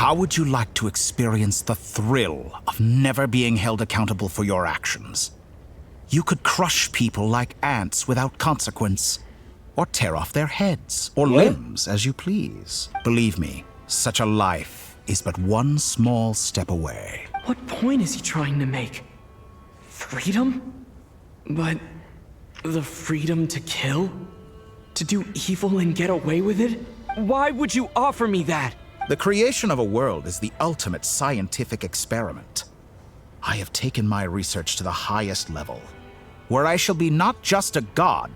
How would you like to experience the thrill of never being held accountable for your actions? You could crush people like ants without consequence, or tear off their heads or limbs as you please. Believe me, such a life is but one small step away. What point is he trying to make? Freedom? But the freedom to kill? To do evil and get away with it? Why would you offer me that? The creation of a world is the ultimate scientific experiment. I have taken my research to the highest level, where I shall be not just a god,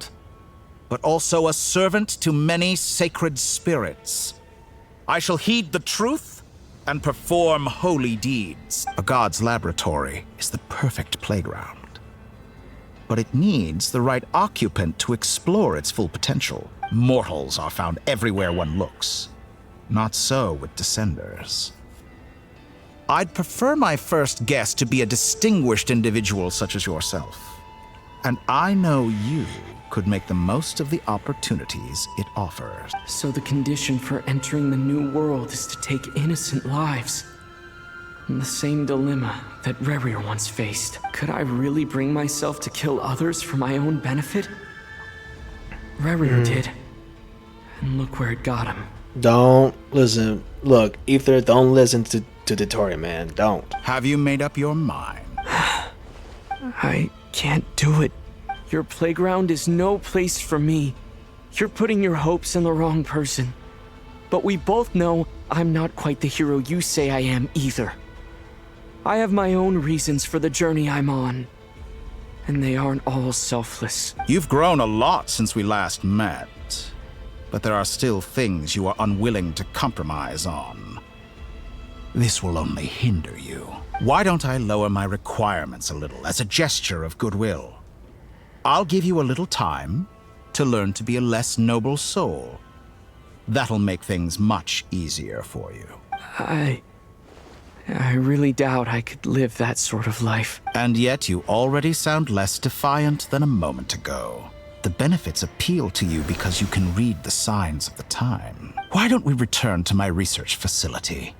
but also a servant to many sacred spirits. I shall heed the truth and perform holy deeds. A god's laboratory is the perfect playground, but it needs the right occupant to explore its full potential. Mortals are found everywhere one looks. Not so with Descenders. I'd prefer my first guest to be a distinguished individual such as yourself. And I know you could make the most of the opportunities it offers. So the condition for entering the new world is to take innocent lives. The same dilemma that Rerir once faced. Could I really bring myself to kill others for my own benefit? Rerir did. And look where it got him. Don't listen. Look, Ether, don't listen to Dotoria, man. Don't. Have you made up your mind? I can't do it. Your playground is no place for me. You're putting your hopes in the wrong person. But we both know I'm not quite the hero you say I am either. I have my own reasons for the journey I'm on. And they aren't all selfless. You've grown a lot since we last met, but there are still things you are unwilling to compromise on. This will only hinder you. Why don't I lower my requirements a little as a gesture of goodwill? I'll give you a little time to learn to be a less noble soul. That'll make things much easier for you. I really doubt I could live that sort of life. And yet you already sound less defiant than a moment ago. The benefits appeal to you because you can read the signs of the time. Why don't we return to my research facility?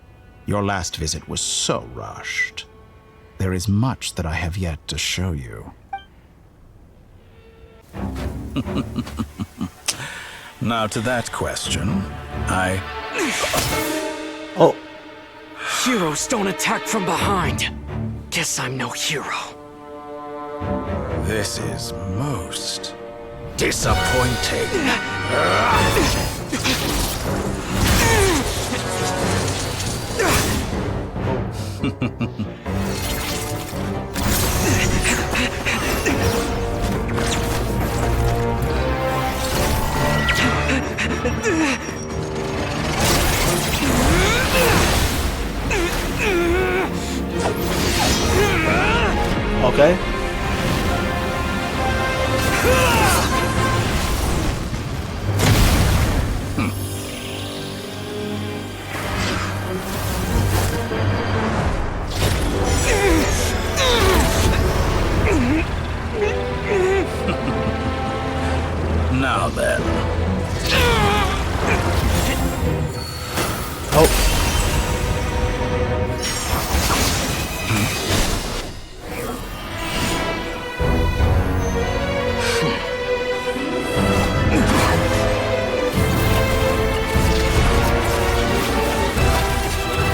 Your last visit was so rushed. There is much that I have yet to show you. Now to that question, Oh. Heroes don't attack from behind. Guess I'm no hero. This is most disappointing. Okay. Now then. Oh.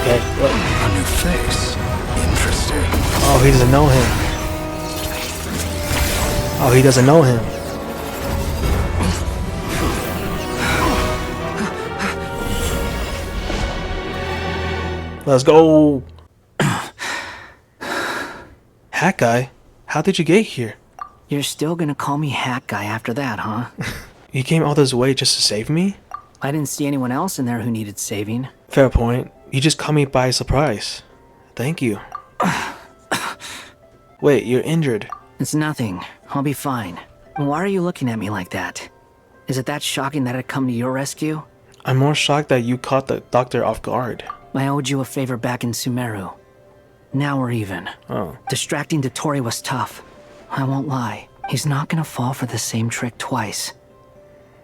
Okay. What? A new face. Interesting. Oh, he doesn't know him. Oh, he doesn't know him. Let's go. Hat Guy, how did you get here? You're still gonna call me Hat Guy after that, huh? You came all this way just to save me? I didn't see anyone else in there who needed saving. Fair point. You just caught me by surprise. Thank you. Wait, you're injured. It's nothing. I'll be fine. Why are you looking at me like that? Is it that shocking that I'd come to your rescue? I'm more shocked that you caught the doctor off guard. I owed you a favor back in Sumeru. Now we're even. Oh. Distracting Dotori was tough. I won't lie. He's not gonna fall for the same trick twice.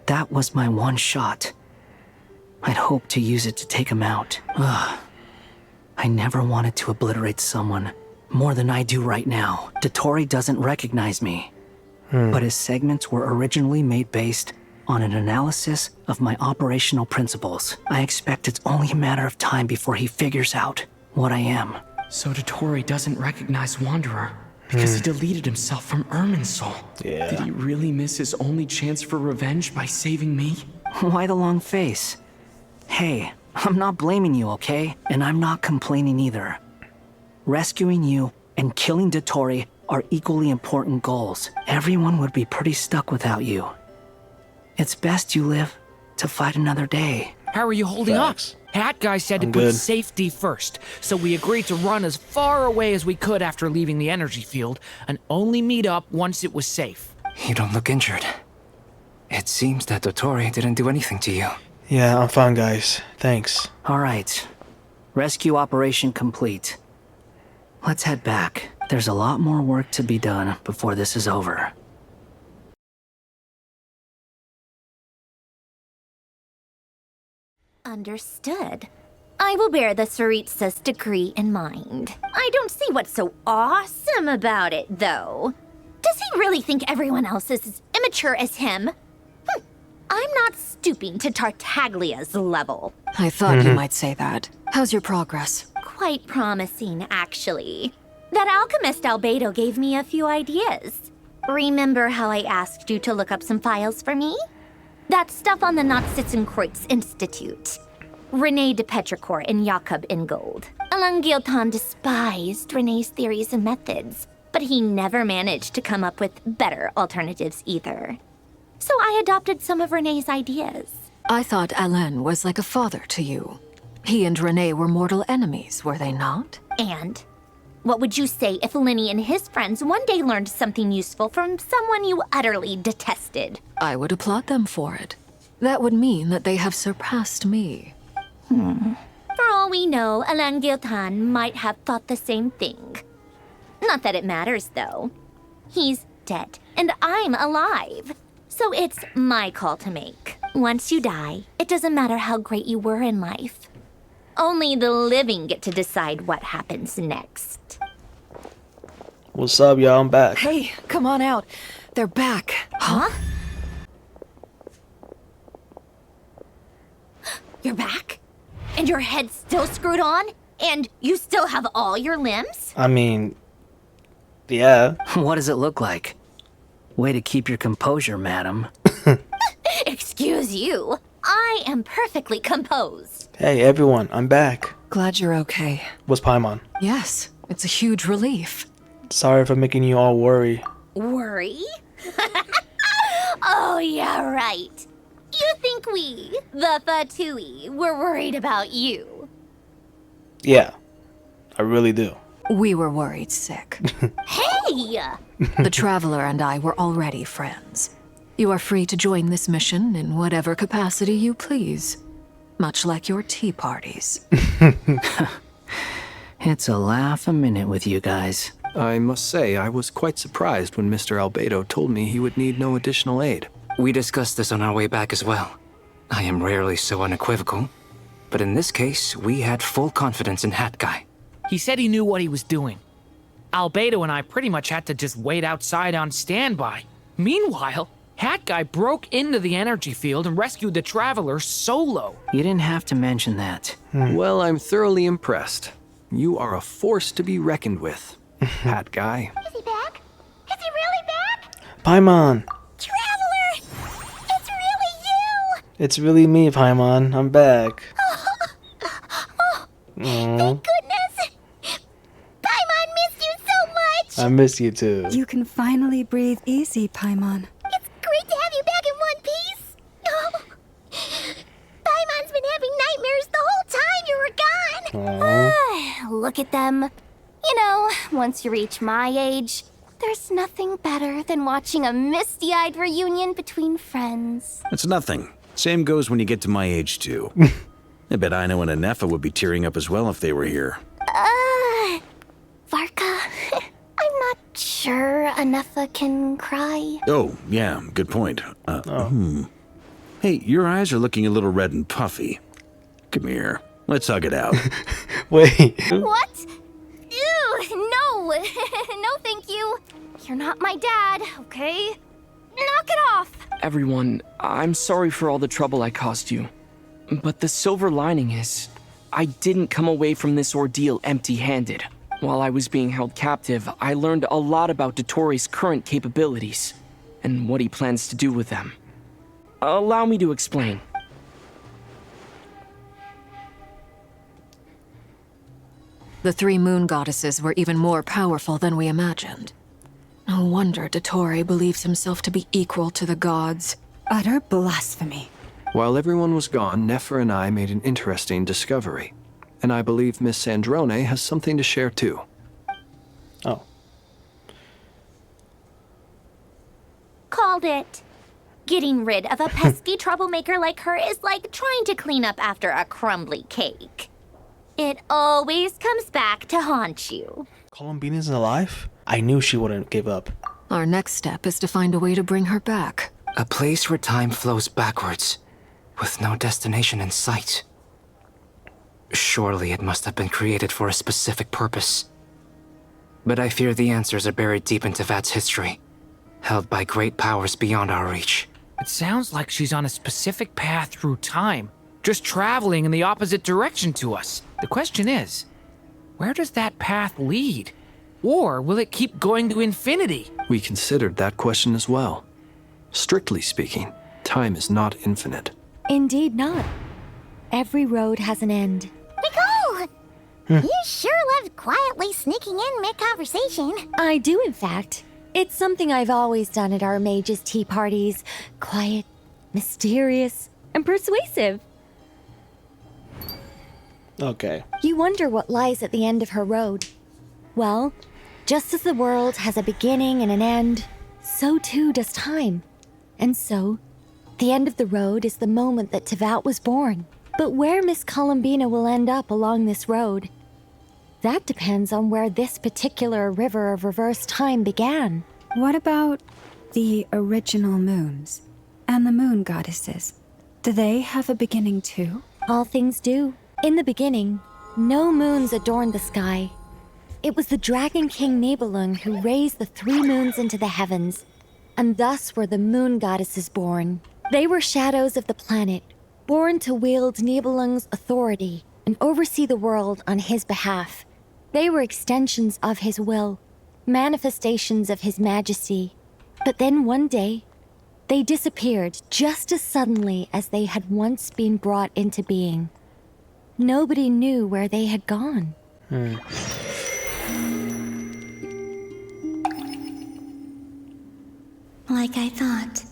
That was my one shot. I'd hoped to use it to take him out. Ugh. I never wanted to obliterate someone more than I do right now. Dottore doesn't recognize me. But his segments were originally made based on an analysis of my operational principles. I expect it's only a matter of time before he figures out what I am. So Dottore doesn't recognize Wanderer because he deleted himself from Irminsul. Yeah. Did he really miss his only chance for revenge by saving me? Why the long face? Hey, I'm not blaming you, okay? And I'm not complaining either. Rescuing you and killing Dottore are equally important goals. Everyone would be pretty stuck without you. It's best you live to fight another day. How are you holding Facts. up? Hat guy said I'm to put good. safety first, so we agreed to run as far away as we could after leaving the energy field and only meet up once it was safe. You don't look injured. It seems that Dottore didn't do anything to you. Yeah, I'm fine, guys. Thanks. All right. Rescue operation complete. Let's head back. There's a lot more work to be done before this is over. Understood. I will bear the Tsaritsa's decree in mind. I don't see what's so awesome about it, though. Does he really think everyone else is as immature as him? I'm not stooping to Tartaglia's level. I thought you might say that. How's your progress? Quite promising, actually. That alchemist Albedo gave me a few ideas. Remember how I asked you to look up some files for me? That stuff on the Nazi-Kreuz Institute. René de Petrichor and Jakob Ingold. Alain Guillotin despised René's theories and methods, but he never managed to come up with better alternatives either. So I adopted some of René's ideas. I thought Alain was like a father to you. He and René were mortal enemies, were they not? And what would you say if Lenny and his friends one day learned something useful from someone you utterly detested? I would applaud them for it. That would mean that they have surpassed me. For all we know, Alain Guillotin might have thought the same thing. Not that it matters, though. He's dead, and I'm alive. So it's my call to make. Once you die, it doesn't matter how great you were in life. Only the living get to decide what happens next. What's up, y'all? I'm back. Hey, come on out. They're back. Huh? You're back? And your head's still screwed on? And you still have all your limbs? I mean, yeah. What does it look like? Way to keep your composure, madam. Excuse you. I am perfectly composed. Hey, everyone, I'm back. Glad you're okay. What's Paimon? Yes, it's a huge relief. Sorry for making you all worry. Worry? Oh, yeah, right. You think we, the Fatui, were worried about you? Yeah, I really do. We were worried sick. Hey! The Traveler and I were already friends. You are free to join this mission in whatever capacity you please. Much like your tea parties. It's a laugh a minute with you guys. I must say, I was quite surprised when Mr. Albedo told me he would need no additional aid. We discussed this on our way back as well. I am rarely so unequivocal, but in this case, we had full confidence in Hat Guy. He said he knew what he was doing. Albedo and I pretty much had to just wait outside on standby. Meanwhile, Hat Guy broke into the energy field and rescued the Traveler solo. You didn't have to mention that. Well, I'm thoroughly impressed. You are a force to be reckoned with, Hat Guy. Is he back? Is he really back? Paimon! Traveler! It's really you! It's really me, Paimon. I'm back. Thank goodness! Paimon missed you so much! I miss you too. You can finally breathe easy, Paimon. It's great to have you back in one piece! Oh. Paimon's been having nightmares the whole time you were gone! Look at them. You know, once you reach my age, there's nothing better than watching a misty-eyed reunion between friends. It's nothing. Same goes when you get to my age, too. I bet Ino and Anefa would be tearing up as well if they were here. Varka, I'm not sure Anefa can cry. Oh, yeah, good point. Hey, your eyes are looking a little red and puffy. Come here. Let's hug it out. Wait. What? Ew, no. No, thank you. You're not my dad, okay? Knock it off. Everyone, I'm sorry for all the trouble I caused you. But the silver lining is, I didn't come away from this ordeal empty-handed. While I was being held captive, I learned a lot about Dotori's current capabilities, and what he plans to do with them. Allow me to explain. The three moon goddesses were even more powerful than we imagined. No wonder Dotori believes himself to be equal to the gods. Utter blasphemy. While everyone was gone, Nefer and I made an interesting discovery. And I believe Miss Sandrone has something to share too. Oh. Called it. Getting rid of a pesky troublemaker like her is like trying to clean up after a crumbly cake. It always comes back to haunt you. Columbine isn't alive? I knew she wouldn't give up. Our next step is to find a way to bring her back. A place where time flows backwards, with no destination in sight. Surely it must have been created for a specific purpose. But I fear the answers are buried deep in Tevat's history, held by great powers beyond our reach. It sounds like she's on a specific path through time, just traveling in the opposite direction to us. The question is, where does that path lead? Or will it keep going to infinity? We considered that question as well. Strictly speaking, time is not infinite. Indeed not. Every road has an end. Nicole! You sure love quietly sneaking in mid-conversation. I do, in fact. It's something I've always done at our mages' tea parties. Quiet, mysterious, and persuasive. Okay. You wonder what lies at the end of her road. Well, just as the world has a beginning and an end, so too does time. And so, the end of the road is the moment that Tevat was born. But where Miss Columbina will end up along this road, that depends on where this particular river of reverse time began. What about the original moons and the moon goddesses? Do they have a beginning too? All things do. In the beginning, no moons adorned the sky. It was the Dragon King Nibelung who raised the three moons into the heavens, and thus were the moon goddesses born. They were shadows of the planet, born to wield Nibelung's authority and oversee the world on his behalf. They were extensions of his will, manifestations of his majesty. But then one day, they disappeared just as suddenly as they had once been brought into being. Nobody knew where they had gone. Like I thought.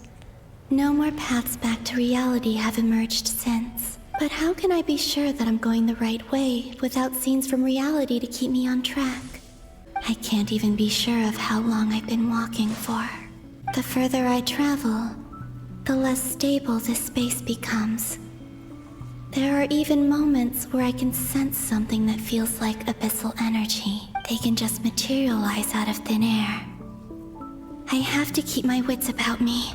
No more paths back to reality have emerged since. But how can I be sure that I'm going the right way without scenes from reality to keep me on track? I can't even be sure of how long I've been walking for. The further I travel, the less stable this space becomes. There are even moments where I can sense something that feels like abyssal energy. They can just materialize out of thin air. I have to keep my wits about me.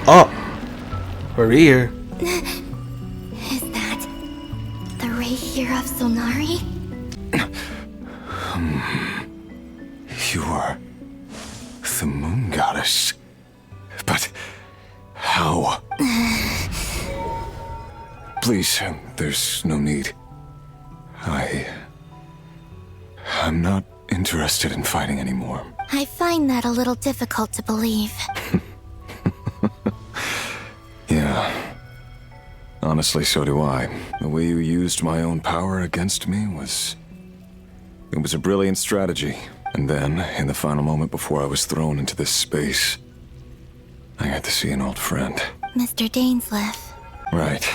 Oh! We're here. Is that the Rahier of Solnari? You are the moon goddess. But how? Please, there's no need. I'm not interested in fighting anymore. I find that a little difficult to believe. Yeah. Honestly, so do I. The way you used my own power against me was... It was a brilliant strategy. And then, in the final moment before I was thrown into this space, I got to see an old friend. Mr. Dainsleif. Right.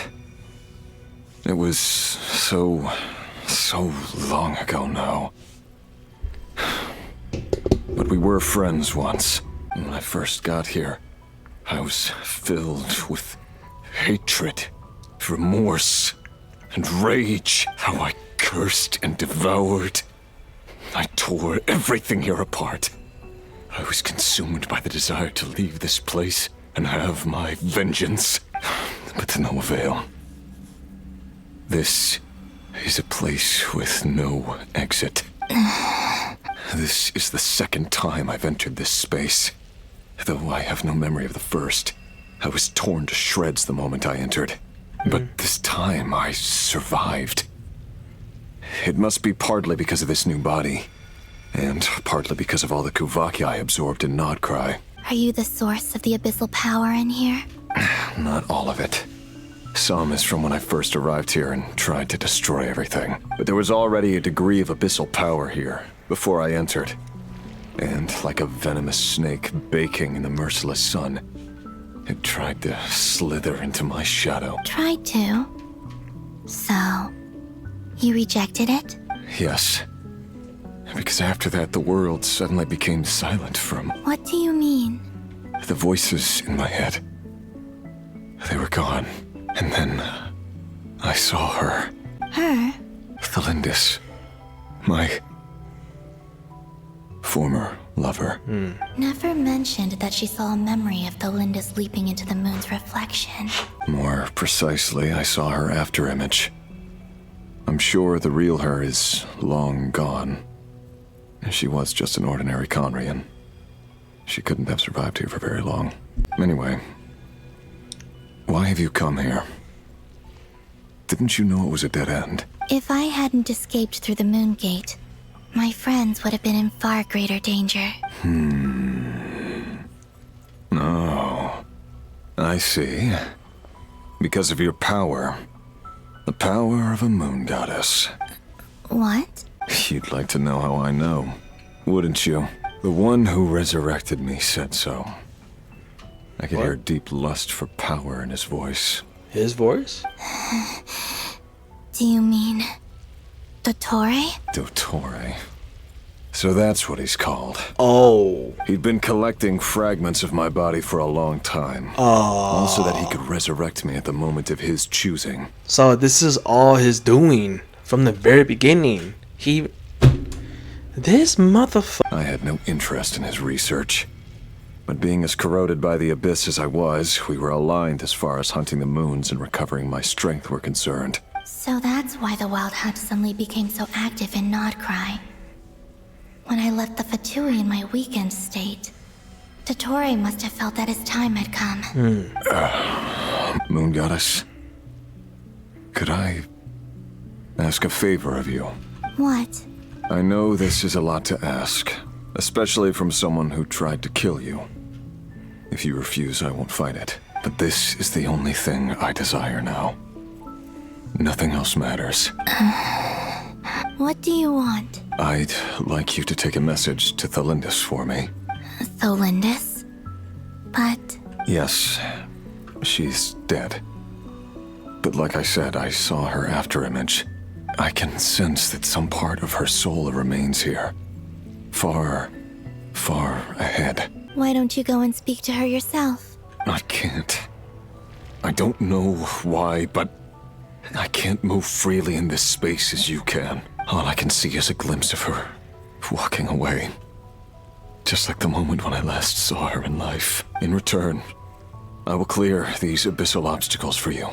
It was so long ago now. But we were friends once. When I first got here, I was filled with hatred, remorse, and rage. How I cursed and devoured. I tore everything here apart. I was consumed by the desire to leave this place and have my vengeance. But to no avail. This is a place with no exit. This is the second time I've entered this space. Though I have no memory of the first. I was torn to shreds the moment I entered. But this time I survived. It must be partly because of this new body, and partly because of all the Kuvaki I absorbed in Nodcry. Are you the source of the abyssal power in here? Not all of it. Some is from when I first arrived here and tried to destroy everything. But there was already a degree of abyssal power here before I entered. And like a venomous snake baking in the merciless sun, it tried to slither into my shadow. Tried to? So, you rejected it? Yes. Because after that, the world suddenly became silent from What do you mean? the voices in my head. They were gone. And then I saw her. Her? Thelindis. My former lover. Never mentioned that she saw a memory of Thelindis leaping into the moon's reflection. More precisely, I saw her afterimage. I'm sure the real her is long gone. She was just an ordinary Conrian. She couldn't have survived here for very long. Anyway, why have you come here? Didn't you know it was a dead end? If I hadn't escaped through the moon gate, my friends would have been in far greater danger. Oh, I see. Because of your power. The power of a moon goddess. What? You'd like to know how I know, wouldn't you? The one who resurrected me said so. I could hear deep lust for power in his voice. His voice? Do you mean Dottore? Dottore. So that's what he's called. Oh. He'd been collecting fragments of my body for a long time. Oh. Also that he could resurrect me at the moment of his choosing. So this is all his doing from the very beginning. This motherfucker. I had no interest in his research. But being as corroded by the abyss as I was, we were aligned as far as hunting the moons and recovering my strength were concerned. So that's why the Wild Hunt suddenly became so active in Nodcry. When I left the Fatui in my weakened state, Dottore must have felt that his time had come. Moon Goddess, could I ask a favor of you? What? I know this is a lot to ask, especially from someone who tried to kill you. If you refuse, I won't fight it. But this is the only thing I desire now. Nothing else matters. What do you want? I'd like you to take a message to Thelindis for me. Thelindis? But... Yes, she's dead. But like I said, I saw her afterimage. I can sense that some part of her soul remains here. Far, far ahead. Why don't you go and speak to her yourself? I can't. I don't know why, but I can't move freely in this space as you can. All I can see is a glimpse of her walking away. Just like the moment when I last saw her in life. In return, I will clear these abyssal obstacles for you.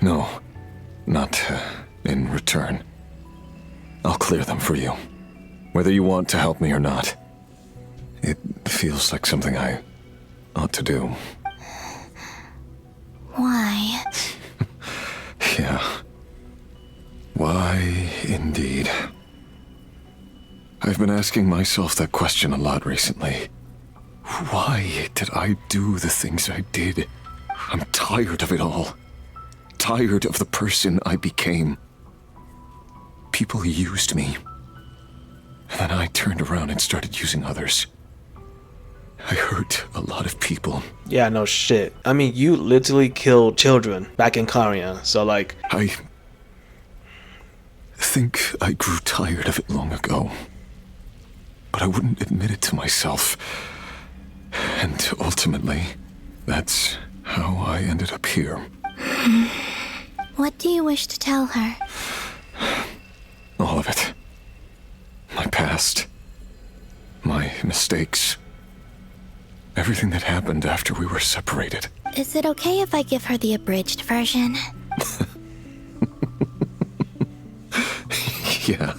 No, not in return. I'll clear them for you. Whether you want to help me or not. It feels like something I ought to do. Why? Yeah. Why, indeed. I've been asking myself that question a lot recently. Why did I do the things I did? I'm tired of it all. Tired of the person I became. People used me. And then I turned around and started using others. I hurt a lot of people. Yeah, no shit. I mean, you literally killed children back in Korea, so like... I think I grew tired of it long ago. But I wouldn't admit it to myself. And ultimately, that's how I ended up here. What do you wish to tell her? All of it. My past. My mistakes. Everything that happened after we were separated. Is it okay if I give her the abridged version? Yeah,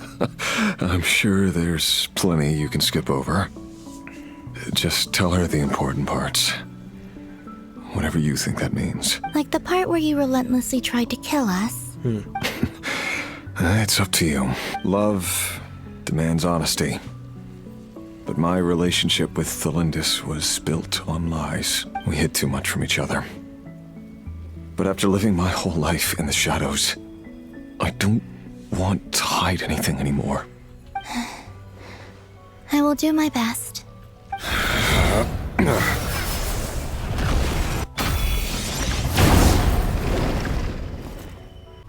I'm sure there's plenty you can skip over. Just tell her the important parts. Whatever you think that means. Like the part where you relentlessly tried to kill us. It's up to you. Love demands honesty. But my relationship with Thelindis was built on lies. We hid too much from each other. But after living my whole life in the shadows, I don't want to hide anything anymore. I will do my best.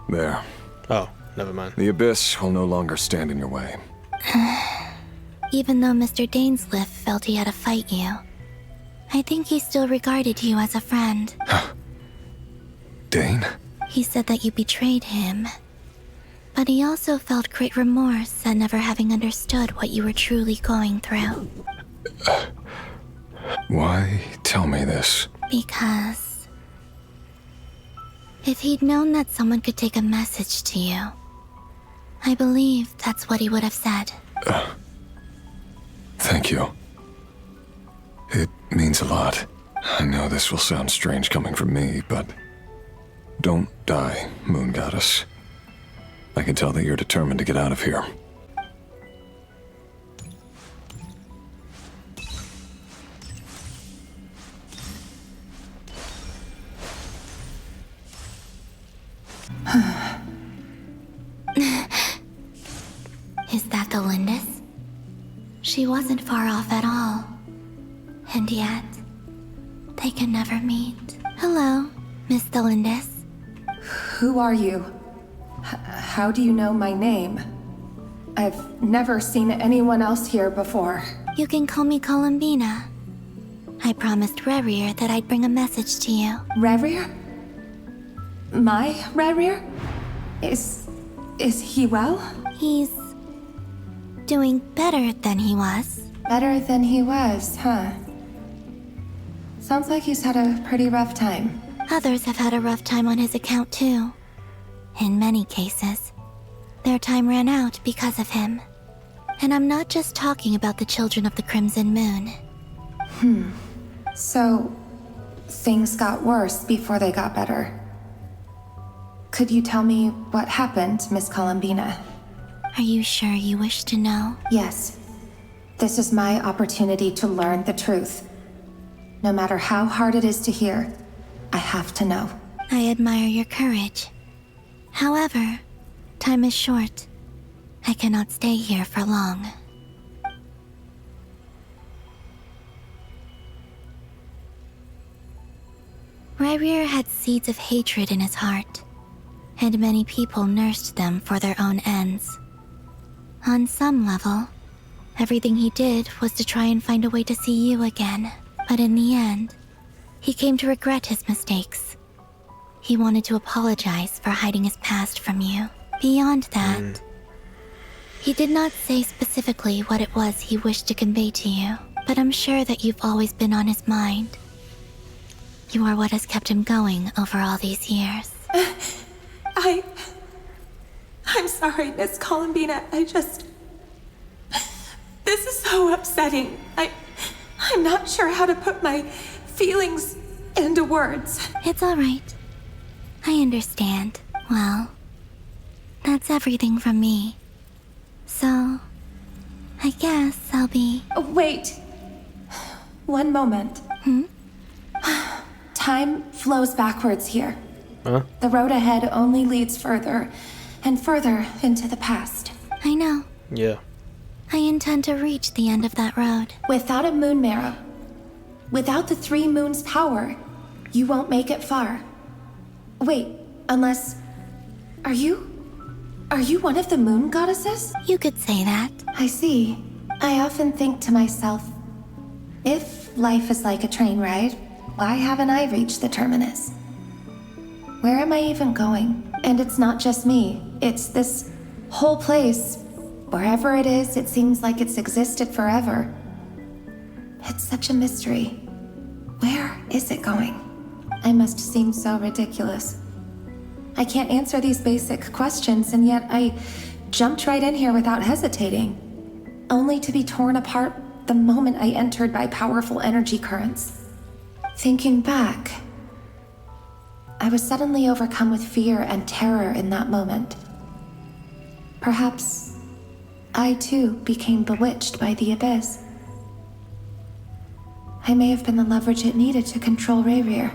There. Oh, never mind. The Abyss will no longer stand in your way. Even though Mr. Dainsliff felt he had to fight you, I think he still regarded you as a friend. Dane? He said that you betrayed him. But he also felt great remorse at never having understood what you were truly going through. Why tell me this? Because if he'd known that someone could take a message to you, I believe that's what he would have said. Thank you. It means a lot. I know this will sound strange coming from me, but don't die, Moon Goddess. I can tell that you're determined to get out of here. Is that the Lindis? She wasn't far off at all. And yet, they can never meet. Hello, Miss Thelindis. Who are you? How do you know my name? I've never seen anyone else here before. You can call me Columbina. I promised Rerir that I'd bring a message to you. Rerir? My Rerir? Is he well? He's doing better than he was. Better than he was, huh? Sounds like he's had a pretty rough time. Others have had a rough time on his account too. In many cases, their time ran out because of him. And I'm not just talking about the children of the Crimson Moon. So, things got worse before they got better. Could you tell me what happened, Miss Columbina? Are you sure you wish to know? Yes. This is my opportunity to learn the truth. No matter how hard it is to hear, I have to know. I admire your courage. However, time is short. I cannot stay here for long. Rerir had seeds of hatred in his heart, and many people nursed them for their own ends. On some level, everything he did was to try and find a way to see you again. But in the end, he came to regret his mistakes. He wanted to apologize for hiding his past from you. Beyond that, he did not say specifically what it was he wished to convey to you, but I'm sure that you've always been on his mind. You are what has kept him going over all these years. I'm sorry, Miss Columbina. This is so upsetting. I'm not sure how to put my feelings into words. It's all right. I understand. Well, that's everything from me. So, I guess I'll be... Wait. One moment. Time flows backwards here. Huh? The road ahead only leads further and further into the past. I know. Yeah. I intend to reach the end of that road. Without a moon marrow, without the 3 moons' power, you won't make it far. Wait, unless... Are you one of the moon goddesses? You could say that. I see. I often think to myself, if life is like a train ride, why haven't I reached the terminus? Where am I even going? And it's not just me. It's this whole place. Wherever it is, it seems like it's existed forever. It's such a mystery. Where is it going? I must seem so ridiculous. I can't answer these basic questions, and yet I jumped right in here without hesitating, only to be torn apart the moment I entered by powerful energy currents. Thinking back, I was suddenly overcome with fear and terror in that moment. Perhaps I too became bewitched by the abyss. I may have been the leverage it needed to control Rayrir.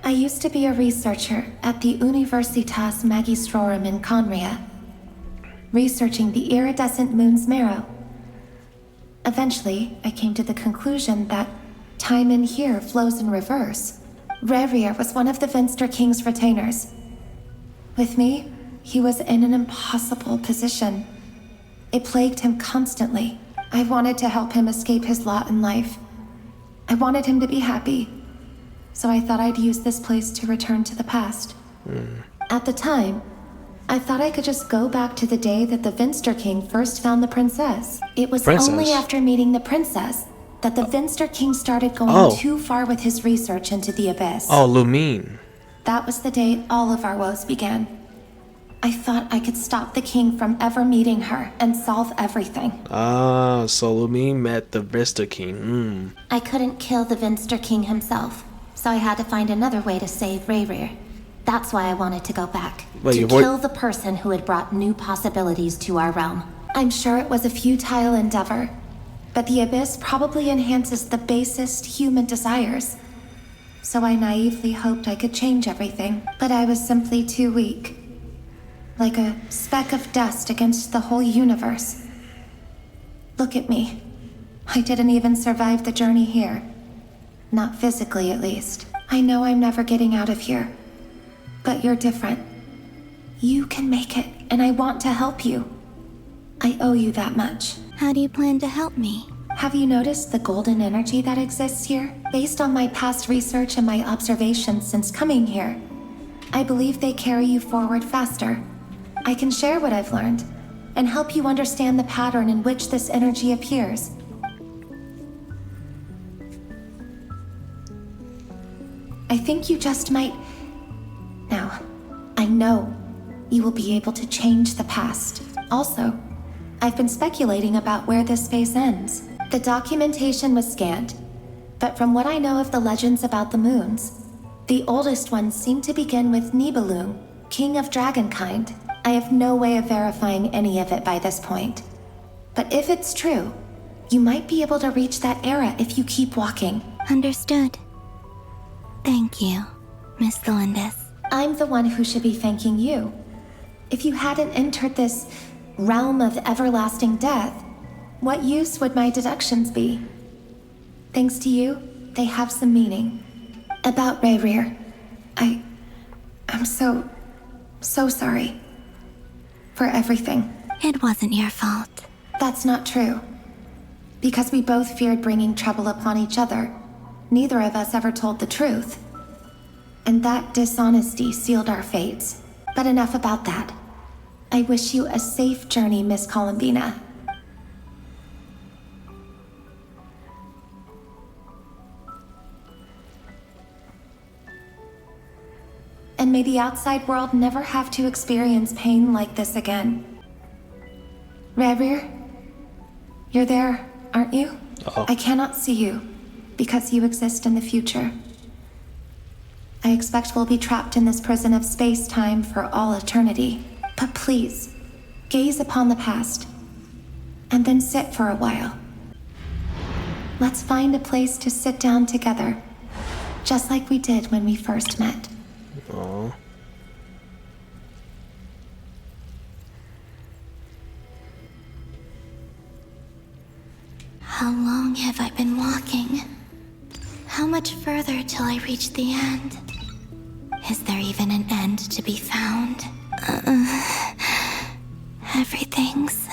I used to be a researcher at the Universitas Magistrorum in Conria, researching the iridescent moon's marrow. Eventually, I came to the conclusion that time in here flows in reverse. Rayrir was one of the Finster King's retainers. With me, he was in an impossible position. It plagued him constantly. I wanted to help him escape his lot in life. I wanted him to be happy. So I thought I'd use this place to return to the past. At the time, I thought I could just go back to the day that the Finster King first found the princess. It was only after meeting the princess that the Finster King started going too far with his research into the abyss. Oh, Lumine. That was the day all of our woes began. I thought I could stop the king from ever meeting her and solve everything. Ah, so Lumine met the Vista King. I couldn't kill the Vinster King himself, so I had to find another way to save Rayrir. That's why I wanted to go back. Wait, to kill the person who had brought new possibilities to our realm. I'm sure it was a futile endeavor, but the abyss probably enhances the basest human desires. So I naively hoped I could change everything, but I was simply too weak. Like a speck of dust against the whole universe. Look at me. I didn't even survive the journey here. Not physically, at least. I know I'm never getting out of here. But you're different. You can make it, and I want to help you. I owe you that much. How do you plan to help me? Have you noticed the golden energy that exists here? Based on my past research and my observations since coming here, I believe they carry you forward faster. I can share what I've learned and help you understand the pattern in which this energy appears. I think you just might... Now, I know you will be able to change the past. Also, I've been speculating about where this phase ends. The documentation was scanned, but from what I know of the legends about the moons, the oldest ones seem to begin with Nibelung, king of dragonkind. I have no way of verifying any of it by this point. But if it's true, you might be able to reach that era if you keep walking. Understood. Thank you, Miss Thelindis. I'm the one who should be thanking you. If you hadn't entered this realm of everlasting death, what use would my deductions be? Thanks to you, they have some meaning. About Rayrir, I'm so sorry. For everything. It wasn't your fault. That's not true. Because we both feared bringing trouble upon each other, neither of us ever told the truth. And that dishonesty sealed our fates. But enough about that. I wish you a safe journey, Miss Columbina. And may the outside world never have to experience pain like this again. Rayrir, you're there, aren't you? I cannot see you, because you exist in the future. I expect we'll be trapped in this prison of space-time for all eternity. But please, gaze upon the past, and then sit for a while. Let's find a place to sit down together, just like we did when we first met. Aww. How long have I been walking? How much further till I reach the end? Is there even an end to be found? Everything's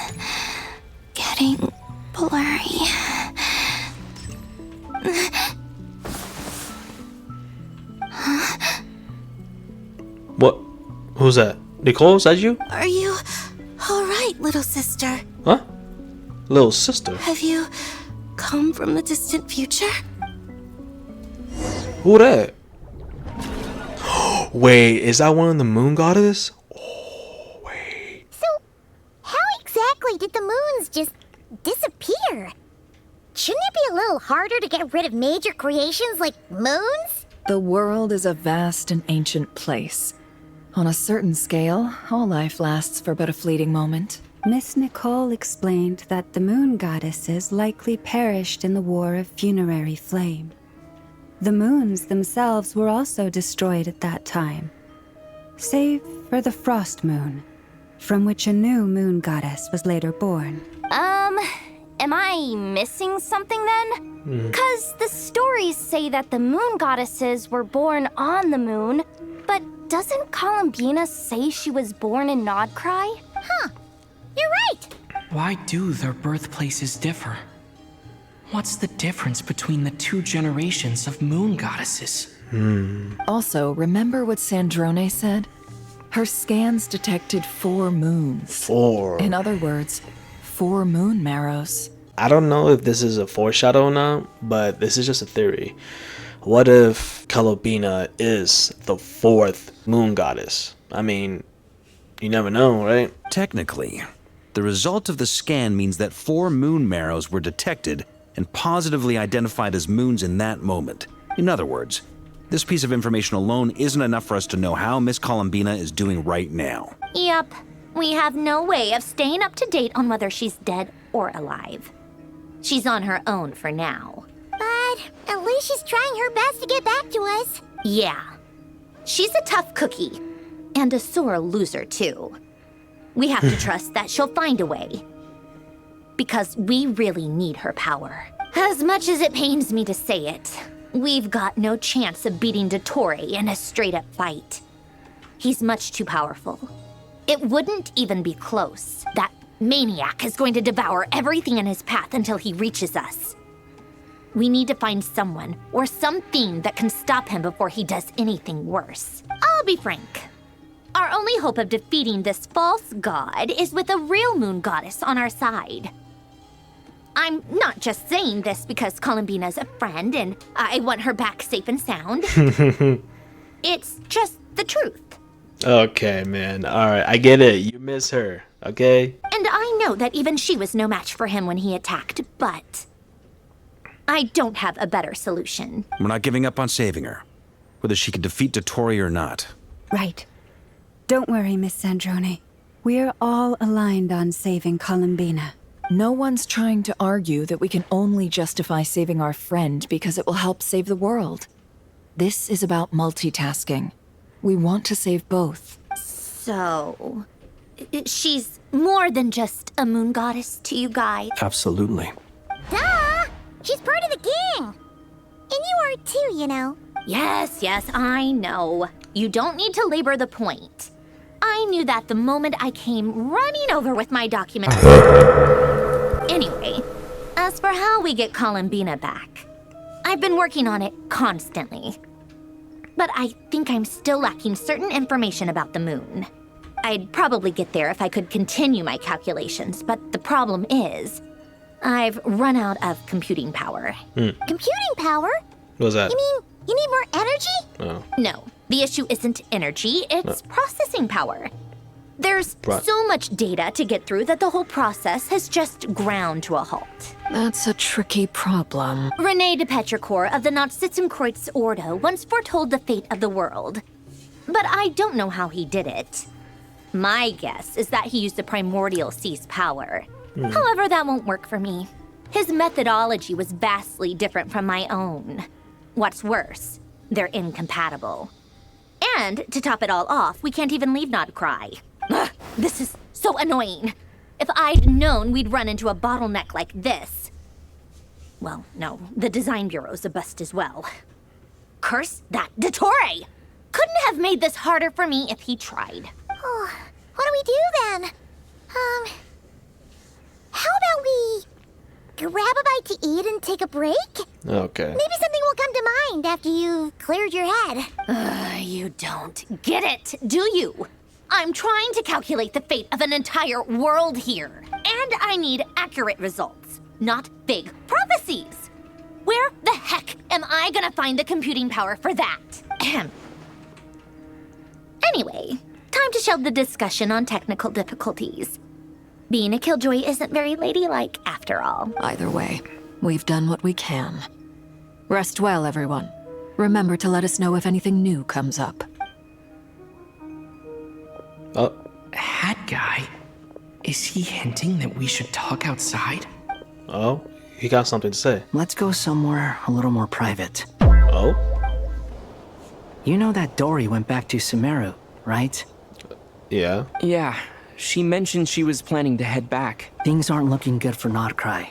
getting blurry. What? Who's that? Nicole, is that you? Are you alright, little sister? Huh? Little sister? Have you come from the distant future? Who that? Wait, is that one of the moon goddess? Oh, wait. moons just disappear. Shouldn't it be a little harder to get rid of major creations like moons? The world is a vast and ancient place. On a certain scale, all life lasts for but a fleeting moment. Miss Nicole explained that the moon goddesses likely perished in the War of Funerary Flame. The moons themselves were also destroyed at that time, save for the Frost Moon, from which a new moon goddess was later born. Am I missing something then? 'Cause the stories say that the moon goddesses were born on the moon, but doesn't Columbina say she was born in Nodcry? Huh, you're right. Why do their birthplaces differ? What's the difference between the two generations of moon goddesses? Also, remember what Sandrone said? Her scans detected 4 moons. 4. In other words, 4 moon marrows. I don't know if this is a foreshadow or not, but this is just a theory. What if Columbina is the 4th moon goddess? I mean, you never know, right? Technically, the result of the scan means that 4 moon marrows were detected and positively identified as moons in that moment. In other words, this piece of information alone isn't enough for us to know how Miss Columbina is doing right now. Yep. We have no way of staying up to date on whether she's dead or alive. She's on her own for now. But at least she's trying her best to get back to us. Yeah. She's a tough cookie. And a sore loser, too. We have to trust that she'll find a way. Because we really need her power. As much as it pains me to say it, we've got no chance of beating Dottore in a straight-up fight. He's much too powerful. It wouldn't even be close. That maniac is going to devour everything in his path until he reaches us. We need to find someone or something that can stop him before he does anything worse. I'll be frank. Our only hope of defeating this false god is with a real moon goddess on our side. I'm not just saying this because Columbina's a friend and I want her back safe and sound. It's just the truth. Okay, man. Alright, I get it. You miss her, okay? And I know that even she was no match for him when he attacked, but I don't have a better solution. We're not giving up on saving her, whether she can defeat Dottore or not. Right. Don't worry, Miss Sandrone. We're all aligned on saving Columbina. No one's trying to argue that we can only justify saving our friend because it will help save the world. This is about multitasking. We want to save both. So, she's more than just a moon goddess to you guys. Absolutely. Duh! She's part of the gang! And you are too, you know. Yes, I know. You don't need to labor the point. I knew that the moment I came running over with my documents. Anyway, as for how we get Columbina back, I've been working on it constantly. But I think I'm still lacking certain information about the moon. I'd probably get there if I could continue my calculations, but the problem is, I've run out of computing power. Computing power? What was that? You mean you need more energy? Oh. No, the issue isn't energy, it's processing power. There's so much data to get through that the whole process has just ground to a halt. That's a tricky problem. René de Petrichor of the Nautitzenkreuz Ordo once foretold the fate of the world. But I don't know how he did it. My guess is that he used the primordial sea's power. However, that won't work for me. His methodology was vastly different from my own. What's worse, they're incompatible. And to top it all off, we can't even leave Nodcry. Ugh, this is so annoying. If I'd known we'd run into a bottleneck like this. Well, no, the design bureau's a bust as well. Curse that Dottore! Couldn't have made this harder for me if he tried. Oh, what do we do then? How about we grab a bite to eat and take a break? Okay. Maybe something will come to mind after you've cleared your head. You don't get it, do you? I'm trying to calculate the fate of an entire world here. And I need accurate results, not big prophecies. Where the heck am I gonna find the computing power for that? Anyway, time to shelve the discussion on technical difficulties. Being a killjoy isn't very ladylike after all. Either way, we've done what we can. Rest well, everyone. Remember to let us know if anything new comes up. Oh. Hat guy? Is he hinting that we should talk outside? Oh, he got something to say. Let's go somewhere a little more private. Oh? You know that Dory went back to Sumeru, right? Yeah. Yeah, she mentioned she was planning to head back. Things aren't looking good for Notcry.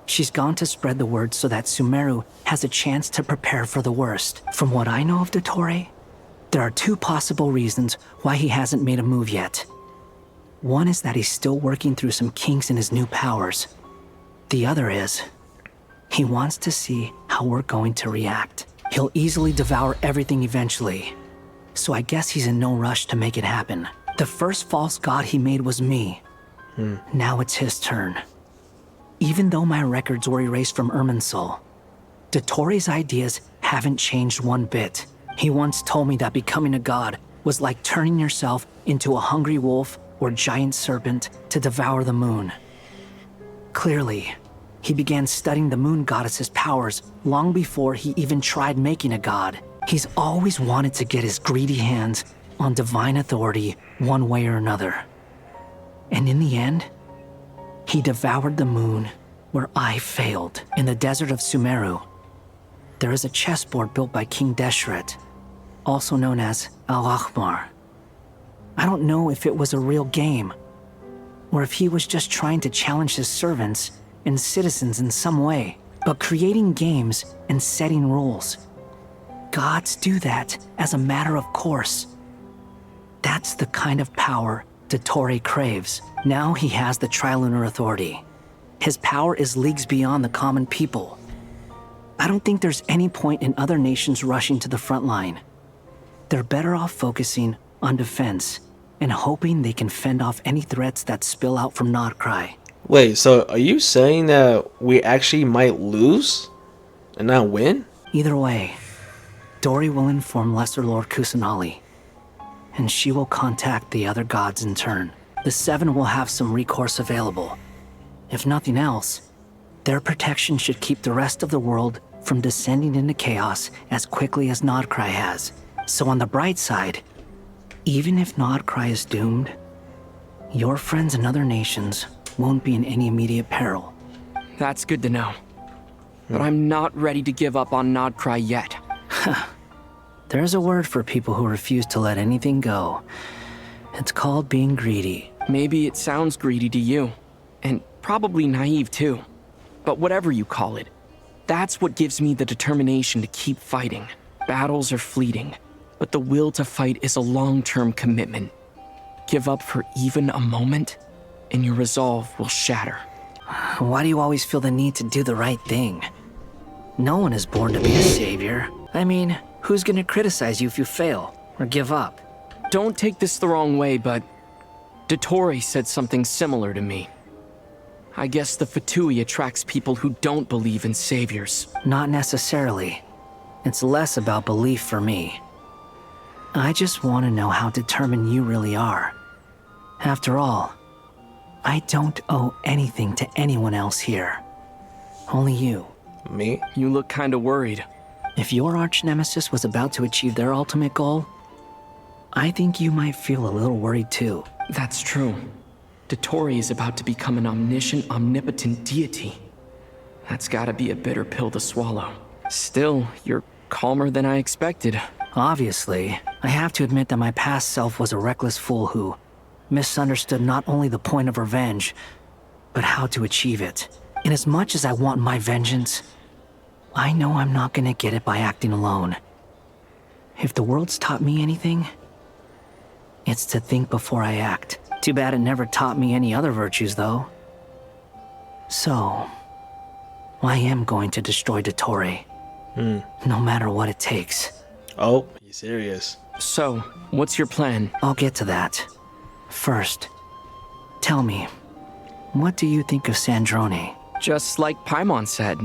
She's gone to spread the word so that Sumeru has a chance to prepare for the worst. From what I know of Dottore, there are two possible reasons why he hasn't made a move yet. One is that he's still working through some kinks in his new powers. The other is, he wants to see how we're going to react. He'll easily devour everything eventually, so I guess he's in no rush to make it happen. The first false god he made was me. Now it's his turn. Even though my records were erased from Irminsul, Dottore's ideas haven't changed one bit. He once told me that becoming a god was like turning yourself into a hungry wolf or giant serpent to devour the moon. Clearly, he began studying the moon goddess's powers long before he even tried making a god. He's always wanted to get his greedy hands on divine authority one way or another. And in the end, he devoured the moon where I failed. In the desert of Sumeru, there is a chessboard built by King Deshret, also known as Al-Ahmar. I don't know if it was a real game, or if he was just trying to challenge his servants and citizens in some way. But creating games and setting rules, gods do that as a matter of course. That's the kind of power Dottore craves. Now he has the Trilunar Authority. His power is leagues beyond the common people. I don't think there's any point in other nations rushing to the front line. They're better off focusing on defense and hoping they can fend off any threats that spill out from Notcry. Wait, so are you saying that we actually might lose and not win? Either way, Dory will inform Lesser Lord Kusanali, and she will contact the other gods in turn. The Seven will have some recourse available. If nothing else, their protection should keep the rest of the world from descending into chaos as quickly as Notcry has. So on the bright side, even if Notcry is doomed, your friends in other nations won't be in any immediate peril. That's good to know. But I'm not ready to give up on Notcry yet. There's a word for people who refuse to let anything go. It's called being greedy. Maybe it sounds greedy to you, and probably naive too. But whatever you call it, that's what gives me the determination to keep fighting. Battles are fleeting, but the will to fight is a long-term commitment. Give up for even a moment, and your resolve will shatter. Why do you always feel the need to do the right thing? No one is born to be a savior. I mean, who's gonna criticize you if you fail or give up? Don't take this the wrong way, but Dottore said something similar to me. I guess the Fatui attracts people who don't believe in saviors. Not necessarily. It's less about belief for me. I just want to know how determined you really are. After all, I don't owe anything to anyone else here. Only you. Me? You look kinda worried. If your arch-nemesis was about to achieve their ultimate goal, I think you might feel a little worried too. That's true. Dottore is about to become an omniscient, omnipotent deity. That's gotta be a bitter pill to swallow. Still, you're calmer than I expected. Obviously, I have to admit that my past self was a reckless fool who misunderstood not only the point of revenge, but how to achieve it. And as much as I want my vengeance, I know I'm not gonna get it by acting alone. If the world's taught me anything, it's to think before I act. Too bad it never taught me any other virtues, though. So, I am going to destroy Dottore. No matter what it takes. Oh, you serious? So, what's your plan? I'll get to that. First, tell me, what do you think of Sandrone? Just like Paimon said,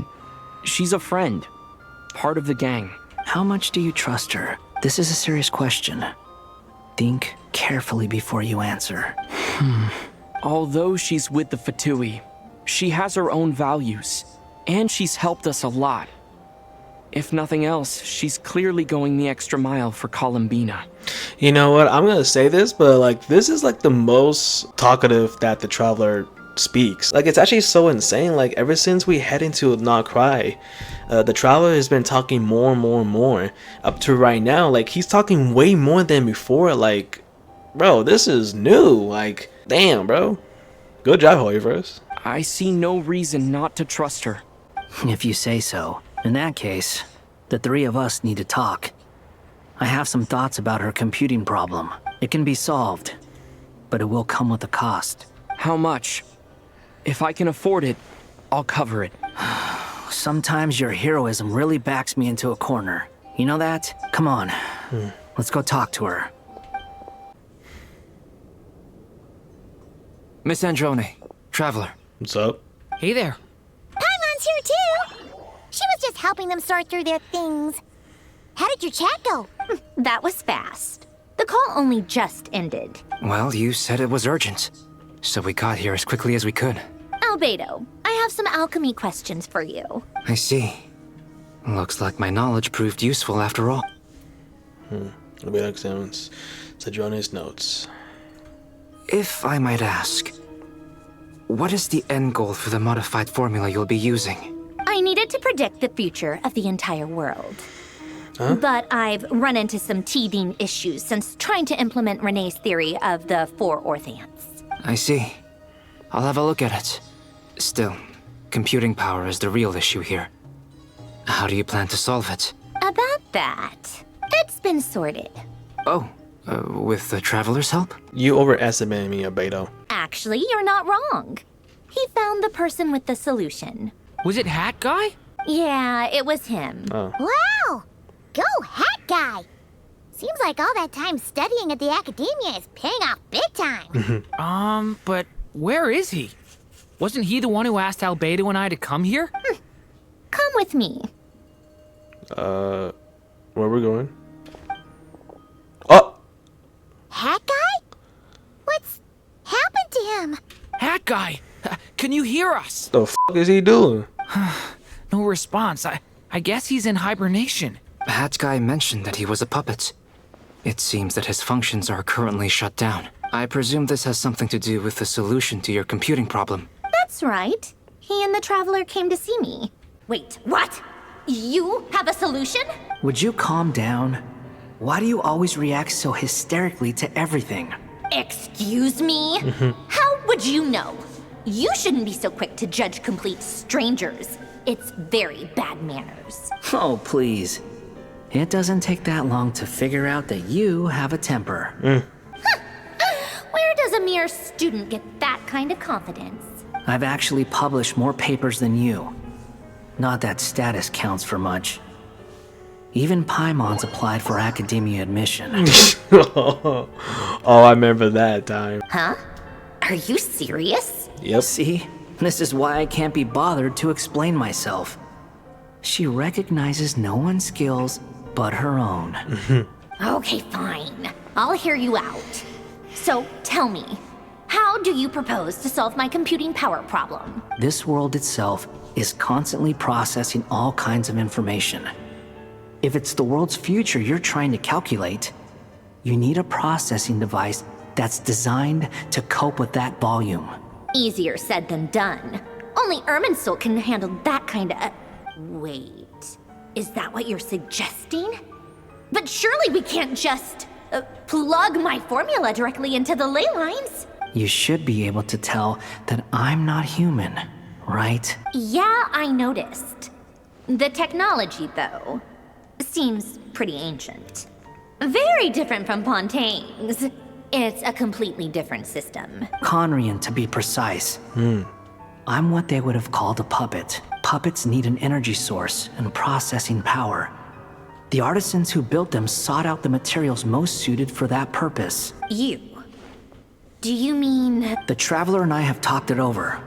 she's a friend, part of the gang. How much do you trust her? This is a serious question. Think carefully before you answer. Although she's with the Fatui, she has her own values, and she's helped us a lot. If nothing else, she's clearly going the extra mile for Columbina. You know what? I'm gonna say this, but like this is like the most talkative that the Traveler speaks. Like it's actually so insane. Like ever since we head into Not Cry, the Traveler has been talking more and more and more up to right now. Like he's talking way more than before. Like, bro, this is new. Like, damn, bro. Good job, Holy First. I see no reason not to trust her. If you say so. In that case, the three of us need to talk. I have some thoughts about her computing problem. It can be solved, but it will come with a cost. How much? If I can afford it, I'll cover it. Sometimes your heroism really backs me into a corner. You know that? Come on. Let's go talk to her. Miss Androne, Traveler. What's up? Hey there. Paimon's here too! She was just helping them sort through their things. How did your chat go? That was fast. The call only just ended. Well, you said it was urgent, so we got here as quickly as we could. Albedo, I have some alchemy questions for you. I see. Looks like my knowledge proved useful after all. Albedo examines Cedrone's notes. If I might ask, what is the end goal for the modified formula you'll be using? I needed to predict the future of the entire world. Huh? But I've run into some teething issues since trying to implement Renee's theory of the 4 Orthants. I see. I'll have a look at it. Still, computing power is the real issue here. How do you plan to solve it? About that, it's been sorted. Oh, with the Traveler's help? You overestimated me, Albedo. Actually, you're not wrong. He found the person with the solution. Was it Hat Guy? Yeah, it was him. Oh. Wow! Go Hat Guy! Seems like all that time studying at the academia is paying off big time. But where is he? Wasn't he the one who asked Albedo and I to come here? Come with me. Where we going? Oh! Hat Guy? What's happened to him? Hat Guy! Can you hear us? The f is he doing? No response. I guess he's in hibernation. Hat Guy mentioned that he was a puppet. It seems that his functions are currently shut down. I presume this has something to do with the solution to your computing problem. That's right. He and the Traveler came to see me. Wait, what? You have a solution? Would you calm down? Why do you always react so hysterically to everything? Excuse me? How would you know? You shouldn't be so quick to judge complete strangers. It's very bad manners. Oh, please. It doesn't take that long to figure out that you have a temper. Where does a mere student get that kind of confidence? I've actually published more papers than you. Not that status counts for much. Even Paimon's applied for academia admission. Oh, I remember that time. Huh? Are you serious? Yep. See? This is why I can't be bothered to explain myself. She recognizes no one's skills but her own. Okay, fine. I'll hear you out. So, tell me, how do you propose to solve my computing power problem? This world itself is constantly processing all kinds of information. If it's the world's future you're trying to calculate, you need a processing device that's designed to cope with that volume. Easier said than done. Only Irminsul can handle that kind of... Wait, is that what you're suggesting? But surely we can't just plug my formula directly into the ley lines. You should be able to tell that I'm not human, right? Yeah, I noticed. The technology, though, seems pretty ancient. Very different from Pontaine's. It's a completely different system. Conrian, to be precise. I'm what they would have called a puppet. Puppets need an energy source and processing power. The artisans who built them sought out the materials most suited for that purpose. You? Do you mean... The Traveler and I have talked it over.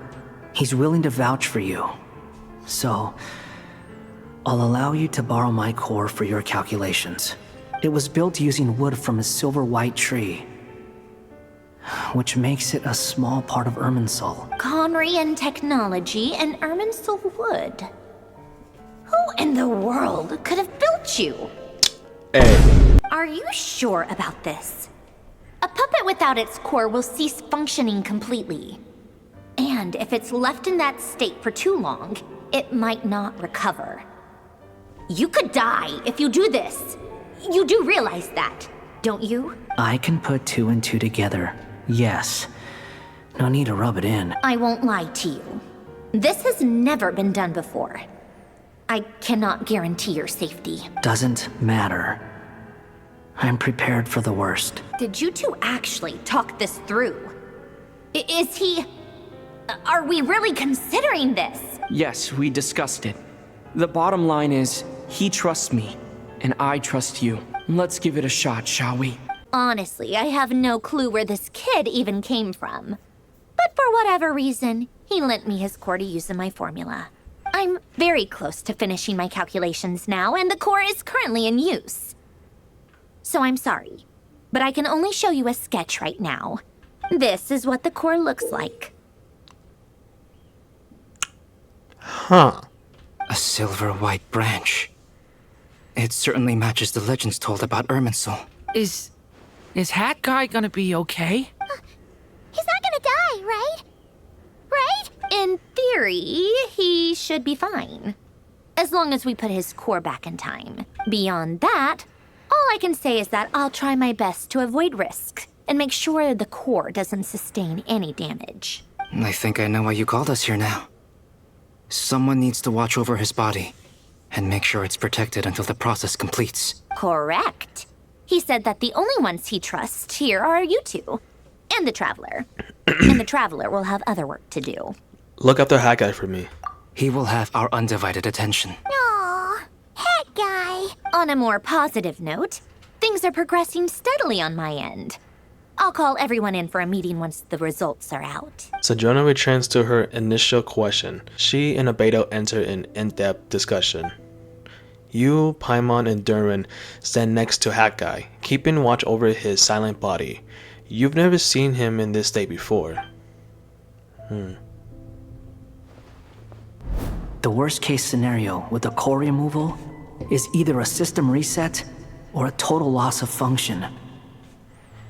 He's willing to vouch for you. So, I'll allow you to borrow my core for your calculations. It was built using wood from a silver white tree. which makes it a small part of Irminsul. Conrian technology and Irminsul wood. Who in the world could have built you? Hey. Are you sure about this? A puppet without its core will cease functioning completely. And if it's left in that state for too long, it might not recover. You could die if you do this. You do realize that, don't you? I can put 2 and 2 together, yes. No need to rub it in. I won't lie to you. This has never been done before. I cannot guarantee your safety. Doesn't matter. I'm prepared for the worst. Did you two actually talk this through? Is he... Are we really considering this? Yes, we discussed it. The bottom line is, he trusts me, and I trust you. Let's give it a shot, shall we? Honestly, I have no clue where this kid even came from. But for whatever reason, he lent me his core to use in my formula. I'm very close to finishing my calculations now, and the core is currently in use. So I'm sorry, but I can only show you a sketch right now. This is what the core looks like. Huh. A silver white branch. It certainly matches the legends told about Irminsul. Is Hat Guy gonna be okay? He's not gonna die, right? Right? In theory, he should be fine. As long as we put his core back in time. Beyond that, all I can say is that I'll try my best to avoid risk and make sure the core doesn't sustain any damage. I think I know why you called us here now. Someone needs to watch over his body and make sure it's protected until the process completes. Correct. He said that the only ones he trusts here are you two. And the Traveler. And the Traveler will have other work to do. Look after Hat Guy for me. He will have our undivided attention. Aww, Hat Guy. On a more positive note, things are progressing steadily on my end. I'll call everyone in for a meeting once the results are out. Sojourner returns to her initial question. She and Albedo enter an in-depth discussion. You, Paimon, and Durin stand next to Hat Guy, keeping watch over his silent body. You've never seen him in this state before. The worst case scenario with the core removal is either a system reset or a total loss of function.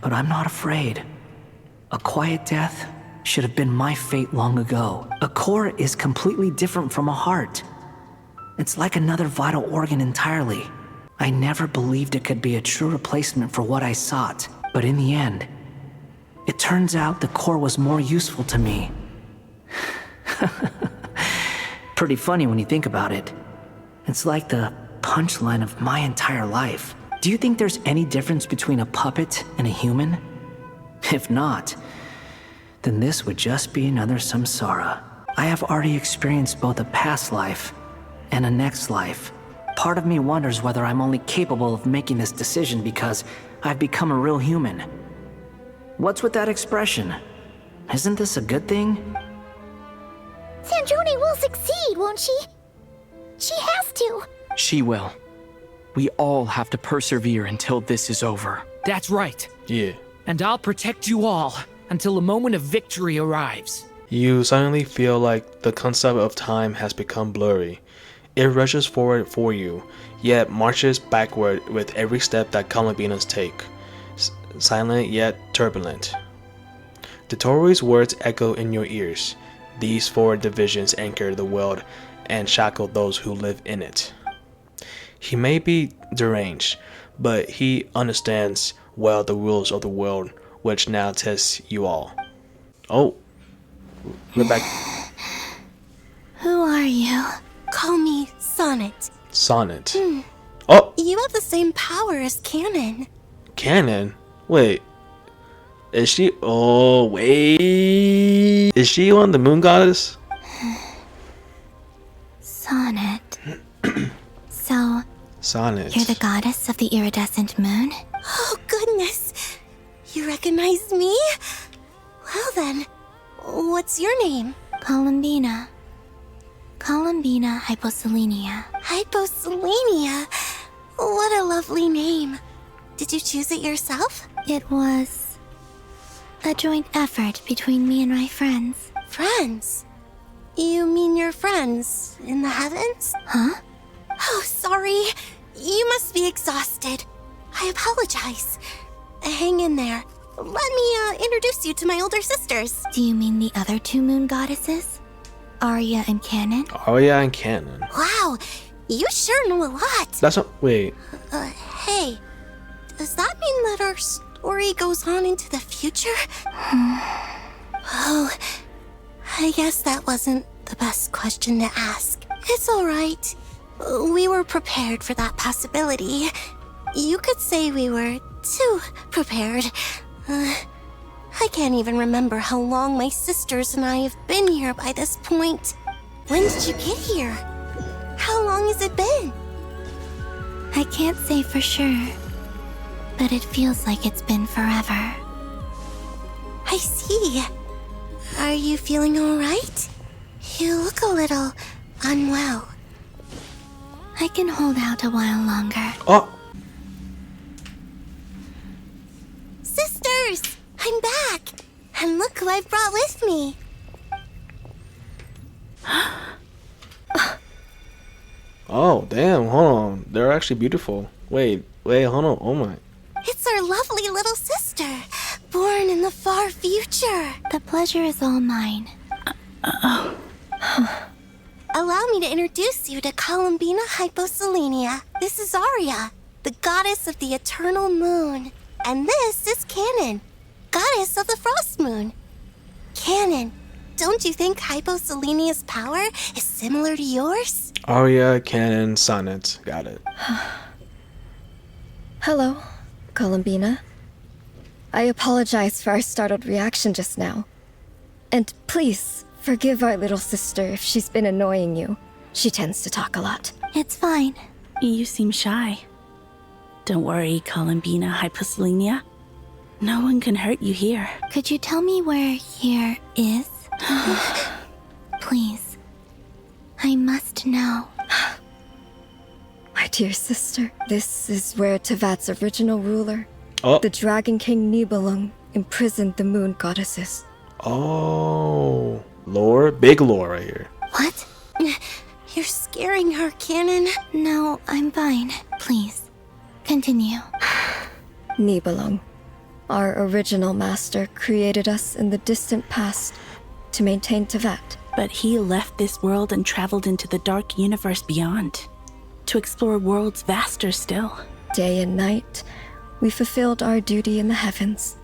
But I'm not afraid. A quiet death should have been my fate long ago. A core is completely different from a heart. It's like another vital organ entirely. I never believed it could be a true replacement for what I sought. But in the end, it turns out the core was more useful to me. Pretty funny when you think about it. It's like the punchline of my entire life. Do you think there's any difference between a puppet and a human? If not, then this would just be another samsara. I have already experienced both a past life and a next life. Part of me wonders whether I'm only capable of making this decision because I've become a real human. What's with that expression? Isn't this a good thing? Sandrone will succeed, won't she? She has to. She will. We all have to persevere until this is over. That's right. Yeah. And I'll protect you all until a moment of victory arrives. You suddenly feel like the concept of time has become blurry. It rushes forward for you, yet marches backward with every step that Columbinas take. Silent yet turbulent. Dotori's words echo in your ears. These 4 divisions anchor the world and shackle those who live in it. He may be deranged, but he understands well the rules of the world, which now tests you all. Oh, we're back. Who are you? Call me Sonnet. Sonnet. Oh! You have the same power as Canon. Canon? Wait. Is she? Oh, wait. Is she on the Moon Goddess? Sonnet. So, Sonnet. you're the goddess of the iridescent moon? Oh, goodness. You recognize me? Well then, what's your name? Columbina. Columbina Hyposelenia. Hyposelenia? What a lovely name. Did you choose it yourself? It was A joint effort between me and my friends. Friends? You mean your friends in the heavens? Huh? Oh, sorry. You must be exhausted. I apologize. Hang in there. Let me introduce you to my older sisters. Do you mean the other two moon goddesses? Arya and Canon? Arya and Canon. Wow, you sure know a lot. That's not. Wait. Hey, does that mean that our story goes on into the future? Oh, I guess that wasn't the best question to ask. It's alright. We were prepared for that possibility. You could say we were too prepared. I can't even remember how long my sisters and I have been here by this point. When did you get here? How long has it been? I can't say for sure, but it feels like it's been forever. I see. Are you feeling alright? You look a little unwell. I can hold out a while longer. Oh! Sisters! I'm back! And look who I've brought with me! Oh, damn, hold on. They're actually beautiful. Wait, hold on. Oh my. It's our lovely little sister, born in the far future. The pleasure is all mine. Allow me to introduce you to Columbina Hyposelenia. This is Arya, the goddess of the eternal moon. And this is Canon, goddess of the frost moon. Canon, don't you think Hyposelenia's power is similar to yours? Arya, Canon, Sonnet. Got it. Hello, Columbina. I apologize for our startled reaction just now. And please, forgive our little sister if she's been annoying you. She tends to talk a lot. It's fine. You seem shy. Don't worry, Columbina Hyposelenia. No one can hurt you here. Could you tell me where here is? Please. I must know. My dear sister, this is where Tevat's original ruler, Oh. the Dragon King Nibelung, imprisoned the moon goddesses. Oh. Lore? Big lore right here. What? You're scaring her, Canon. No, I'm fine. Please, continue. Nibelung, our original master, created us in the distant past to maintain Tevat. But he left this world and traveled into the dark universe beyond, to explore worlds vaster still. Day and night, we fulfilled our duty in the heavens,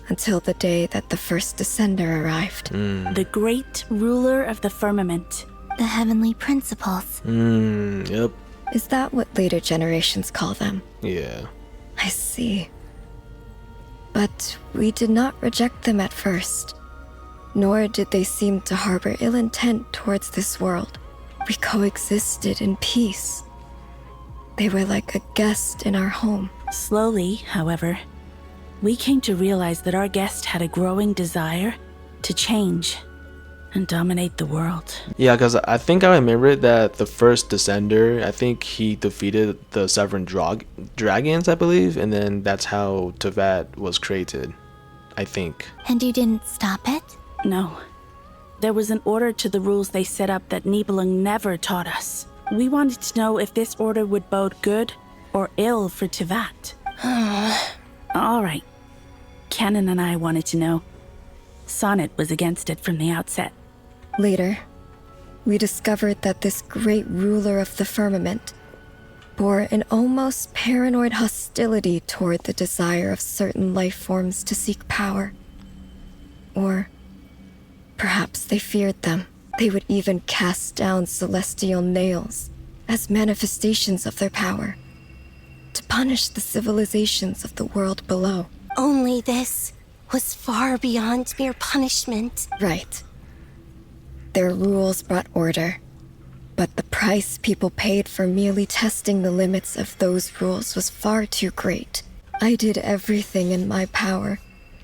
until the day that the first descender arrived. The great ruler of the firmament. The heavenly principles. Yep. Is that what later generations call them? Yeah. I see. But we did not reject them at first, nor did they seem to harbor ill intent towards this world. We coexisted in peace. They were like a guest in our home. Slowly, however, we came to realize that our guest had a growing desire to change and dominate the world. Yeah, because I think I remember that the first Descender, I think he defeated the Seven Dragons, I believe, and then that's how Tevat was created, I think. And you didn't stop it? No. There was an order to the rules they set up that Nibelung never taught us. We wanted to know if this order would bode good or ill for Tevat. All right. Canon and I wanted to know. Sonnet was against it from the outset. Later, we discovered that this great ruler of the firmament bore an almost paranoid hostility toward the desire of certain life forms to seek power. Or perhaps they feared them. They would even cast down celestial nails as manifestations of their power, to punish the civilizations of the world below. Only this was far beyond mere punishment. Right. Their rules brought order, but the price people paid for merely testing the limits of those rules was far too great. I did everything in my power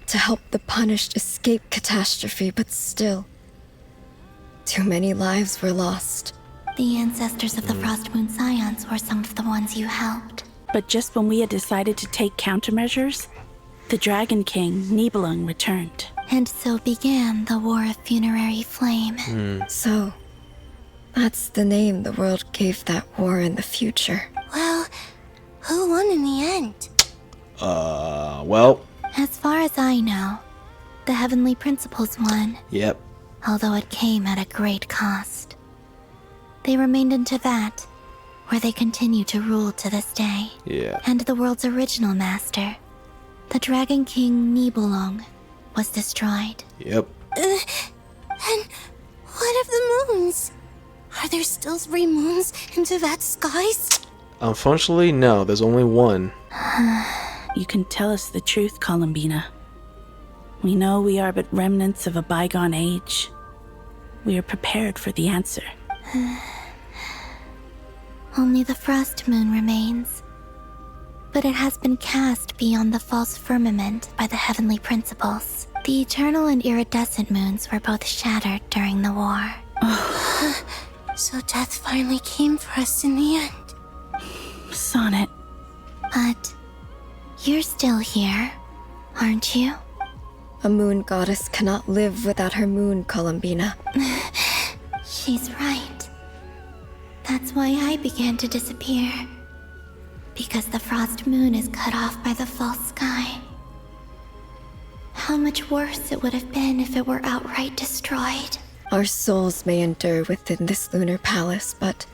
to help the punished escape catastrophe, but still, too many lives were lost. The ancestors of the Frost Moon Scions were some of the ones you helped. But just when we had decided to take countermeasures, the Dragon King, Nibelung, returned. And so began the War of Funerary Flame. So, that's the name the world gave that war in the future. Well, who won in the end? Well, As far as I know, the Heavenly Principles won, yep. although it came at a great cost. They remained in Teyvat, where they continue to rule to this day. Yeah. And the world's original master, the Dragon King Nibelung, was destroyed. Yep. And what of the moons? Are there still 3 moons in Teyvat's skies? Unfortunately, no, there's only one. You can tell us the truth, Columbina. We know we are but remnants of a bygone age. We are prepared for the answer. Only the Frost Moon remains. But it has been cast beyond the false firmament by the Heavenly Principles. The eternal and iridescent moons were both shattered during the war. So death finally came for us in the end. Sonnet. But you're still here, aren't you? A moon goddess cannot live without her moon, Columbina. She's right. That's why I began to disappear. Because the Frost Moon is cut off by the false sky. How much worse it would have been if it were outright destroyed. Our souls may endure within this lunar palace, but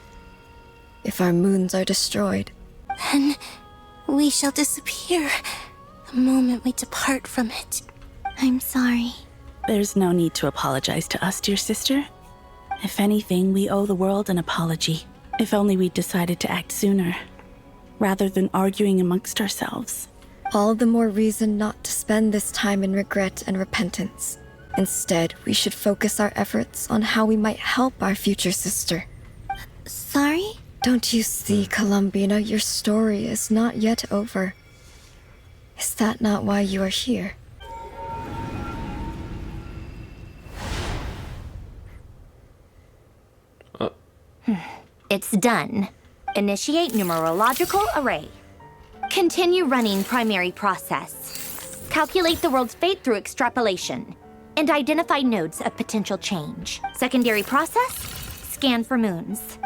if our moons are destroyed, Then we shall disappear the moment we depart from it. I'm sorry. There's no need to apologize to us, dear sister. If anything, we owe the world an apology. If only we'd decided to act sooner, rather than arguing amongst ourselves. all the more reason not to spend this time in regret and repentance. Instead, we should focus our efforts on how we might help our future sister. Sorry? Don't you see, Columbina, your story is not yet over. Is that not why you are here? It's done. Initiate numerological array. Continue running primary process. Calculate the world's fate through extrapolation. And identify nodes of potential change. Secondary process? Scan for moons.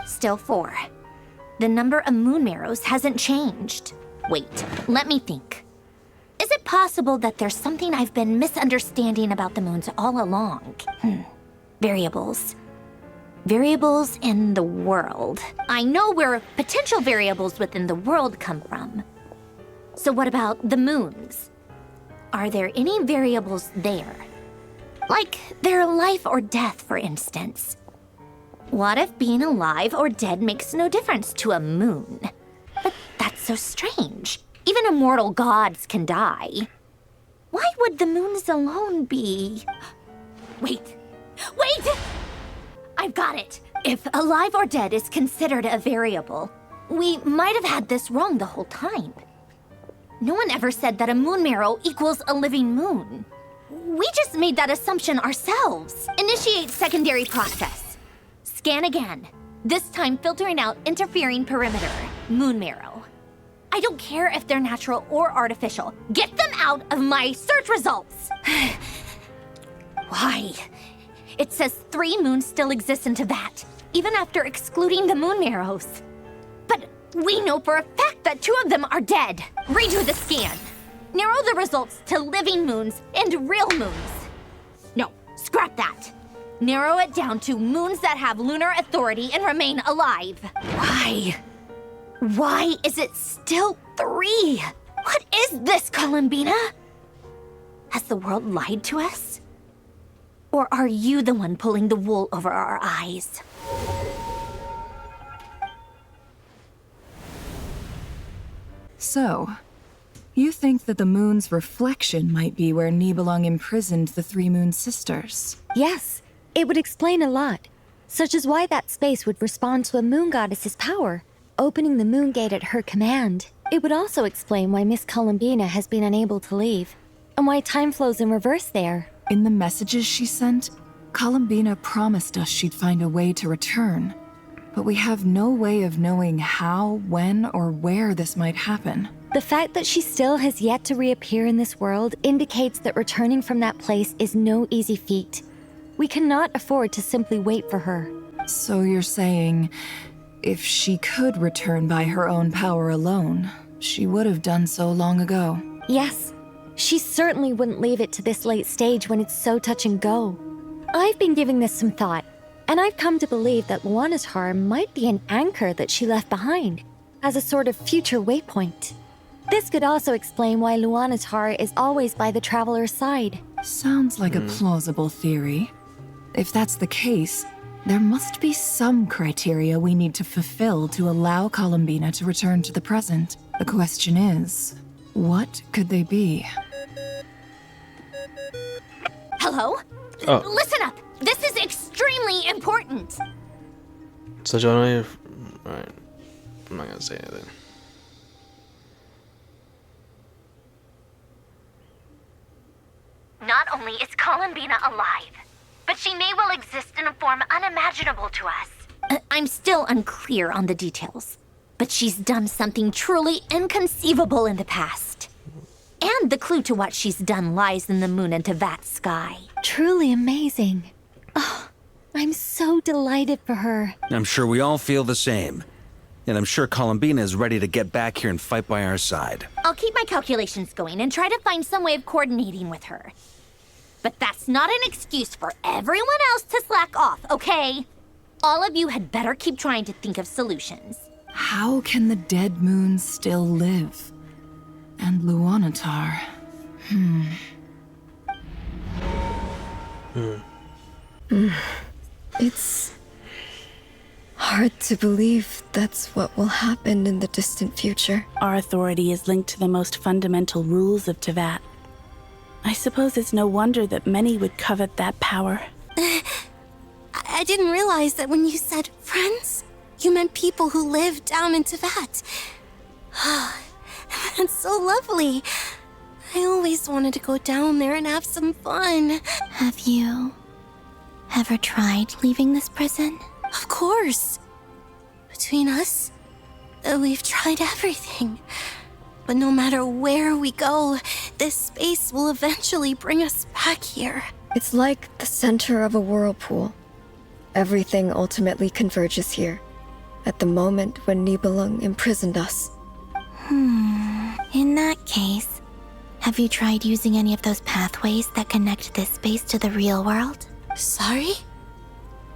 Still 4. The number of moon marrows hasn't changed. Wait, let me think. Is it possible that there's something I've been misunderstanding about the moons all along? Variables. Variables in the world. I know where potential variables within the world come from. So what about the moons? Are there any variables there? Like their life or death, for instance. What if being alive or dead makes no difference to a moon? But that's so strange. Even immortal gods can die. Why would the moons alone be... Wait! I've got it! If alive or dead is considered a variable, we might have had this wrong the whole time. No one ever said that a moon marrow equals a living moon. We just made that assumption ourselves. Initiate secondary process. Scan again. This time filtering out interfering perimeter. Moon marrow. I don't care if they're natural or artificial. Get them out of my search results! Why? It says 3 moons still exist in Teyvat, even after excluding the moon marrows. But we know for a fact that 2 of them are dead. Redo the scan. Narrow the results to living moons and real moons. No, scrap that. Narrow it down to moons that have lunar authority and remain alive. Why? Why is it still 3? What is this, Columbina? Has the world lied to us? Or are you the one pulling the wool over our eyes? So, you think that the moon's reflection might be where Nibelung imprisoned the 3 moon sisters? Yes, it would explain a lot, such as why that space would respond to a moon goddess's power, opening the moon gate at her command. It would also explain why Miss Columbina has been unable to leave, and why time flows in reverse there. In the messages she sent, Columbina promised us she'd find a way to return. but we have no way of knowing how, when, or where this might happen. The fact that she still has yet to reappear in this world indicates that returning from that place is no easy feat. We cannot afford to simply wait for her. So you're saying, if she could return by her own power alone, she would have done so long ago? Yes. She certainly wouldn't leave it to this late stage when it's so touch and go. I've been giving this some thought, and I've come to believe that Luanatar might be an anchor that she left behind, as a sort of future waypoint. This could also explain why Luanatar is always by the traveler's side. Sounds like a plausible theory. If that's the case, there must be some criteria we need to fulfill to allow Columbina to return to the present. The question is, what could they be? Hello? Oh. Listen up! This is extremely important! So, Jonah, alright. I'm not gonna say anything. Not only is Columbina alive, but she may well exist in a form unimaginable to us. I'm still unclear on the details, but she's done something truly inconceivable in the past. And the clue to what she's done lies in the moon and Tevat sky. Truly amazing. Oh, I'm so delighted for her. I'm sure we all feel the same. And I'm sure Columbina is ready to get back here and fight by our side. I'll keep my calculations going and try to find some way of coordinating with her. But that's not an excuse for everyone else to slack off, okay? All of you had better keep trying to think of solutions. How can the dead moon still live? And Luanatar? It's hard to believe that's what will happen in the distant future. Our authority is linked to the most fundamental rules of Tevat. I suppose it's no wonder that many would covet that power. I didn't realize that when you said friends, you meant people who live down in Tevat. That's so lovely. I always wanted to go down there and have some fun. Have you ever tried leaving this prison? Of course. Between us, we've tried everything. But no matter where we go, this space will eventually bring us back here. It's like the center of a whirlpool. Everything ultimately converges here, at the moment when Nibelung imprisoned us. In that case, have you tried using any of those pathways that connect this space to the real world? Sorry?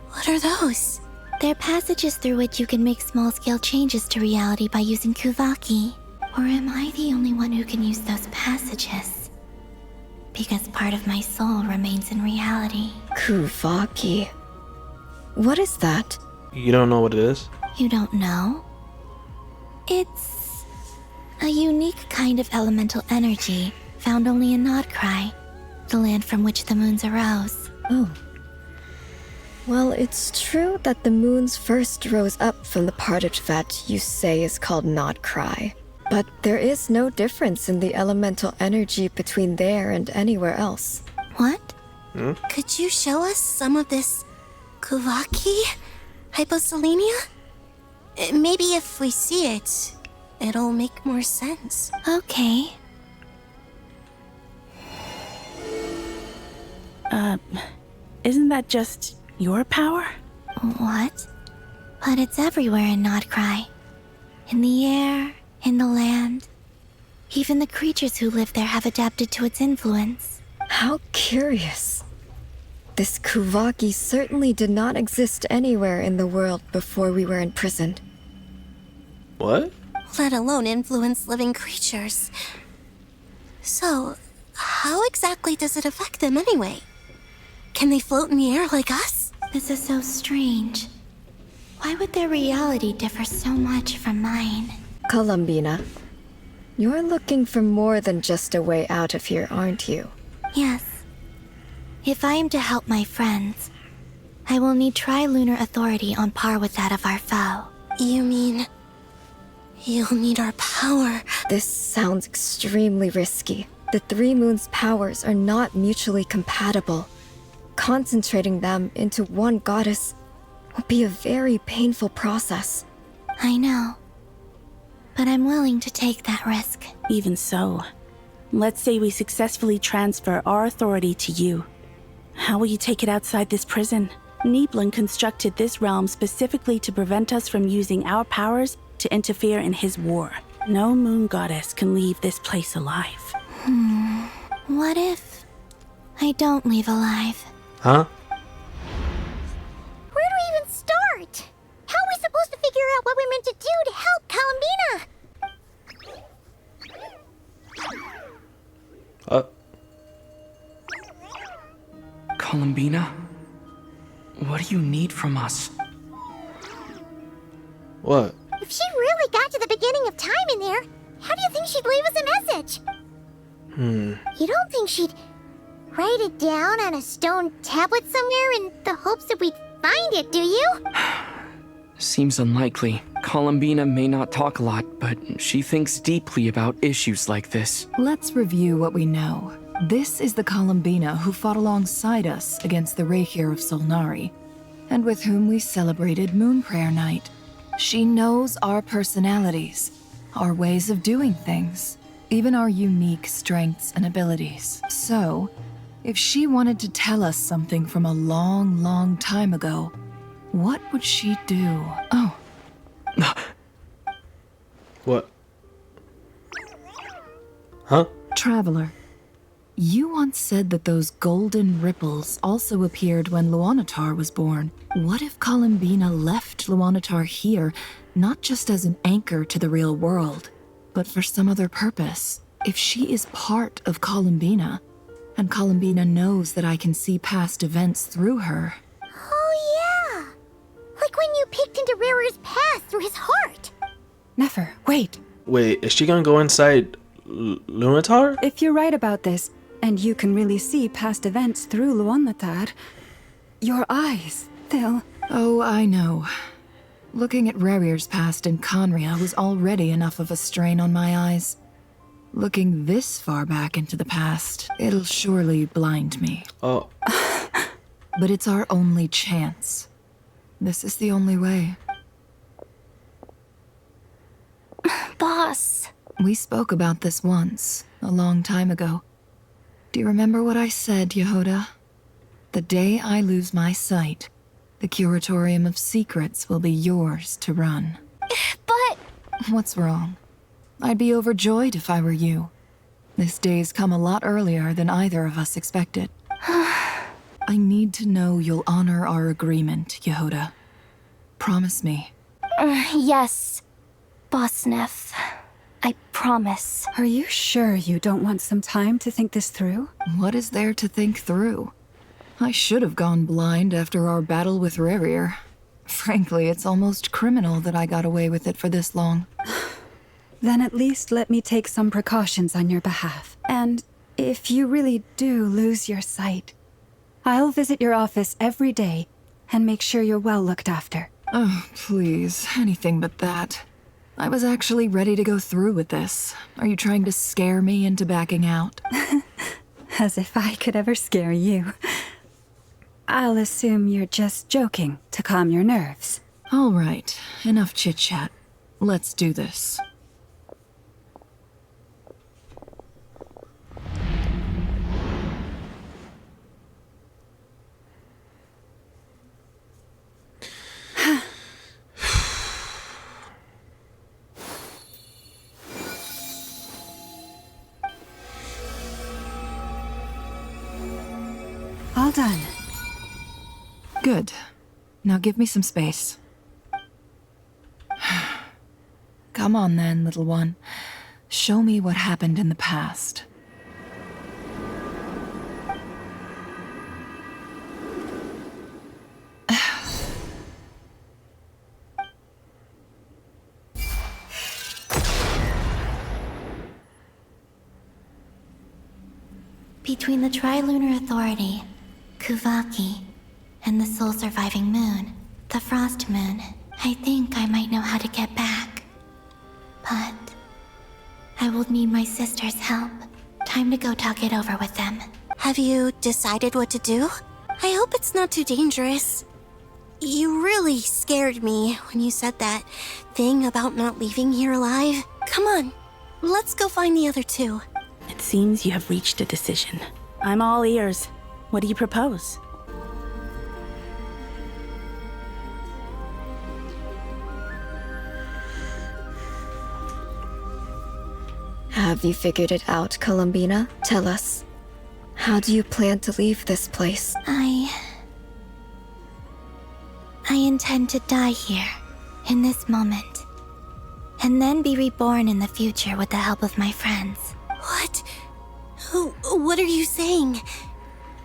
What are those? They're passages through which you can make small-scale changes to reality by using Kuvaki. Or am I the only one who can use those passages? Because part of my soul remains in reality. Kuvaki. What is that? You don't know what it is? You don't know? It's a unique kind of elemental energy found only in Nodcry, the land from which the moons arose. Oh. Well, it's true that the moons first rose up from the part of Tevat you say is called Nodcry. But there is no difference in the elemental energy between there and anywhere else. What? Could you show us some of this Kuvaki? Hyposelenia? Maybe if we see it, it'll make more sense. Okay. Isn't that just your power? What? But it's everywhere in Nodcry. In the air, in the land. Even the creatures who live there have adapted to its influence. How curious. This Kuvaki certainly did not exist anywhere in the world before we were imprisoned. What? Let alone influence living creatures. So, how exactly does it affect them anyway? Can they float in the air like us? This is so strange. Why would their reality differ so much from mine? Columbina, you're looking for more than just a way out of here, aren't you? Yes. If I am to help my friends, I will need tri-lunar authority on par with that of our foe. You mean you'll need our power? This sounds extremely risky. The Three Moons' powers are not mutually compatible. Concentrating them into one goddess will be a very painful process. I know. But I'm willing to take that risk. Even so, let's say we successfully transfer our authority to you. How will you take it outside this prison? Nibelung constructed this realm specifically to prevent us from using our powers to interfere in his war. No moon goddess can leave this place alive. What if I don't leave alive? Huh? Where do we even start? How are we supposed to figure out what we're meant to do to help Columbina? Columbina? What do you need from us? What? If she really got to the beginning of time in there, how do you think she'd leave us a message? You don't think she'd write it down on a stone tablet somewhere in the hopes that we'd find it, do you? Seems unlikely. Columbina may not talk a lot, but she thinks deeply about issues like this. Let's review what we know. This is the Columbina who fought alongside us against the Reykir of Solnari, and with whom we celebrated Moon Prayer Night. She knows our personalities, our ways of doing things, even our unique strengths and abilities. So, if she wanted to tell us something from a long, long time ago, what would she do? Oh. What? Huh? Traveler, you once said that those golden ripples also appeared when Luanatar was born. What if Columbina left Luanatar here, not just as an anchor to the real world, but for some other purpose? If she is part of Columbina, and Columbina knows that I can see past events through her. Oh yeah! Like when you peeked into Rarer's past through his heart! Nefer, wait. Wait, is she gonna go inside Lunatar? If you're right about this, and you can really see past events through Luanatar, your eyes, they'll... Oh, I know. Looking at Rerir's past in Conria was already enough of a strain on my eyes. Looking this far back into the past, it'll surely blind me. Oh. But it's our only chance. This is the only way. Boss. We spoke about this once, a long time ago. Do you remember what I said, Yehoda? The day I lose my sight, the Curatorium of Secrets will be yours to run. But... What's wrong? I'd be overjoyed if I were you. This day's come a lot earlier than either of us expected. I need to know you'll honor our agreement, Yehoda. Promise me. Yes, Boss Neff. I promise. Are you sure you don't want some time to think this through? What is there to think through? I should have gone blind after our battle with Rerir. Frankly, it's almost criminal that I got away with it for this long. Then at least let me take some precautions on your behalf. And if you really do lose your sight, I'll visit your office every day and make sure you're well looked after. Oh, please, anything but that. I was actually ready to go through with this. Are you trying to scare me into backing out? As if I could ever scare you. I'll assume you're just joking to calm your nerves. All right, enough chit-chat. Let's do this. All done. Good. Now give me some space. Come on then, little one. Show me what happened in the past. Between the Trilunar Authority, Kuvaki, and the sole surviving moon, the Frost Moon, I think I might know how to get back. But I will need my sister's help. Time to go talk it over with them. Have you decided what to do? I hope it's not too dangerous. You really scared me when you said that thing about not leaving here alive. Come on, let's go find the other two. It seems you have reached a decision. I'm all ears. What do you propose? Have you figured it out, Columbina? Tell us. How do you plan to leave this place? I intend to die here, in this moment, and then be reborn in the future with the help of my friends. What? What are you saying?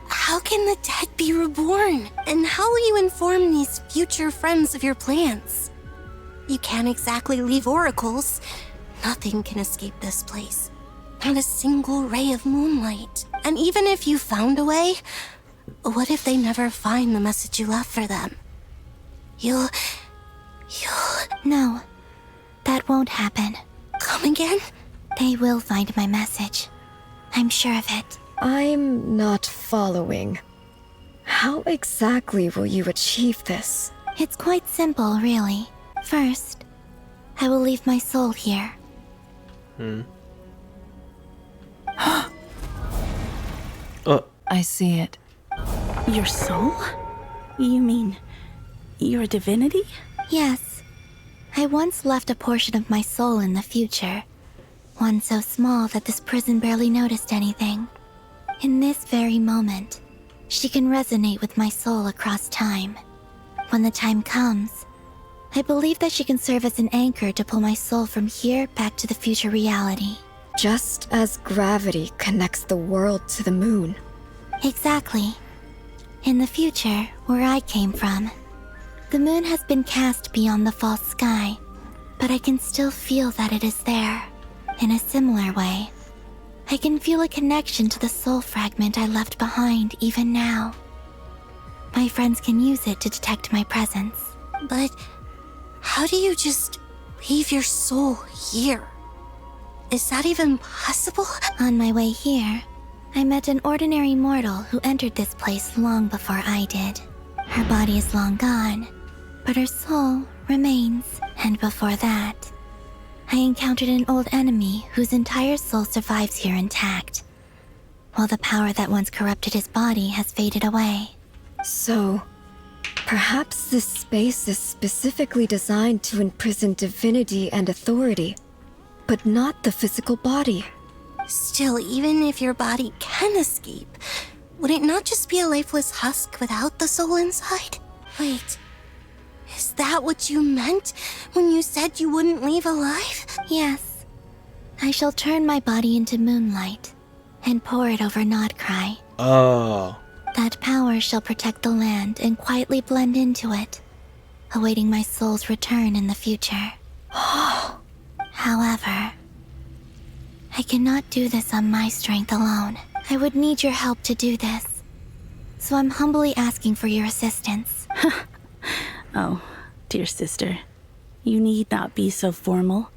How can the dead be reborn? And how will you inform these future friends of your plans? You can't exactly leave oracles. Nothing can escape this place. Not a single ray of moonlight. And even if you found a way, what if they never find the message you left for them? You'll... No, that won't happen. Come again? They will find my message. I'm sure of it. I'm not following. How exactly will you achieve this? It's quite simple, really. First, I will leave my soul here. I see it. Your soul? You mean your divinity? Yes. I once left a portion of my soul in the future. One so small that this prison barely noticed anything. In this very moment, she can resonate with my soul across time. When the time comes, I believe that she can serve as an anchor to pull my soul from here back to the future reality. Just as gravity connects the world to the moon. Exactly. In the future, where I came from, the moon has been cast beyond the false sky, but I can still feel that it is there. In a similar way, I can feel a connection to the soul fragment I left behind even now. My friends can use it to detect my presence. But how do you just leave your soul here? Is that even possible? On my way here, I met an ordinary mortal who entered this place long before I did. Her body is long gone, but her soul remains. And before that, I encountered an old enemy whose entire soul survives here intact, while the power that once corrupted his body has faded away. So, perhaps this space is specifically designed to imprison divinity and authority, but not the physical body. Still, even if your body can escape, would it not just be a lifeless husk without the soul inside? Wait, is that what you meant when you said you wouldn't leave alive? Yes. I shall turn my body into moonlight and pour it over Nodcry. Oh. That power shall protect the land and quietly blend into it, awaiting my soul's return in the future. However, I cannot do this on my strength alone. I would need your help to do this. So I'm humbly asking for your assistance. Oh, dear sister, you need not be so formal.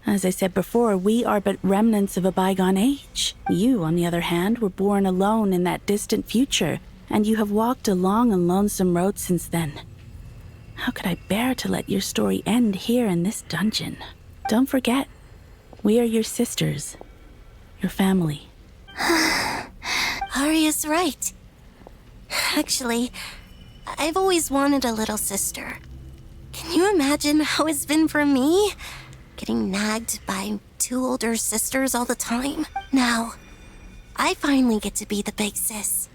As I said before, we are but remnants of a bygone age. You, on the other hand, were born alone in that distant future, and you have walked a long and lonesome road since then. How could I bear to let your story end here in this dungeon? Don't forget, we are your sisters, your family. Arya's right. Actually, I've always wanted a little sister. Can you imagine how it's been for me? Getting nagged by two older sisters all the time. Now, I finally get to be the big sis.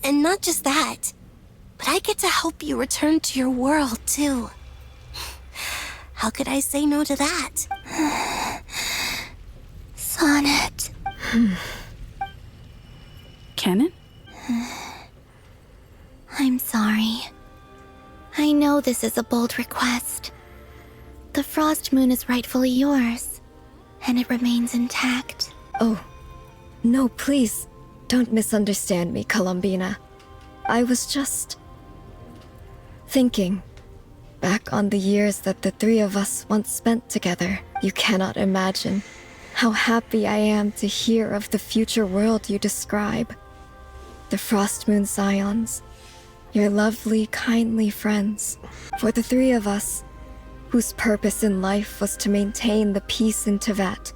And not just that, but I get to help you return to your world, too. How could I say no to that? Sonnet. Kennen? I'm sorry. I know this is a bold request. The Frost Moon is rightfully yours, and it remains intact. Oh, no, please, don't misunderstand me, Columbina. I was just thinking back on the years that the three of us once spent together. You cannot imagine how happy I am to hear of the future world you describe. The Frost Moon Scions, your lovely, kindly friends. For the three of us, whose purpose in life was to maintain the peace in Tevat,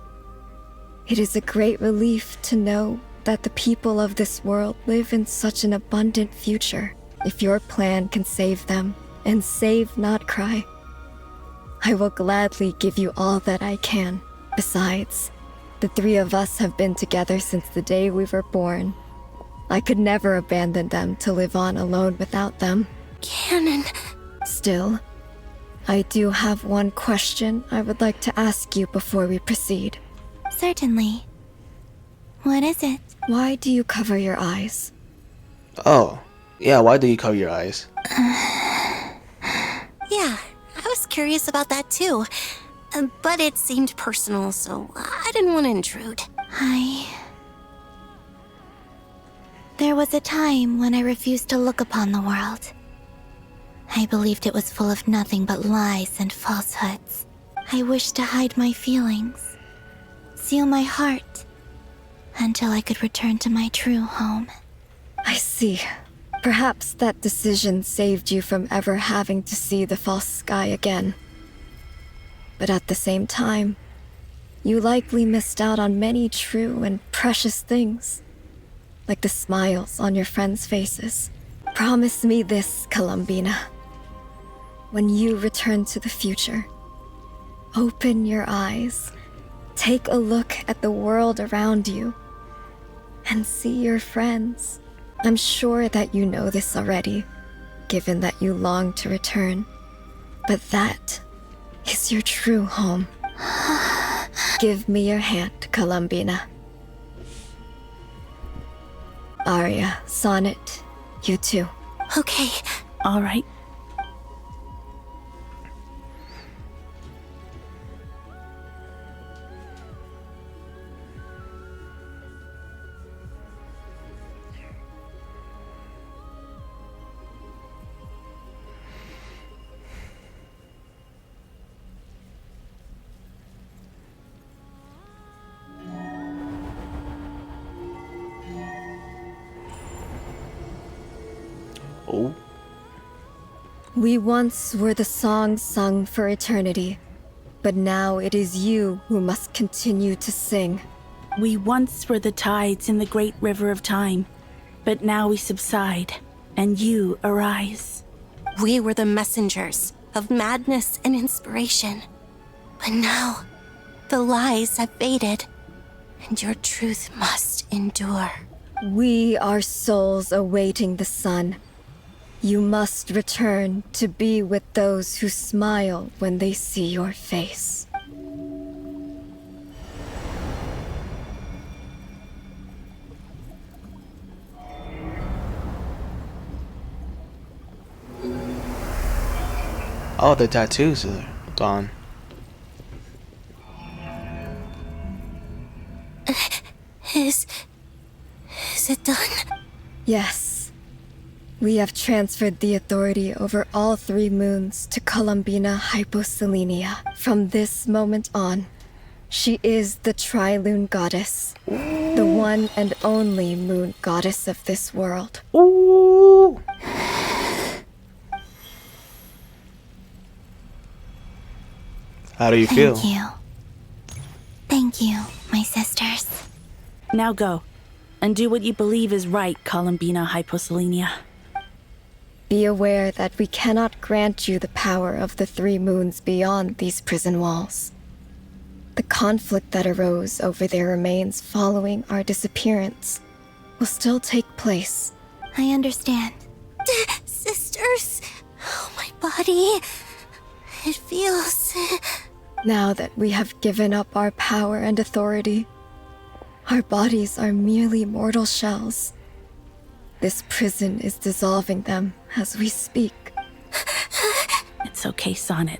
it is a great relief to know that the people of this world live in such an abundant future. If your plan can save them, and save not cry, I will gladly give you all that I can. Besides, the three of us have been together since the day we were born. I could never abandon them to live on alone without them. Canon. Still, I do have one question I would like to ask you before we proceed. Certainly. What is it? Why do you cover your eyes? Oh, yeah, why do you cover your eyes? Yeah, I was curious about that too. But it seemed personal, so I didn't want to intrude. There was a time when I refused to look upon the world. I believed it was full of nothing but lies and falsehoods. I wished to hide my feelings, seal my heart, until I could return to my true home. I see. Perhaps that decision saved you from ever having to see the false sky again. But at the same time, you likely missed out on many true and precious things, like the smiles on your friends' faces. Promise me this, Columbina. When you return to the future, open your eyes, take a look at the world around you, and see your friends. I'm sure that you know this already, given that you long to return. But that is your true home. Give me your hand, Columbina. Arya, Sonnet, you too. Okay. All right. Oh. We once were the songs sung for eternity, but now it is you who must continue to sing. We once were the tides in the great river of time, but now we subside, and you arise. We were the messengers of madness and inspiration. But now, the lies have faded, and your truth must endure. We are souls awaiting the sun. You must return to be with those who smile when they see your face. Oh, the tattoos are gone. Is it done? Yes. We have transferred the authority over all 3 moons to Columbina Hyposelenia. From this moment on, she is the Trilune Goddess, the one and only moon goddess of this world. Ooh. How do you feel? Thank you. Thank you, my sisters. Now go, and do what you believe is right, Columbina Hyposelenia. Be aware that we cannot grant you the power of the 3 moons beyond these prison walls. The conflict that arose over their remains following our disappearance will still take place. I understand. Sisters, oh, my body. It feels... Now that we have given up our power and authority, our bodies are merely mortal shells. This prison is dissolving them as we speak. It's okay, Sonnet.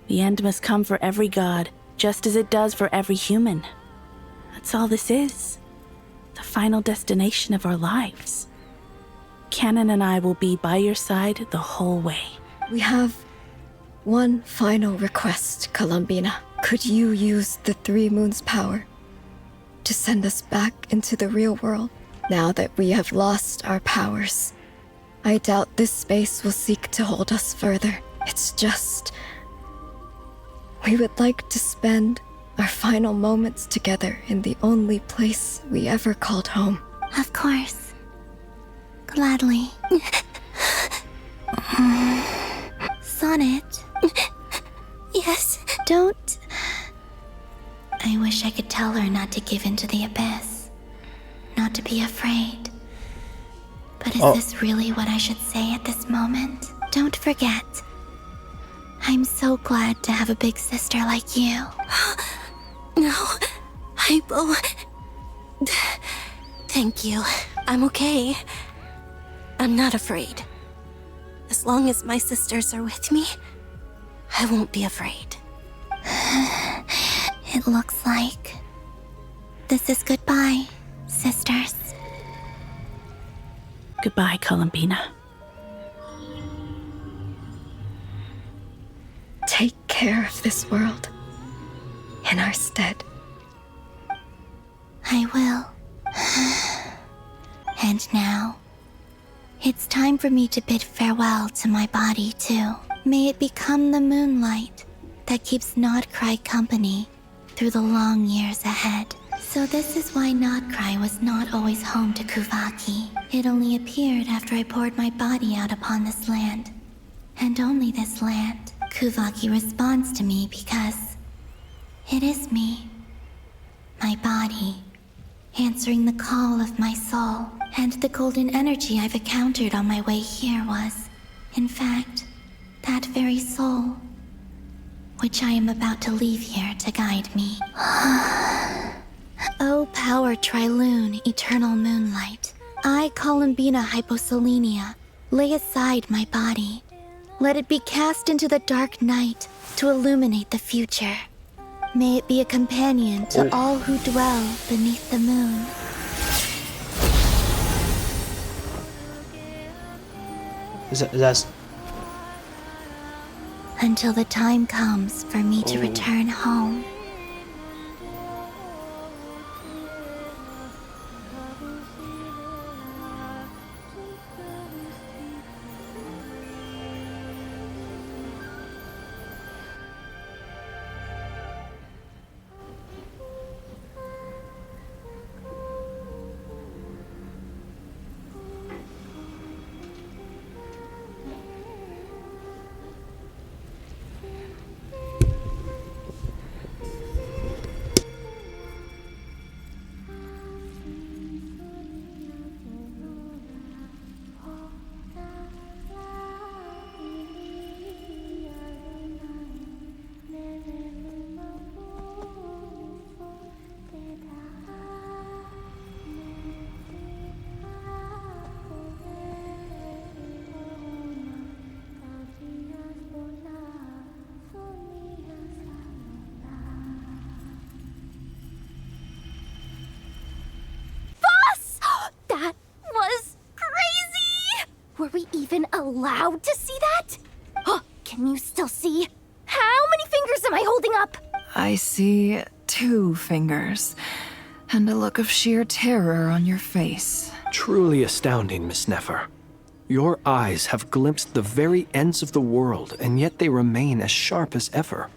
The end must come for every god, just as it does for every human. That's all this is. The final destination of our lives. Canon and I will be by your side the whole way. We have one final request, Columbina. Could you use the 3 moons' power to send us back into the real world? Now that we have lost our powers, I doubt this space will seek to hold us further. It's just... we would like to spend our final moments together in the only place we ever called home. Of course. Gladly. Sonnet. Yes? Don't... I wish I could tell her not to give in to the abyss. Not to be afraid. But is this really what I should say at this moment? Don't forget. I'm so glad to have a big sister like you. No, Hypo. Thank you. I'm okay. I'm not afraid. As long as my sisters are with me, I won't be afraid. It looks like this is goodbye, sisters. Goodbye, Columbina. Take care of this world in our stead. I will. And now, it's time for me to bid farewell to my body too. May it become the moonlight that keeps Nodcry company through the long years ahead. So this is why Nodcry was not always home to Kuvaki. It only appeared after I poured my body out upon this land. And only this land. Kuvaki responds to me because it is me. My body. Answering the call of my soul. And the golden energy I've encountered on my way here was, in fact, that very soul. Which I am about to leave here to guide me. O power Trilune, eternal moonlight. I, Columbina Hyposelenia, lay aside my body. Let it be cast into the dark night to illuminate the future. May it be a companion to all who dwell beneath the moon. That's... Until the time comes for me to return home. Were we even allowed to see that? Can you still see? How many fingers am I holding up? I see 2 fingers, and a look of sheer terror on your face. Truly astounding, Miss Nefer. Your eyes have glimpsed the very ends of the world, and yet they remain as sharp as ever.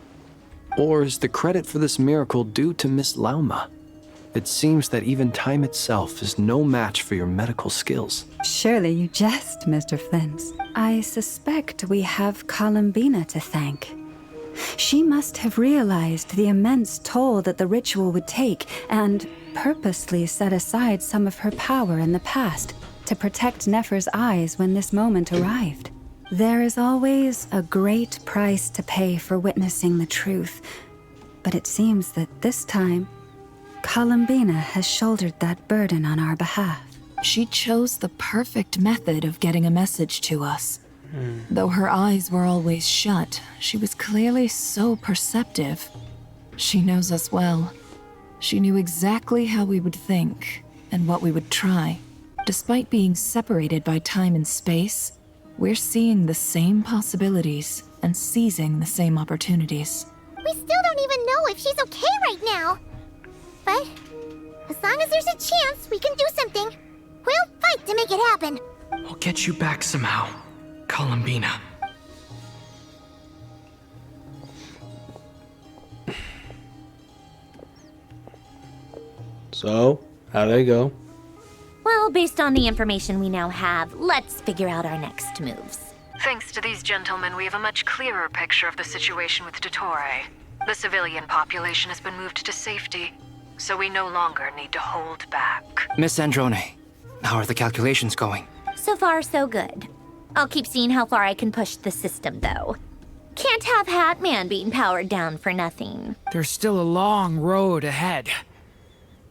Or is the credit for this miracle due to Miss Lauma? It seems that even time itself is no match for your medical skills. Surely you jest, Mr. Flint. I suspect we have Columbina to thank. She must have realized the immense toll that the ritual would take and purposely set aside some of her power in the past to protect Nefer's eyes when this moment arrived. There is always a great price to pay for witnessing the truth, but it seems that this time, Columbina has shouldered that burden on our behalf. She chose the perfect method of getting a message to us. Though her eyes were always shut, she was clearly so perceptive. She knows us well. She knew exactly how we would think and what we would try. Despite being separated by time and space, we're seeing the same possibilities and seizing the same opportunities. We still don't even know if she's okay right now. But as long as there's a chance we can do something, we'll fight to make it happen. I'll get you back somehow, Columbina. So, how'd they go? Well, based on the information we now have, let's figure out our next moves. Thanks to these gentlemen, we have a much clearer picture of the situation with Dottore. The civilian population has been moved to safety, so we no longer need to hold back. Miss Androne, how are the calculations going? So far, so good. I'll keep seeing how far I can push the system, though. Can't have Hat Man being powered down for nothing. There's still a long road ahead.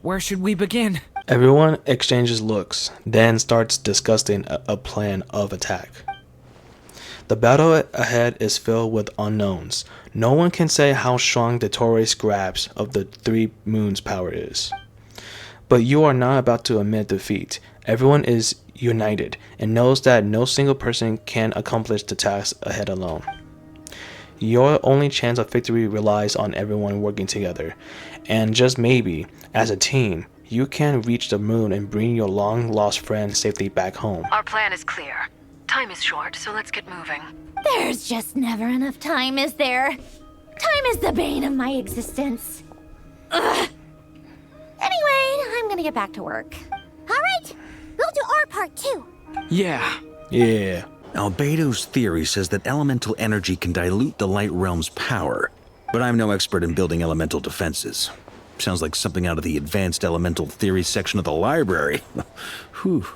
Where should we begin? Everyone exchanges looks, then starts discussing a plan of attack. The battle ahead is filled with unknowns. No one can say how strong Dottore's grasp of the three moons' power is. But you are not about to admit defeat. Everyone is united and knows that no single person can accomplish the task ahead alone. Your only chance of victory relies on everyone working together, and just maybe, as a team, you can reach the moon and bring your long-lost friend safely back home. Our plan is clear. Time is short, so let's get moving. There's just never enough time, is there? Time is the bane of my existence. Ugh. Anyway, I'm gonna get back to work. All right, we'll do our part too. Yeah. Yeah. Albedo's theory says that elemental energy can dilute the light realm's power, but I'm no expert in building elemental defenses. Sounds like something out of the advanced elemental theory section of the library. Whew.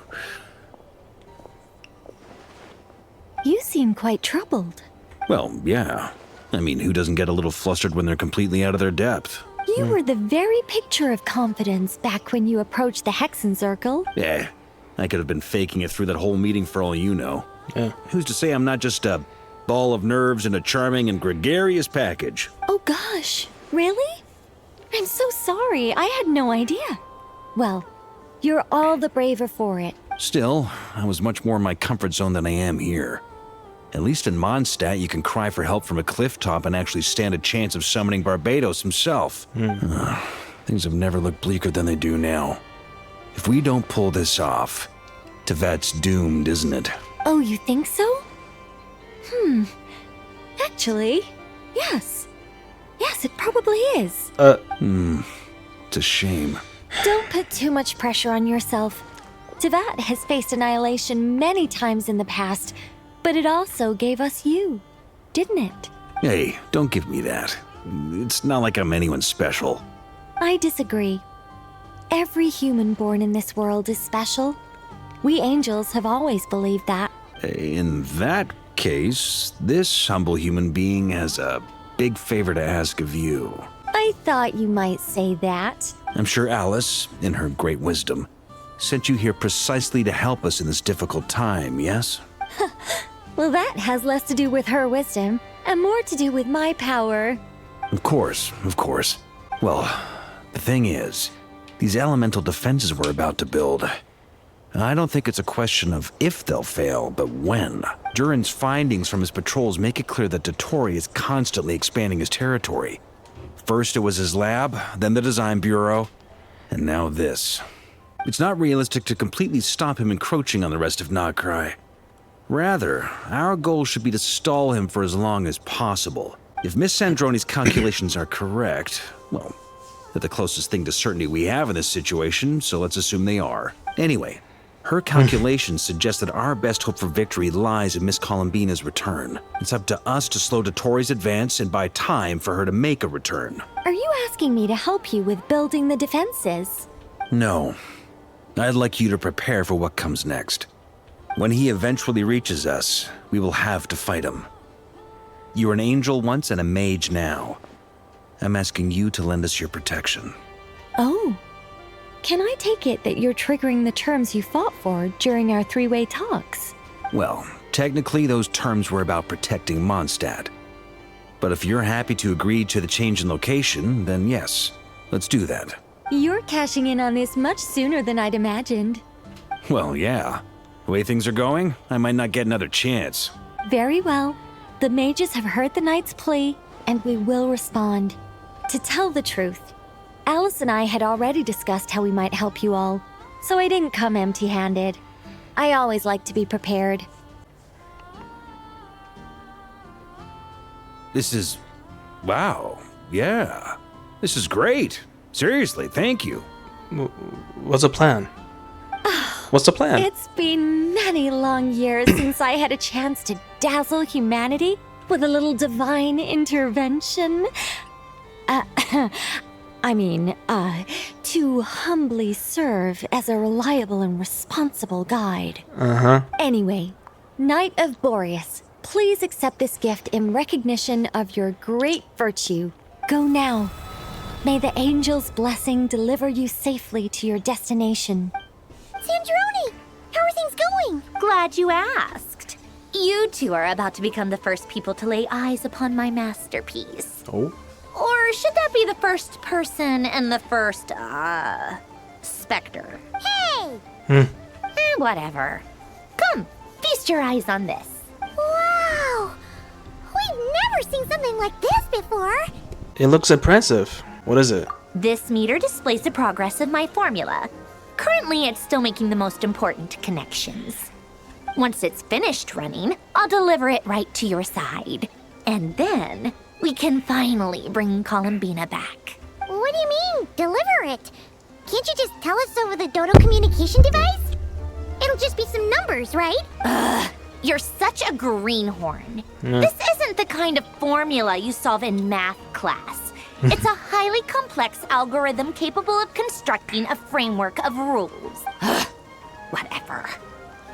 You seem quite troubled. Well, yeah. I mean, who doesn't get a little flustered when they're completely out of their depth? You were the very picture of confidence back when you approached the Hexen Circle. Yeah, I could have been faking it through that whole meeting for all you know. Yeah. Who's to say I'm not just a ball of nerves in a charming and gregarious package? Oh gosh, really? I'm so sorry, I had no idea. Well, you're all the braver for it. Still, I was much more in my comfort zone than I am here. At least in Mondstadt, you can cry for help from a cliff top and actually stand a chance of summoning Barbados himself. Things have never looked bleaker than they do now. If we don't pull this off, Tevat's doomed, isn't it? Oh, you think so? Actually, yes. Yes, it probably is. It's a shame. Don't put too much pressure on yourself. Tevat has faced annihilation many times in the past, but it also gave us you, didn't it? Hey, don't give me that. It's not like I'm anyone special. I disagree. Every human born in this world is special. We angels have always believed that. In that case, this humble human being has a big favor to ask of you. I thought you might say that. I'm sure Alice, in her great wisdom, sent you here precisely to help us in this difficult time, yes? Well, that has less to do with her wisdom and more to do with my power. Of course, of course. Well, the thing is, these elemental defenses we're about to build, I don't think it's a question of if they'll fail, but when. Durin's findings from his patrols make it clear that Dottore is constantly expanding his territory. First it was his lab, then the design bureau, and now this. It's not realistic to completely stop him encroaching on the rest of Nagrai. Rather, our goal should be to stall him for as long as possible. If Miss Sandroni's calculations are correct, well, they're the closest thing to certainty we have in this situation, so let's assume they are. Anyway, her calculations suggest that our best hope for victory lies in Miss Columbina's return. It's up to us to slow Dottore's advance and buy time for her to make a return. Are you asking me to help you with building the defenses? No. I'd like you to prepare for what comes next. When he eventually reaches us, we will have to fight him. You were an angel once and a mage now. I'm asking you to lend us your protection. Oh. Can I take it that you're triggering the terms you fought for during our three-way talks? Well, technically those terms were about protecting Mondstadt. But if you're happy to agree to the change in location, then yes, let's do that. You're cashing in on this much sooner than I'd imagined. Well, yeah. The way things are going, I might not get another chance. Very well. The mages have heard the knight's plea, and we will respond. To tell the truth, Alice and I had already discussed how we might help you all, so I didn't come empty-handed. I always like to be prepared. This is... wow. Yeah. This is great. Seriously, thank you. What's the plan? What's the plan? It's been many long years since I had a chance to dazzle humanity with a little divine intervention. To humbly serve as a reliable and responsible guide. Anyway, Knight of Boreas, please accept this gift in recognition of your great virtue. Go now. May the angel's blessing deliver you safely to your destination. Sandrone, how are things going? Glad you asked. You two are about to become the first people to lay eyes upon my masterpiece. Oh. Or should that be the first person and the first, specter? Hey! Whatever. Come, feast your eyes on this. Wow! We've never seen something like this before. It looks impressive. What is it? This meter displays the progress of my formula. Currently, it's still making the most important connections. Once it's finished running, I'll deliver it right to your side. And then we can finally bring Columbina back. What do you mean, deliver it? Can't you just tell us over the Dodo communication device? It'll just be some numbers, right? You're such a greenhorn. This isn't the kind of formula you solve in math class. It's a highly complex algorithm capable of constructing a framework of rules. Whatever.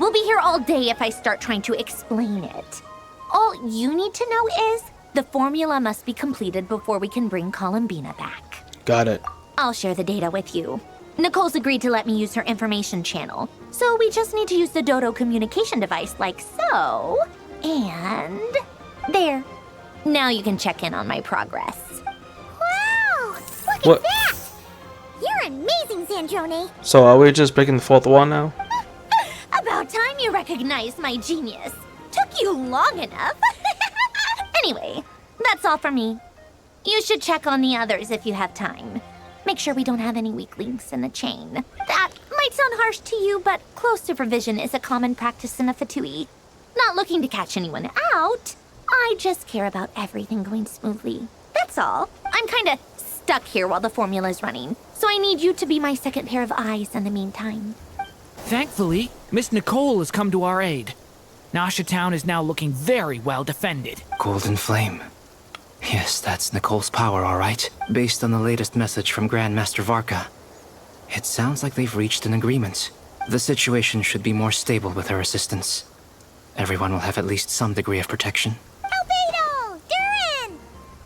We'll be here all day if I start trying to explain it. All you need to know is the formula must be completed before we can bring Columbina back. Got it. I'll share the data with you. Nicole's agreed to let me use her information channel, so we just need to use the Dodo communication device like so. And there. Now you can check in on my progress. Wow! Look What? at that! You're amazing, Sandrone. So are we just breaking the fourth wall now? About time you recognized my genius. Took you long enough. Anyway, that's all for me. You should check on the others if you have time. Make sure we don't have any weak links in the chain. That might sound harsh to you, but close supervision is a common practice in a Fatui. Not looking to catch anyone out. I just care about everything going smoothly. That's all. I'm kinda stuck here while the formula's running, so I need you to be my second pair of eyes in the meantime. Thankfully, Miss Nicole has come to our aid. Nasha Town is now looking very well defended. Golden Flame. Yes, that's Nicole's power, all right. Based on the latest message from Grandmaster Varka. It sounds like they've reached an agreement. The situation should be more stable with her assistance. Everyone will have at least some degree of protection. Albedo! Durin!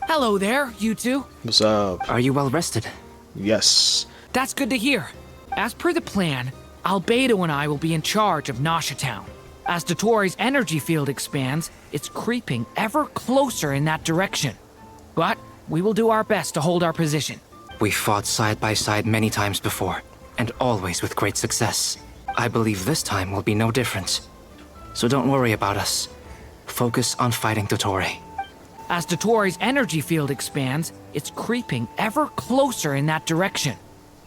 Hello there, you two. What's up? Are you well rested? Yes. That's good to hear. As per the plan, Albedo and I will be in charge of Nasha Town. As Dotori's energy field expands, it's creeping ever closer in that direction. But we will do our best to hold our position. We fought side by side many times before, and always with great success. I believe this time will be no different. So don't worry about us. Focus on fighting Dotori. As Dotori's energy field expands, it's creeping ever closer in that direction.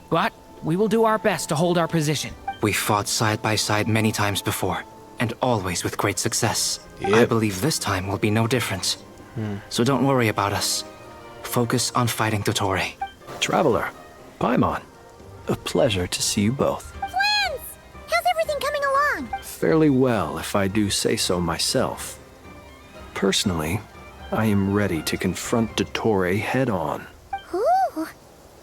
But we will do our best to hold our position. We fought side by side many times before, and always with great success. I believe this time will be no different. So don't worry about us. Focus on fighting Dotori. Traveler, Paimon, a pleasure to see you both. Flans! How's everything coming along? Fairly well, if I do say so myself. Personally, I am ready to confront Dotori head-on. Ooh,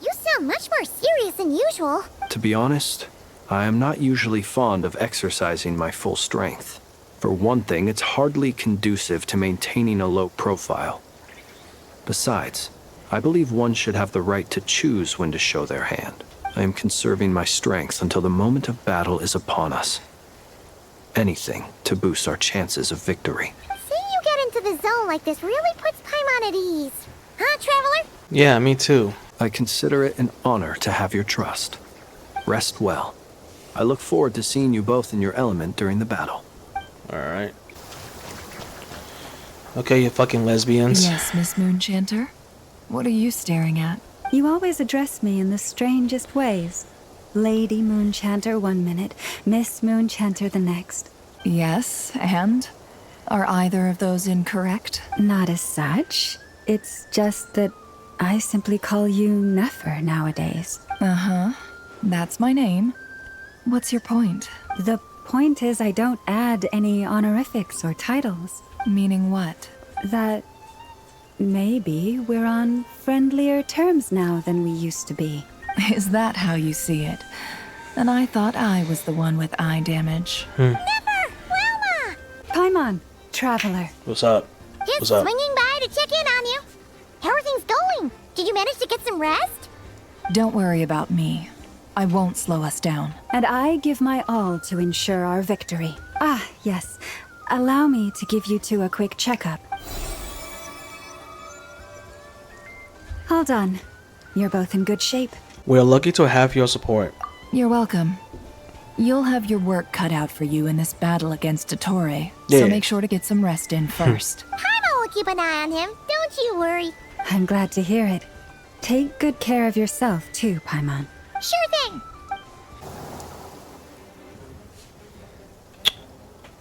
you sound much more serious than usual. To be honest, I am not usually fond of exercising my full strength. For one thing, it's hardly conducive to maintaining a low profile. Besides, I believe one should have the right to choose when to show their hand. I am conserving my strength until the moment of battle is upon us. Anything to boost our chances of victory. Seeing you get into the zone like this really puts Paimon at ease. Huh, Traveler? Yeah, me too. I consider it an honor to have your trust. Rest well. I look forward to seeing you both in your element during the battle. Alright. Okay, you fucking lesbians. Yes, Miss Moonchanter? What are you staring at? You always address me in the strangest ways. Lady Moonchanter 1 minute, Miss Moonchanter the next. Yes, and? Are either of those incorrect? Not as such. It's just that I simply call you Nefer nowadays. Uh-huh. That's my name. What's your point? The point is I don't add any honorifics or titles. Meaning what? That maybe we're on friendlier terms now than we used to be. Is that how you see it? And I thought I was the one with eye damage. Never! Wilma! Paimon, traveler. What's up? Just What's up? swinging by to check in on you. How are things going? Did you manage to get some rest? Don't worry about me. I won't slow us down. And I give my all to ensure our victory. Ah, yes. Allow me to give you two a quick checkup. All done. You're both in good shape. We're lucky to have your support. You're welcome. You'll have your work cut out for you in this battle against Dottore, Yeah. so make sure to get some rest in first. Paimon will keep an eye on him. Don't you worry. I'm glad to hear it. Take good care of yourself, too, Paimon. Sure thing.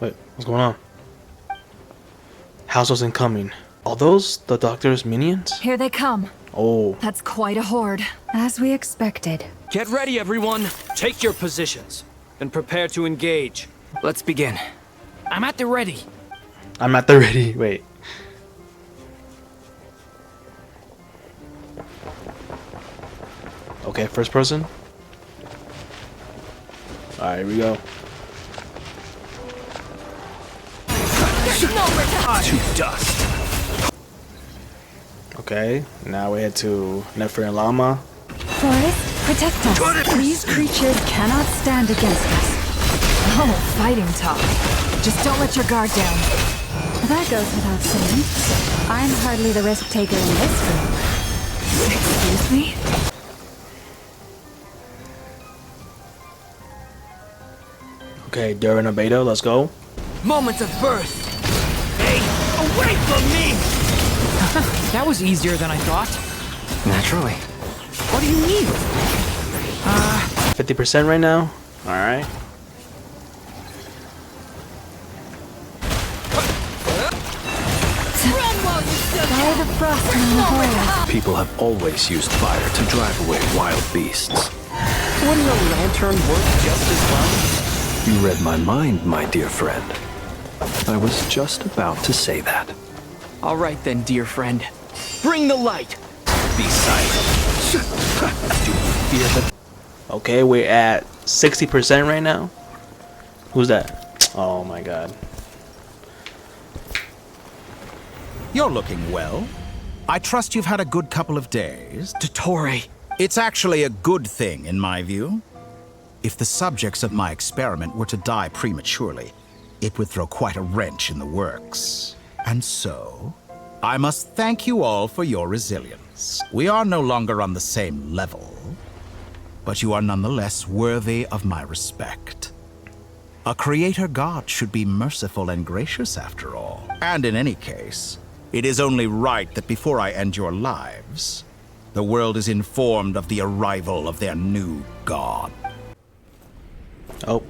Wait, what's going on? Households incoming. Are those the doctor's minions? Here they come. Oh. That's quite a horde. As we expected. Get ready, everyone. Take your positions and prepare to engage. Let's begin. I'm at the ready. I'm at the ready. Wait. Okay, first person. Alright, here we go. To dust. Okay, now we head to Nefer and Lama. Forest, protect us. These creatures cannot stand against us. Oh, fighting talk. Just don't let your guard down. That goes without saying. I'm hardly the risk taker in this room. Excuse me? Okay, Durin and Beto, let's go. Moment of burst. Hey, away from me! That was easier than I thought. Naturally. What do you mean? 50% right now. Alright. By the frost in the hole. People have always used fire to drive away wild beasts. Wouldn't a lantern work just as well? You read my mind, my dear friend. I was just about to say that. All right then, dear friend. Bring the light. Be silent. Do you fear the... Okay, we're at 60% right now. Who's that? Oh my god. You're looking well. I trust you've had a good couple of days. Dottore. It's actually a good thing, in my view. If the subjects of my experiment were to die prematurely, it would throw quite a wrench in the works. And so, I must thank you all for your resilience. We are no longer on the same level, but you are nonetheless worthy of my respect. A creator god should be merciful and gracious after all. And in any case, it is only right that before I end your lives, the world is informed of the arrival of their new god. Oh.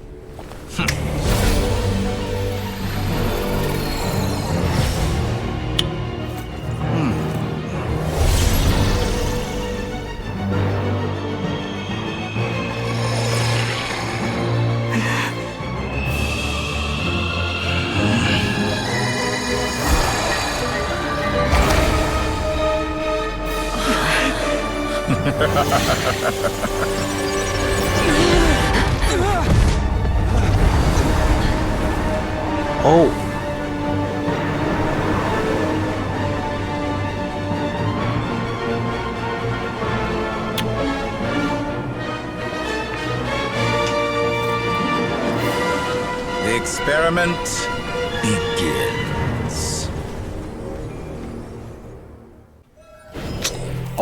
Oh. The experiment begins.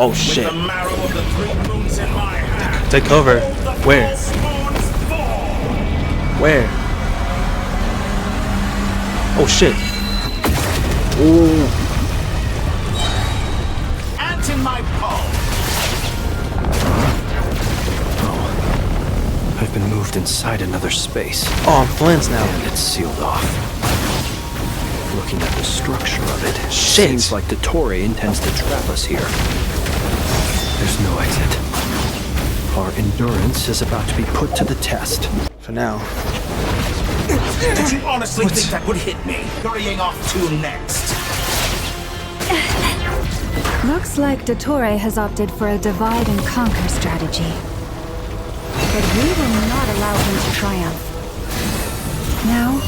Oh shit. With the marrow of the 3 moons in my hand. Take cover. Where? Where? Oh shit. Ooh. Ant in my palm. I've been moved inside another space. Oh, I'm Flint's now. And it's sealed off. Looking at the structure of it, seems like Dottore intends to trap us here. There's no exit. Our endurance is about to be put to the test. For now. Did you honestly think that would hit me? Hurrying off to next. Looks like Dottore has opted for a divide and conquer strategy. But we will not allow him to triumph. Now,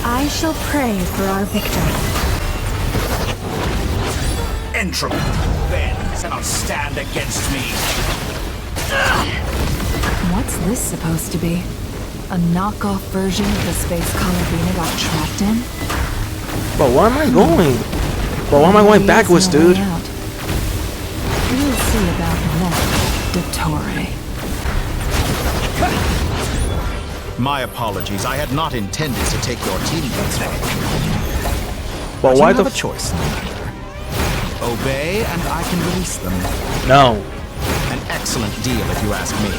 I shall pray for our victory. Entropy bends and I'll stand against me. What's this supposed to be? A knockoff version of the space Columbina got trapped in? But where am I going? But why am I going backwards, dude? We'll see about that, Dottore. My apologies. I had not intended to take your team today. But why the have a choice? Obey, and I can release them. No. An excellent deal, if you ask me.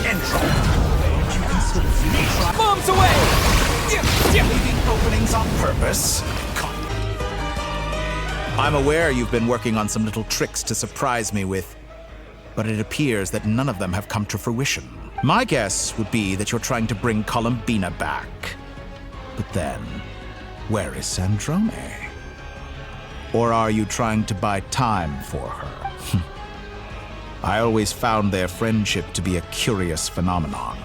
Bombs away! Leaving openings on purpose. I'm aware you've been working on some little tricks to surprise me with, but it appears that none of them have come to fruition. My guess would be that you're trying to bring Columbina back. But then, where is Sandrone? Or are you trying to buy time for her? I always found their friendship to be a curious phenomenon.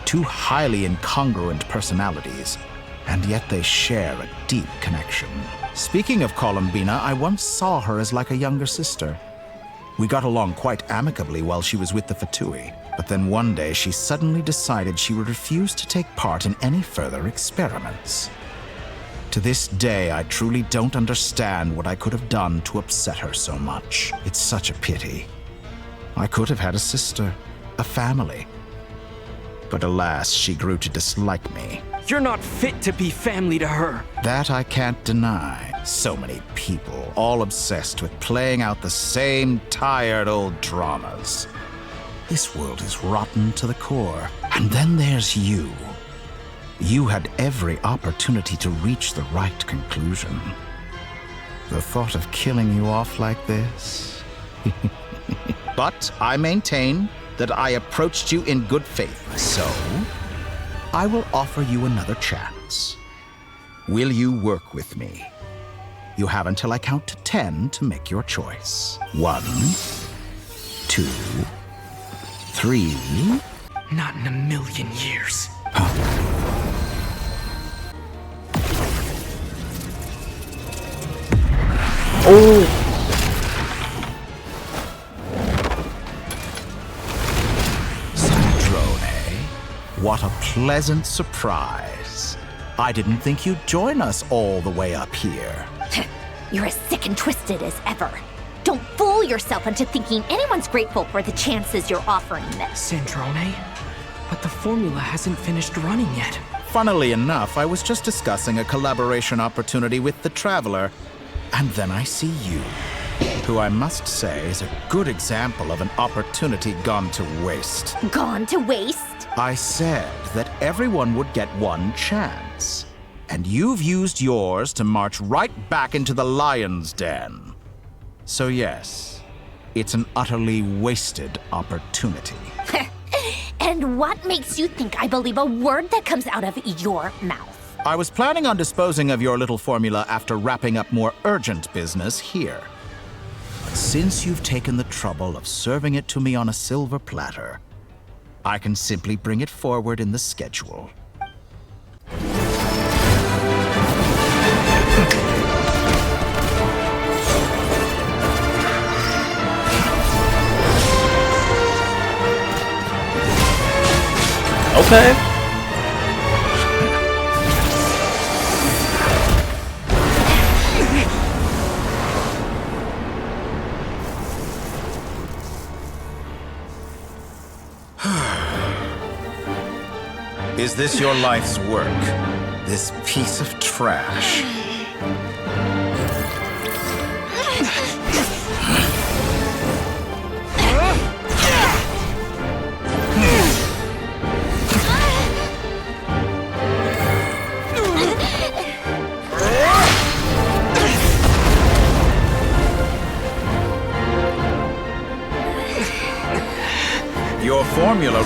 Two highly incongruent personalities, and yet they share a deep connection. Speaking of Columbina, I once saw her as like a younger sister. We got along quite amicably while she was with the Fatui, but then one day she suddenly decided she would refuse to take part in any further experiments. To this day, I truly don't understand what I could have done to upset her so much. It's such a pity. I could have had a sister, a family. But alas, she grew to dislike me. You're not fit to be family to her. That I can't deny. So many people, all obsessed with playing out the same tired old dramas. This world is rotten to the core. And then there's you. You had every opportunity to reach the right conclusion. The thought of killing you off like this? But I maintain that I approached you in good faith, so I will offer you another chance. Will you work with me? You have until I count to 10 to make your choice. 1, 2, 3. Not in a million years. Oh! What a pleasant surprise. I didn't think you'd join us all the way up here. You're as sick and twisted as ever. Don't fool yourself into thinking anyone's grateful for the chances you're offering them. Sandrone? But the formula hasn't finished running yet. Funnily enough, I was just discussing a collaboration opportunity with the Traveler, and then I see you, who I must say is a good example of an opportunity gone to waste. Gone to waste? I said that everyone would get one chance, and you've used yours to march right back into the lion's den. So yes, it's an utterly wasted opportunity. And what makes you think I believe a word that comes out of your mouth? I was planning on disposing of your little formula after wrapping up more urgent business here. But since you've taken the trouble of serving it to me on a silver platter, I can simply bring it forward in the schedule. Okay. Is this your life's work? This piece of trash?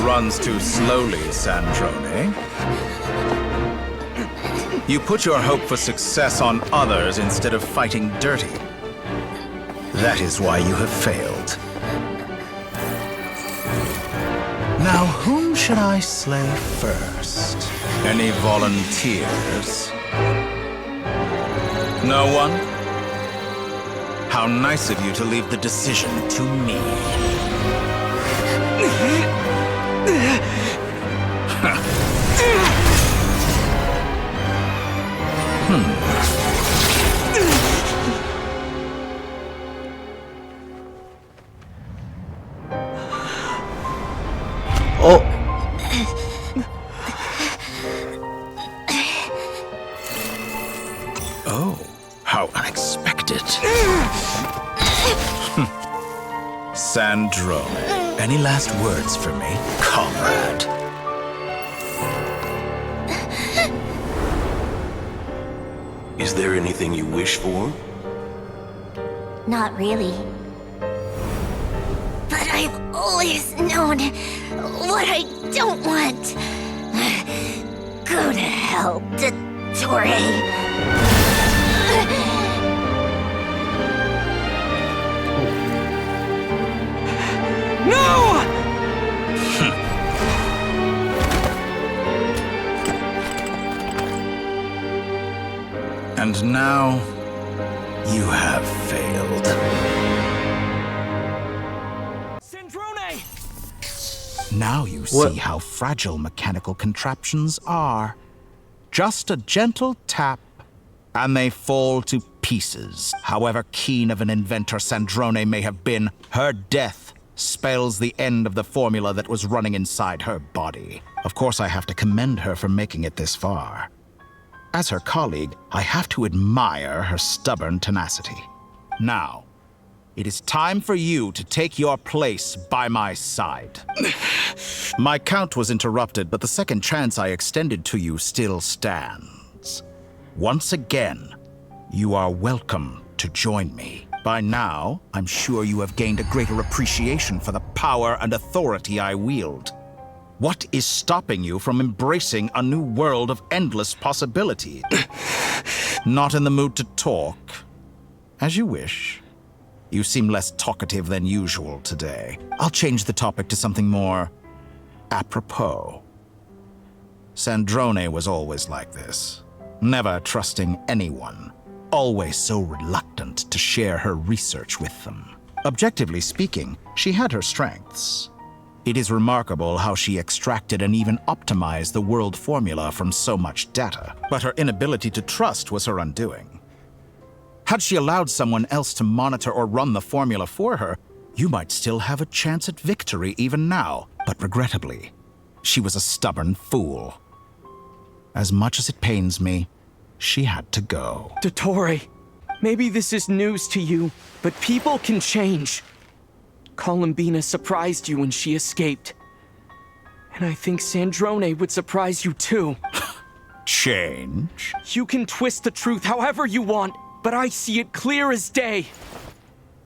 runs too slowly, Sandrone. You put your hope for success on others instead of fighting dirty. That is why you have failed. Now, whom should I slay first? Any volunteers? No one? How nice of you to leave the decision to me. Oh. Oh, how unexpected. Sandrone, any last words for me, comrade? Is there anything you wish for? Not really. But I've always known what I don't want. Go to hell, Dottore. No! And now, you have failed. Sandrone! Now you see how fragile mechanical contraptions are. Just a gentle tap, and they fall to pieces. However keen of an inventor Sandrone may have been, her death spells the end of the formula that was running inside her body. Of course, I have to commend her for making it this far. As her colleague, I have to admire her stubborn tenacity. Now, it is time for you to take your place by my side. My count was interrupted, but the second chance I extended to you still stands. Once again, you are welcome to join me. By now, I'm sure you have gained a greater appreciation for the power and authority I wield. What is stopping you from embracing a new world of endless possibility? Not in the mood to talk? As you wish. You seem less talkative than usual today. I'll change the topic to something more apropos. Sandrone was always like this, never trusting anyone, always so reluctant to share her research with them. Objectively speaking, she had her strengths. It is remarkable how she extracted and even optimized the world formula from so much data, but her inability to trust was her undoing. Had she allowed someone else to monitor or run the formula for her, you might still have a chance at victory even now, but regrettably, she was a stubborn fool. As much as it pains me, she had to go. Dottore, maybe this is news to you, but people can change. Columbina surprised you when she escaped. And I think Sandrone would surprise you too. Change? You can twist the truth however you want, but I see it clear as day.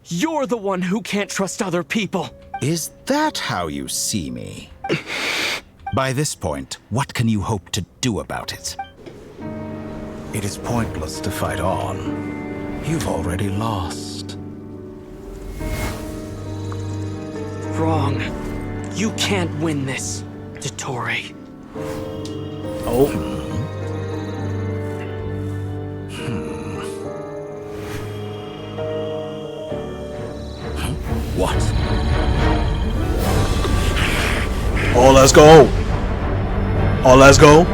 You're the one who can't trust other people. Is that how you see me? By this point, what can you hope to do about it? It is pointless to fight on. You've already lost. Wrong. You can't win this, Dottore. Oh. What? Oh, let's go. Oh, let's go.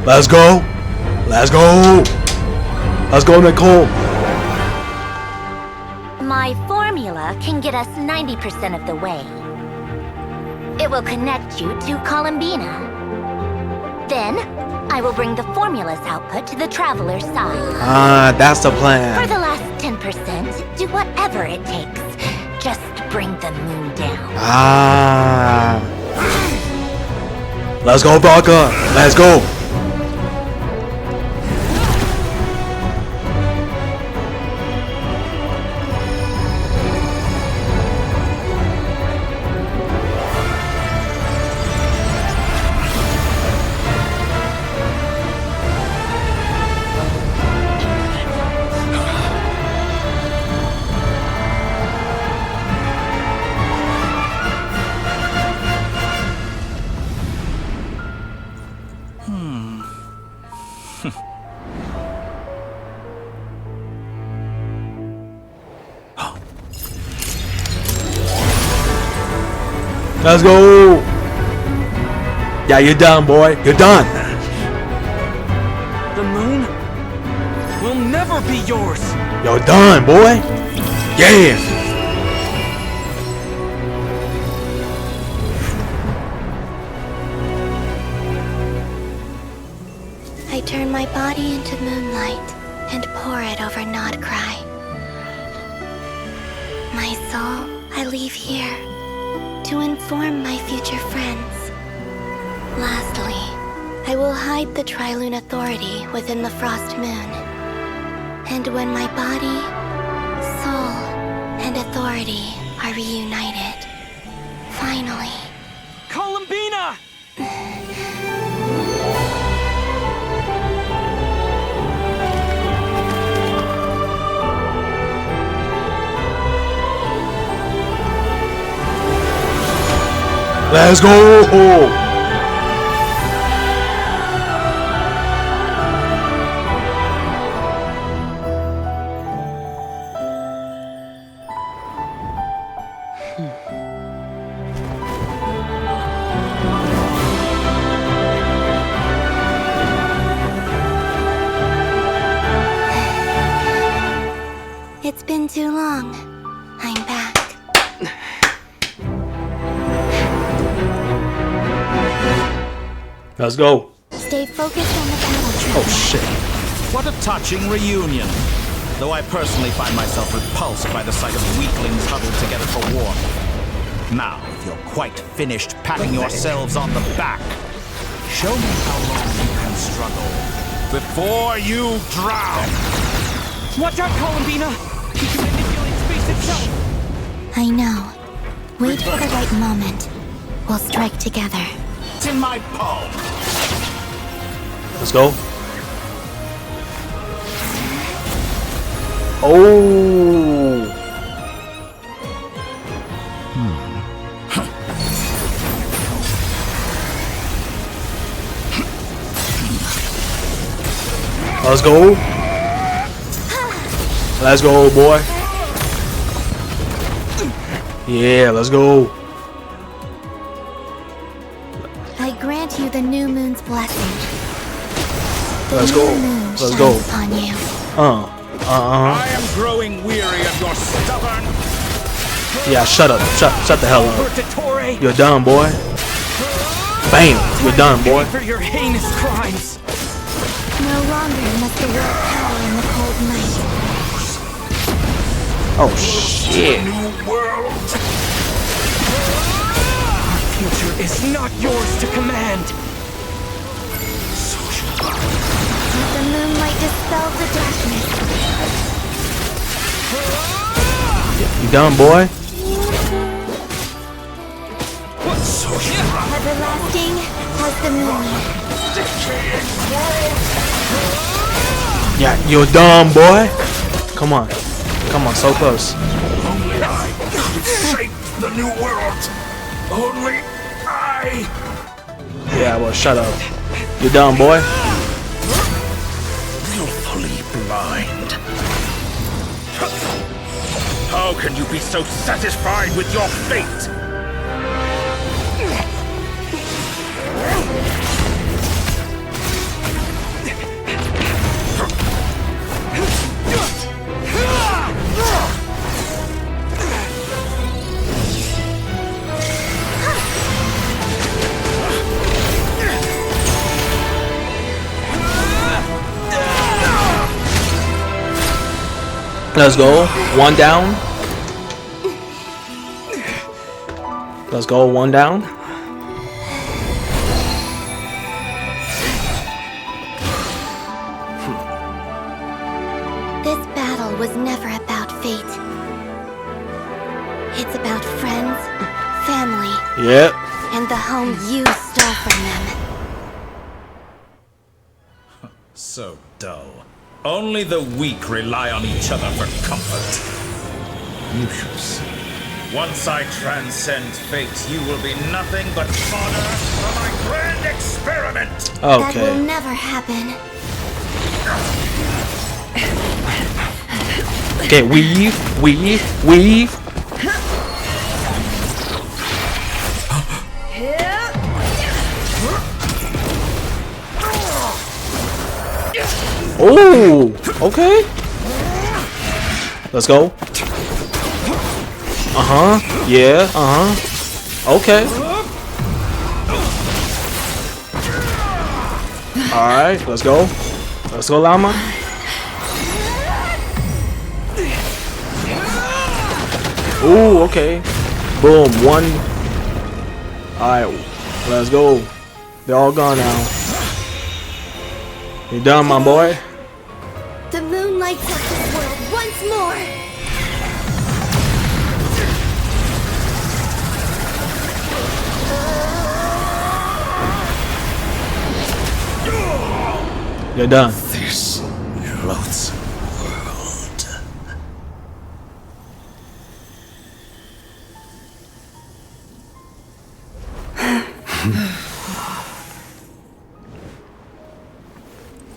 Let's go. Let's go. Let's go, Nicole. My formula can get us 90% of the way. It will connect you to Columbina. Then, I will bring the formula's output to the Traveler's side. Ah, that's the plan. For the last 10%, do whatever it takes. Just bring the moon down. Ah. Let's go, Barker. Let's go. Let's go. Yeah, you're done, boy. You're done. The moon will never be yours. You're done, boy. Yeah. I turn my body into moonlight and pour it over Nodcry. My soul, I leave here to inform my future friends. Lastly, I will hide the Trilune Authority within the Frost Moon. And when my body, soul, and authority are reunited, finally... Columbina! Let's go. It's been too long. I'm back. Let's go. Stay focused on the battle track. Oh shit. What a touching reunion. Though I personally find myself repulsed by the sight of weaklings huddled together for warmth. Now, if you're quite finished patting yourselves on the back, show me how long you can struggle before you drown. Watch out, Columbina! He can manipulate space itself! I know. Wait for the right moment. We'll strike together. It's in my palm. Let's go. Oh. Let's go. Let's go, boy. Yeah, let's go. I grant you the new moon's blessing. The Let's new go. moon Let's shines go. upon you. I am growing weary of your stubborn... Yeah, shut up. Shut the hell up. You're done, boy. Bam. You're done, boy. For your heinous crimes. No longer must the world cower in the cold night. Oh shit. Our future is not yours to command. Let the moonlight dispel the darkness. You done, boy? Everlasting as the moon. Yeah, you're done, boy. Come on. Come on, so close. Only I could shape the new world. Only I. Yeah, well, shut up. You done, boy? Willfully blind. How can you be so satisfied with your fate? Let's go. One down. Let's go. One down. This battle was never about fate. It's about friends, family, Yep. and the home you stole from them. So dull. Only the weak rely on each other for comfort. You shall see. Once I transcend fate, you will be nothing but fodder for my grand experiment. That will never happen. Okay, weave. Oh, okay. Let's go. Yeah, okay. Alright, let's go. Let's go, llama. Ooh, okay. Boom, one. Alright, let's go. They're all gone now. You done, my boy? The moon lights up this world once more. You're done. This loathsome world.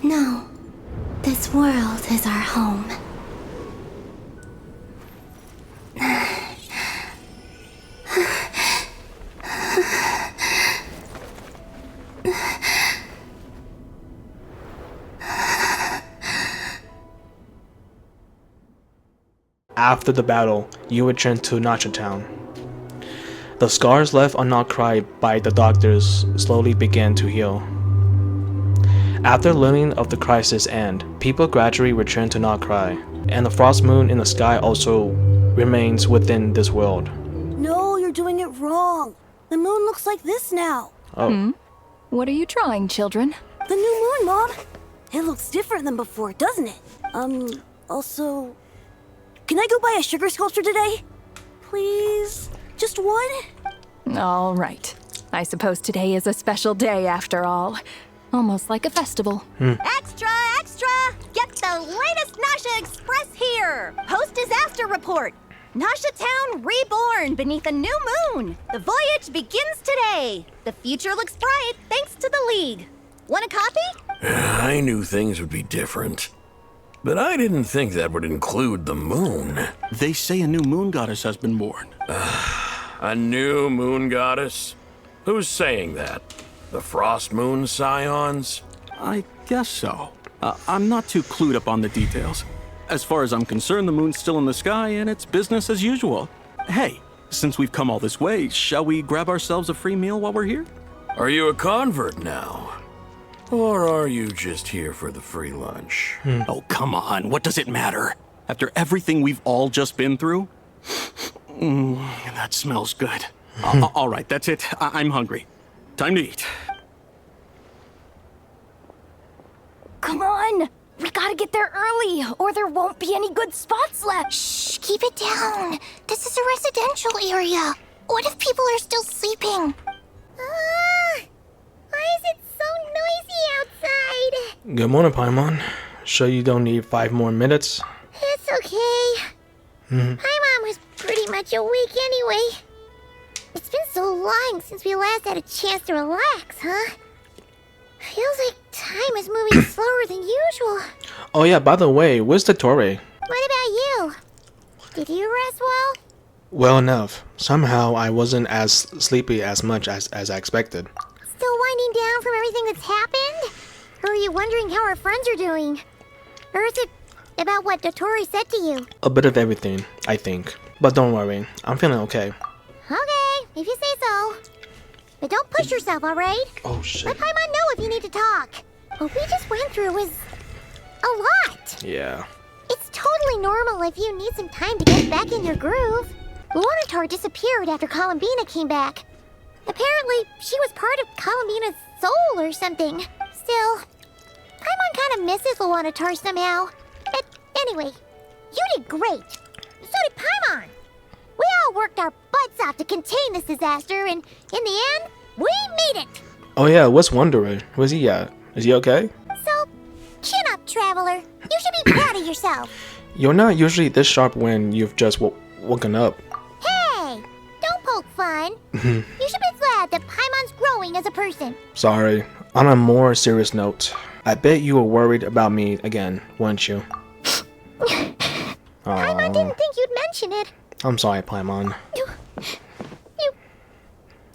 No, this world is our home. After the battle, you return to Nacha Town. The scars left on Nokrai by the doctors slowly began to heal. After learning of the crisis' end, people gradually return to Nokrai, and the frost moon in the sky also remains within this world. No, you're doing it wrong. The moon looks like this now. Oh. What are you drawing, children? The new moon, Mom. It looks different than before, doesn't it? Also, can I go buy a sugar sculpture today? Please? Just one? All right. I suppose today is a special day after all. Almost like a festival. Extra, extra! Get the latest Nasha Express here! Post-disaster report! Nasha Town reborn beneath a new moon! The voyage begins today! The future looks bright thanks to the League. Want a copy? I knew things would be different. But I didn't think that would include the moon. They say a new moon goddess has been born. A new moon goddess? Who's saying that? The Frost Moon Scions? I guess so. I'm not too clued up on the details. As far as I'm concerned, the moon's still in the sky and it's business as usual. Hey, since we've come all this way, shall we grab ourselves a free meal while we're here? Are you a convert now? Or are you just here for the free lunch? Oh, come on. What does it matter? After everything we've all just been through? That smells good. All right, that's it. I'm hungry. Time to eat. Come on! We gotta get there early, or there won't be any good spots left. Shh, keep it down. This is a residential area. What if people are still sleeping? Why is it so noisy outside? Good morning, Paimon. Sure you don't need 5 more minutes? It's okay. Paimon was pretty much awake anyway. It's been so long since we last had a chance to relax, huh? Feels like time is moving slower than usual. Oh yeah, by the way, where's the Torre? What about you? Did you rest well? Well enough. Somehow I wasn't as sleepy as much as I expected. Still winding down from everything that's happened? Or are you wondering how our friends are doing? Or is it about what Dotori said to you? A bit of everything, I think. But don't worry, I'm feeling okay. Okay, if you say so. But don't push yourself, alright? Oh shit. Let Paimon know if you need to talk. What we just went through was a lot. Yeah. It's totally normal if you need some time to get back in your groove. Luanatar disappeared after Columbina came back. Apparently, she was part of Columbina's soul or something. Still, Paimon kind of misses Luanatar somehow. But anyway, you did great. So did Paimon. We all worked our butts off to contain this disaster, and in the end, we made it. Oh yeah, what's Wanderer? Where's he at? Is he okay? So, chin up, Traveler. You should be proud of yourself. You're not usually this sharp when you've just woken up. Hey, don't poke fun. You should be glad that Paimon's growing as a person. Sorry. On a more serious note, I bet you were worried about me again, weren't you? Paimon didn't think you'd mention it. I'm sorry, Paimon. You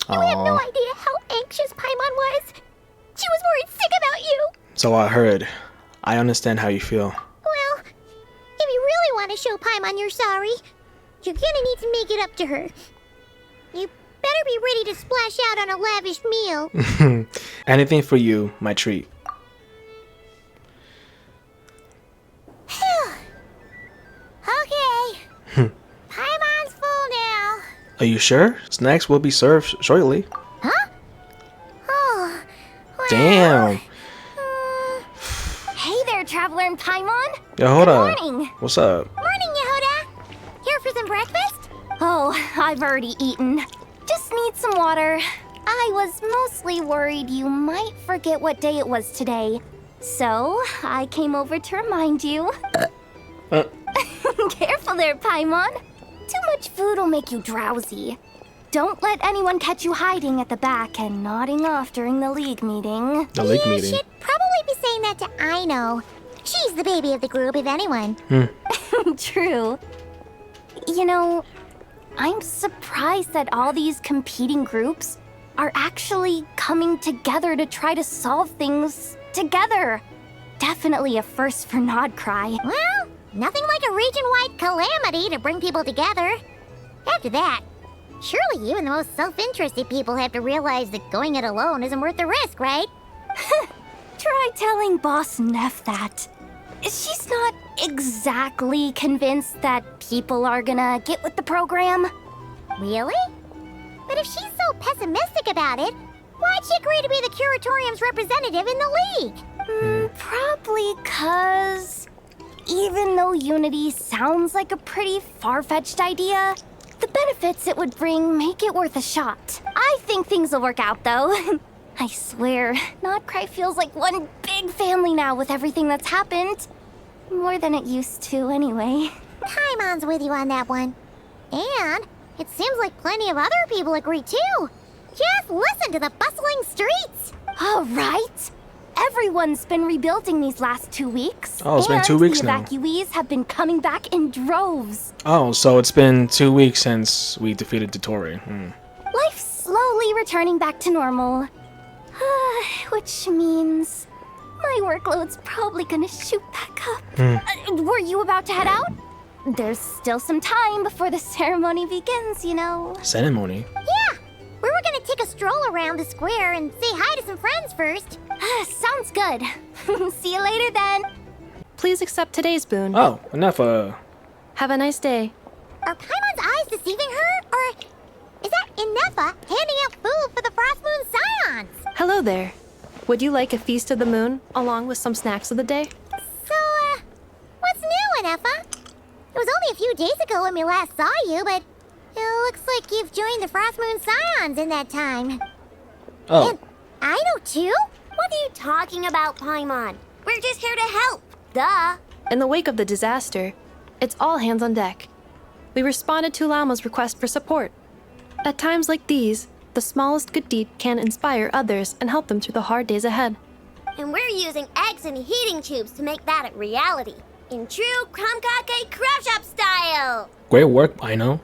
have no idea how anxious Paimon was. So I heard. I understand how you feel. Well, if you really want to show Paimon you're sorry, you're gonna need to make it up to her. You better be ready to splash out on a lavish meal. Anything for you, my treat. Okay. Paimon's full now. Are you sure? Snacks will be served shortly. Huh? Oh. Well, Damn. Hey there, Traveler and Paimon. Yo, hold up. Good morning. What's up? Morning, Yehuda. Here for some breakfast? Oh, I've already eaten. Just need some water. I was mostly worried you might forget what day it was today. So, I came over to remind you. Careful there, Paimon. Too much food will make you drowsy. Don't let anyone catch you hiding at the back and nodding off during the league meeting. The league You meeting. should probably be saying that to Aino. She's the baby of the group, if anyone. True. You know, I'm surprised that all these competing groups are actually coming together to try to solve things together. Definitely a first for Nodcry. Well, nothing like a region-wide calamity to bring people together. After that, surely even the most self-interested people have to realize that going it alone isn't worth the risk, right? Try telling Boss Neff that. She's not exactly convinced that people are gonna get with the program. Really? But if she's so pessimistic about it, why'd she agree to be the Curatorium's representative in the league? Probably 'cause even though unity sounds like a pretty far-fetched idea, the benefits it would bring make it worth a shot. I think things will work out, though. I swear, Nodcry feels like one big family now with everything that's happened. More than it used to, anyway. Paimon's with you on that one. And it seems like plenty of other people agree, too. Just listen to the bustling streets. All right. Everyone's been rebuilding these last 2 weeks. Oh, it's been 2 weeks the now. evacuees have been coming back in droves. Oh, so it's been 2 weeks since we defeated Dotori. Life's slowly returning back to normal. Which means my workload's probably gonna shoot back up. Were you about to head out? There's still some time before the ceremony begins, you know. Ceremony? Yeah, we were gonna take a stroll around the square and say hi to some friends first. Sounds good. See you later then. Please accept today's boon. Oh, enough. Have a nice day. Are Paimon's eyes deceiving her? Or is that Inefa handing out food for the Frost Moon Scions? Hello there. Would you like a feast of the moon, along with some snacks of the day? So, what's new, Inefa? It was only a few days ago when we last saw you, but it looks like you've joined the Frost Moon Scions in that time. Oh. And I know too? What are you talking about, Paimon? We're just here to help. Duh. In the wake of the disaster, it's all hands on deck. We responded to Lama's request for support. At times like these, the smallest good deed can inspire others and help them through the hard days ahead. And we're using eggs and heating tubes to make that a reality. In true Kromkake Craft Shop style. Great work, I know.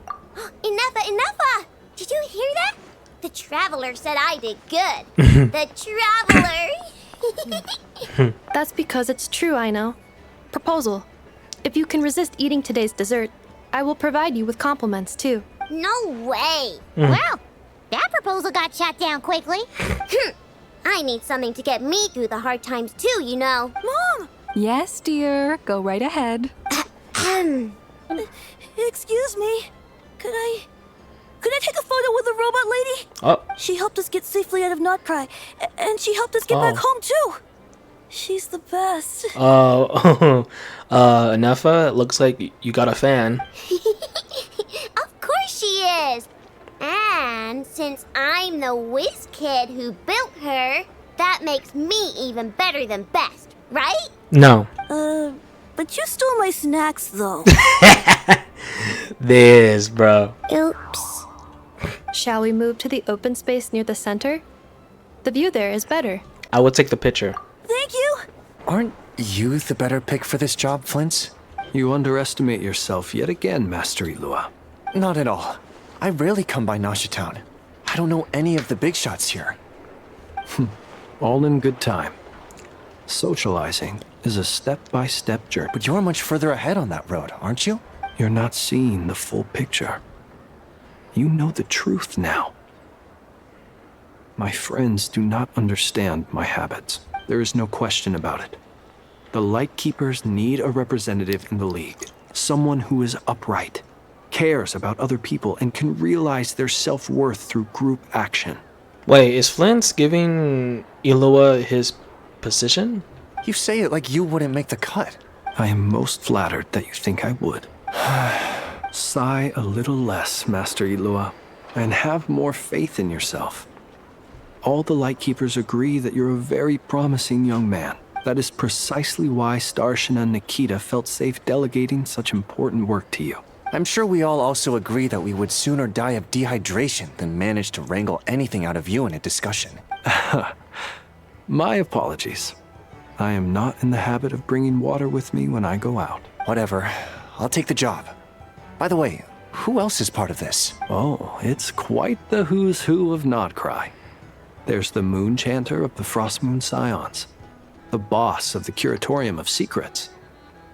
Enough! Did you hear that? The Traveler said I did good. The Traveler! That's because it's true, I know. Proposal. If you can resist eating today's dessert, I will provide you with compliments, too. No way! Well, that proposal got shot down quickly. I need something to get me through the hard times too, you know. Mom! Yes, dear. Go right ahead. Excuse me. Could I take a photo with the robot lady? Oh. She helped us get safely out of Notcry, and she helped us get back home too. She's the best. Nefa, it looks like you got a fan. Of course she is. And since I'm the whiz kid who built her, that makes me even better than best, right? No. But you stole my snacks though. This, bro. Oops. Shall we move to the open space near the center? The view there is better. I will take the picture. Thank you. Aren't you the better pick for this job, Flint? You underestimate yourself yet again, Master Ilua. Not at all. I rarely come by Nasha Town. I don't know any of the big shots here. All in good time. Socializing is a step-by-step journey. But you're much further ahead on that road, aren't you? You're not seeing the full picture. You know the truth now. My friends do not understand my habits. There is no question about it. The Lightkeepers need a representative in the League. Someone who is upright, cares about other people, and can realize their self-worth through group action. Wait, is Flint's giving Ilua his position? You say it like you wouldn't make the cut. I am most flattered that you think I would. Sigh a little less, Master Ilua, and have more faith in yourself. All the Lightkeepers agree that you're a very promising young man. That is precisely why Starshina Nikita felt safe delegating such important work to you. I'm sure we all also agree that we would sooner die of dehydration than manage to wrangle anything out of you in a discussion. My apologies. I am not in the habit of bringing water with me when I go out. Whatever. I'll take the job. By the way, who else is part of this? Oh, it's quite the who's who of Nodcry. There's the Moon Chanter of the Frostmoon Scions, the boss of the Curatorium of Secrets,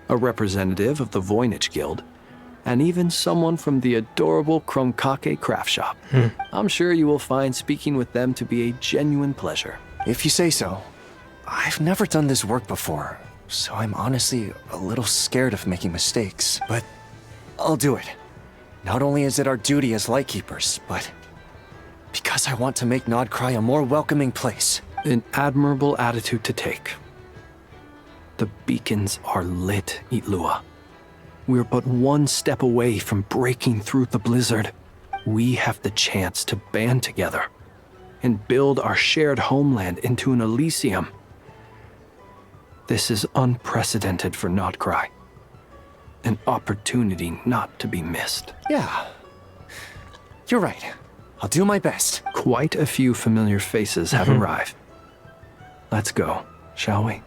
a representative of the Voynich Guild, and even someone from the adorable Kromkake craft shop. I'm sure you will find speaking with them to be a genuine pleasure. If you say so. I've never done this work before, so I'm honestly a little scared of making mistakes, but I'll do it. Not only is it our duty as Lightkeepers, but because I want to make Nodcry a more welcoming place. An admirable attitude to take. The beacons are lit, Ilua. We're but one step away from breaking through the blizzard. We have the chance to band together and build our shared homeland into an Elysium. This is unprecedented for Nodcry. An opportunity not to be missed. Yeah. You're right. I'll do my best. Quite a few familiar faces have arrived. Let's go, shall we?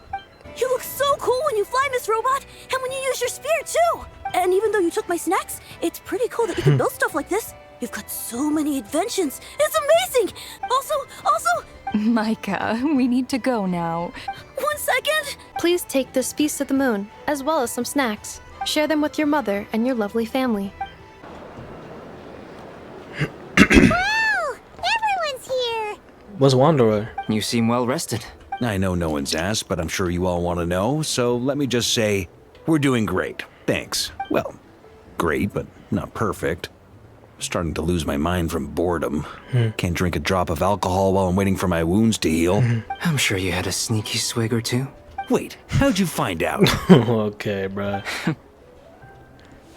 You look so cool when you fly, Miss Robot, and when you use your spear, too! And even though you took my snacks, it's pretty cool that you can build stuff like this. You've got so many inventions. It's amazing! Also... Micah, we need to go now. 1 second! Please take this Feast of the Moon, as well as some snacks. Share them with your mother and your lovely family. Wow! Everyone's here! What's Wanderer? You seem well rested. I know no one's asked, but I'm sure you all want to know, so let me just say, we're doing great. Thanks. Well, great, but not perfect. Starting to lose my mind from boredom. Can't drink a drop of alcohol while I'm waiting for my wounds to heal. I'm sure you had a sneaky swig or two. Wait, how'd you find out? Okay, bruh.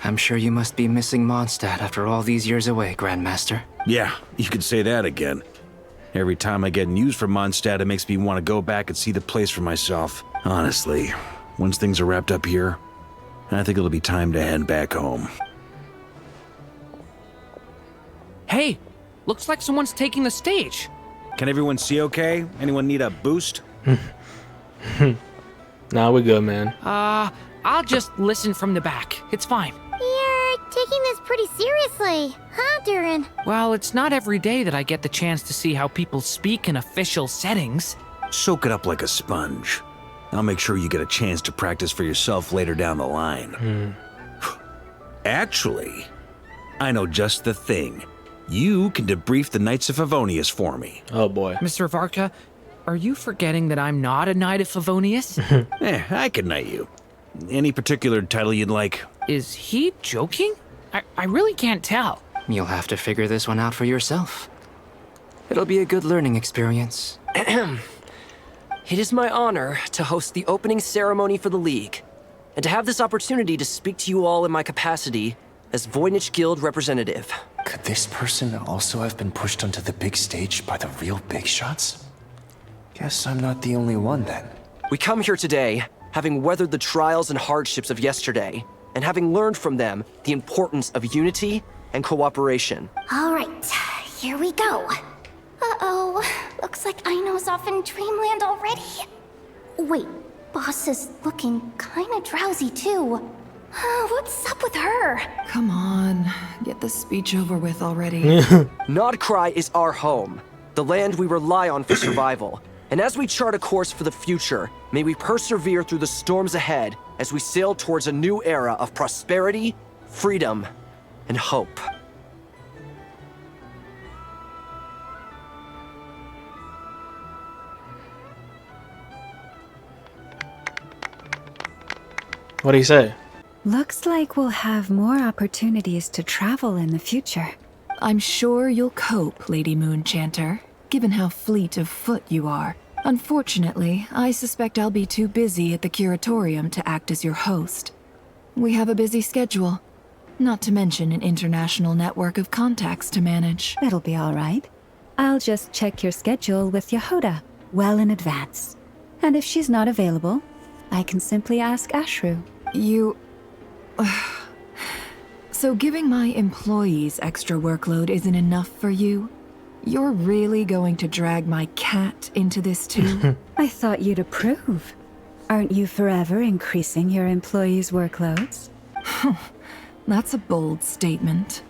I'm sure you must be missing Mondstadt after all these years away, Grandmaster. Yeah, you could say that again. Every time I get news from Mondstadt, it makes me want to go back and see the place for myself. Honestly, once things are wrapped up here, I think it'll be time to head back home. Hey, looks like someone's taking the stage. Can everyone see okay? Anyone need a boost? Nah, we're good, man. I'll just listen from the back. It's fine. You're taking this pretty seriously, huh, Durin? Well, it's not every day that I get the chance to see how people speak in official settings. Soak it up like a sponge. I'll make sure you get a chance to practice for yourself later down the line. Actually, I know just the thing. You can debrief the Knights of Favonius for me. Oh boy. Mr. Varka, are you forgetting that I'm not a Knight of Favonius? I can knight you. Any particular title you'd like? Is he joking? I really can't tell. You'll have to figure this one out for yourself. It'll be a good learning experience. It is my honor to host the opening ceremony for the League, and to have this opportunity to speak to you all in my capacity as Voynich Guild representative. Could this person also have been pushed onto the big stage by the real big shots? Guess I'm not the only one then. We come here today, having weathered the trials and hardships of yesterday, and having learned from them the importance of unity and cooperation. All right, here we go. Uh-oh, looks like Aino's off in Dreamland already. Wait, Boss is looking kinda drowsy too. What's up with her? Come on, get the speech over with already. Nodcry is our home, the land we rely on for survival. And as we chart a course for the future, may we persevere through the storms ahead as we sail towards a new era of prosperity, freedom, and hope. What do you say? Looks like we'll have more opportunities to travel in the future. I'm sure you'll cope, Lady Moonchanter, given how fleet of foot you are. Unfortunately, I suspect I'll be too busy at the curatorium to act as your host. We have a busy schedule, not to mention an international network of contacts to manage. It'll be all right. I'll just check your schedule with Yehuda well in advance. And if she's not available, I can simply ask Ashru. You... So giving my employees extra workload isn't enough for you? You're really going to drag my cat into this too? I thought you'd approve. Aren't you forever increasing your employees' workloads? That's a bold statement.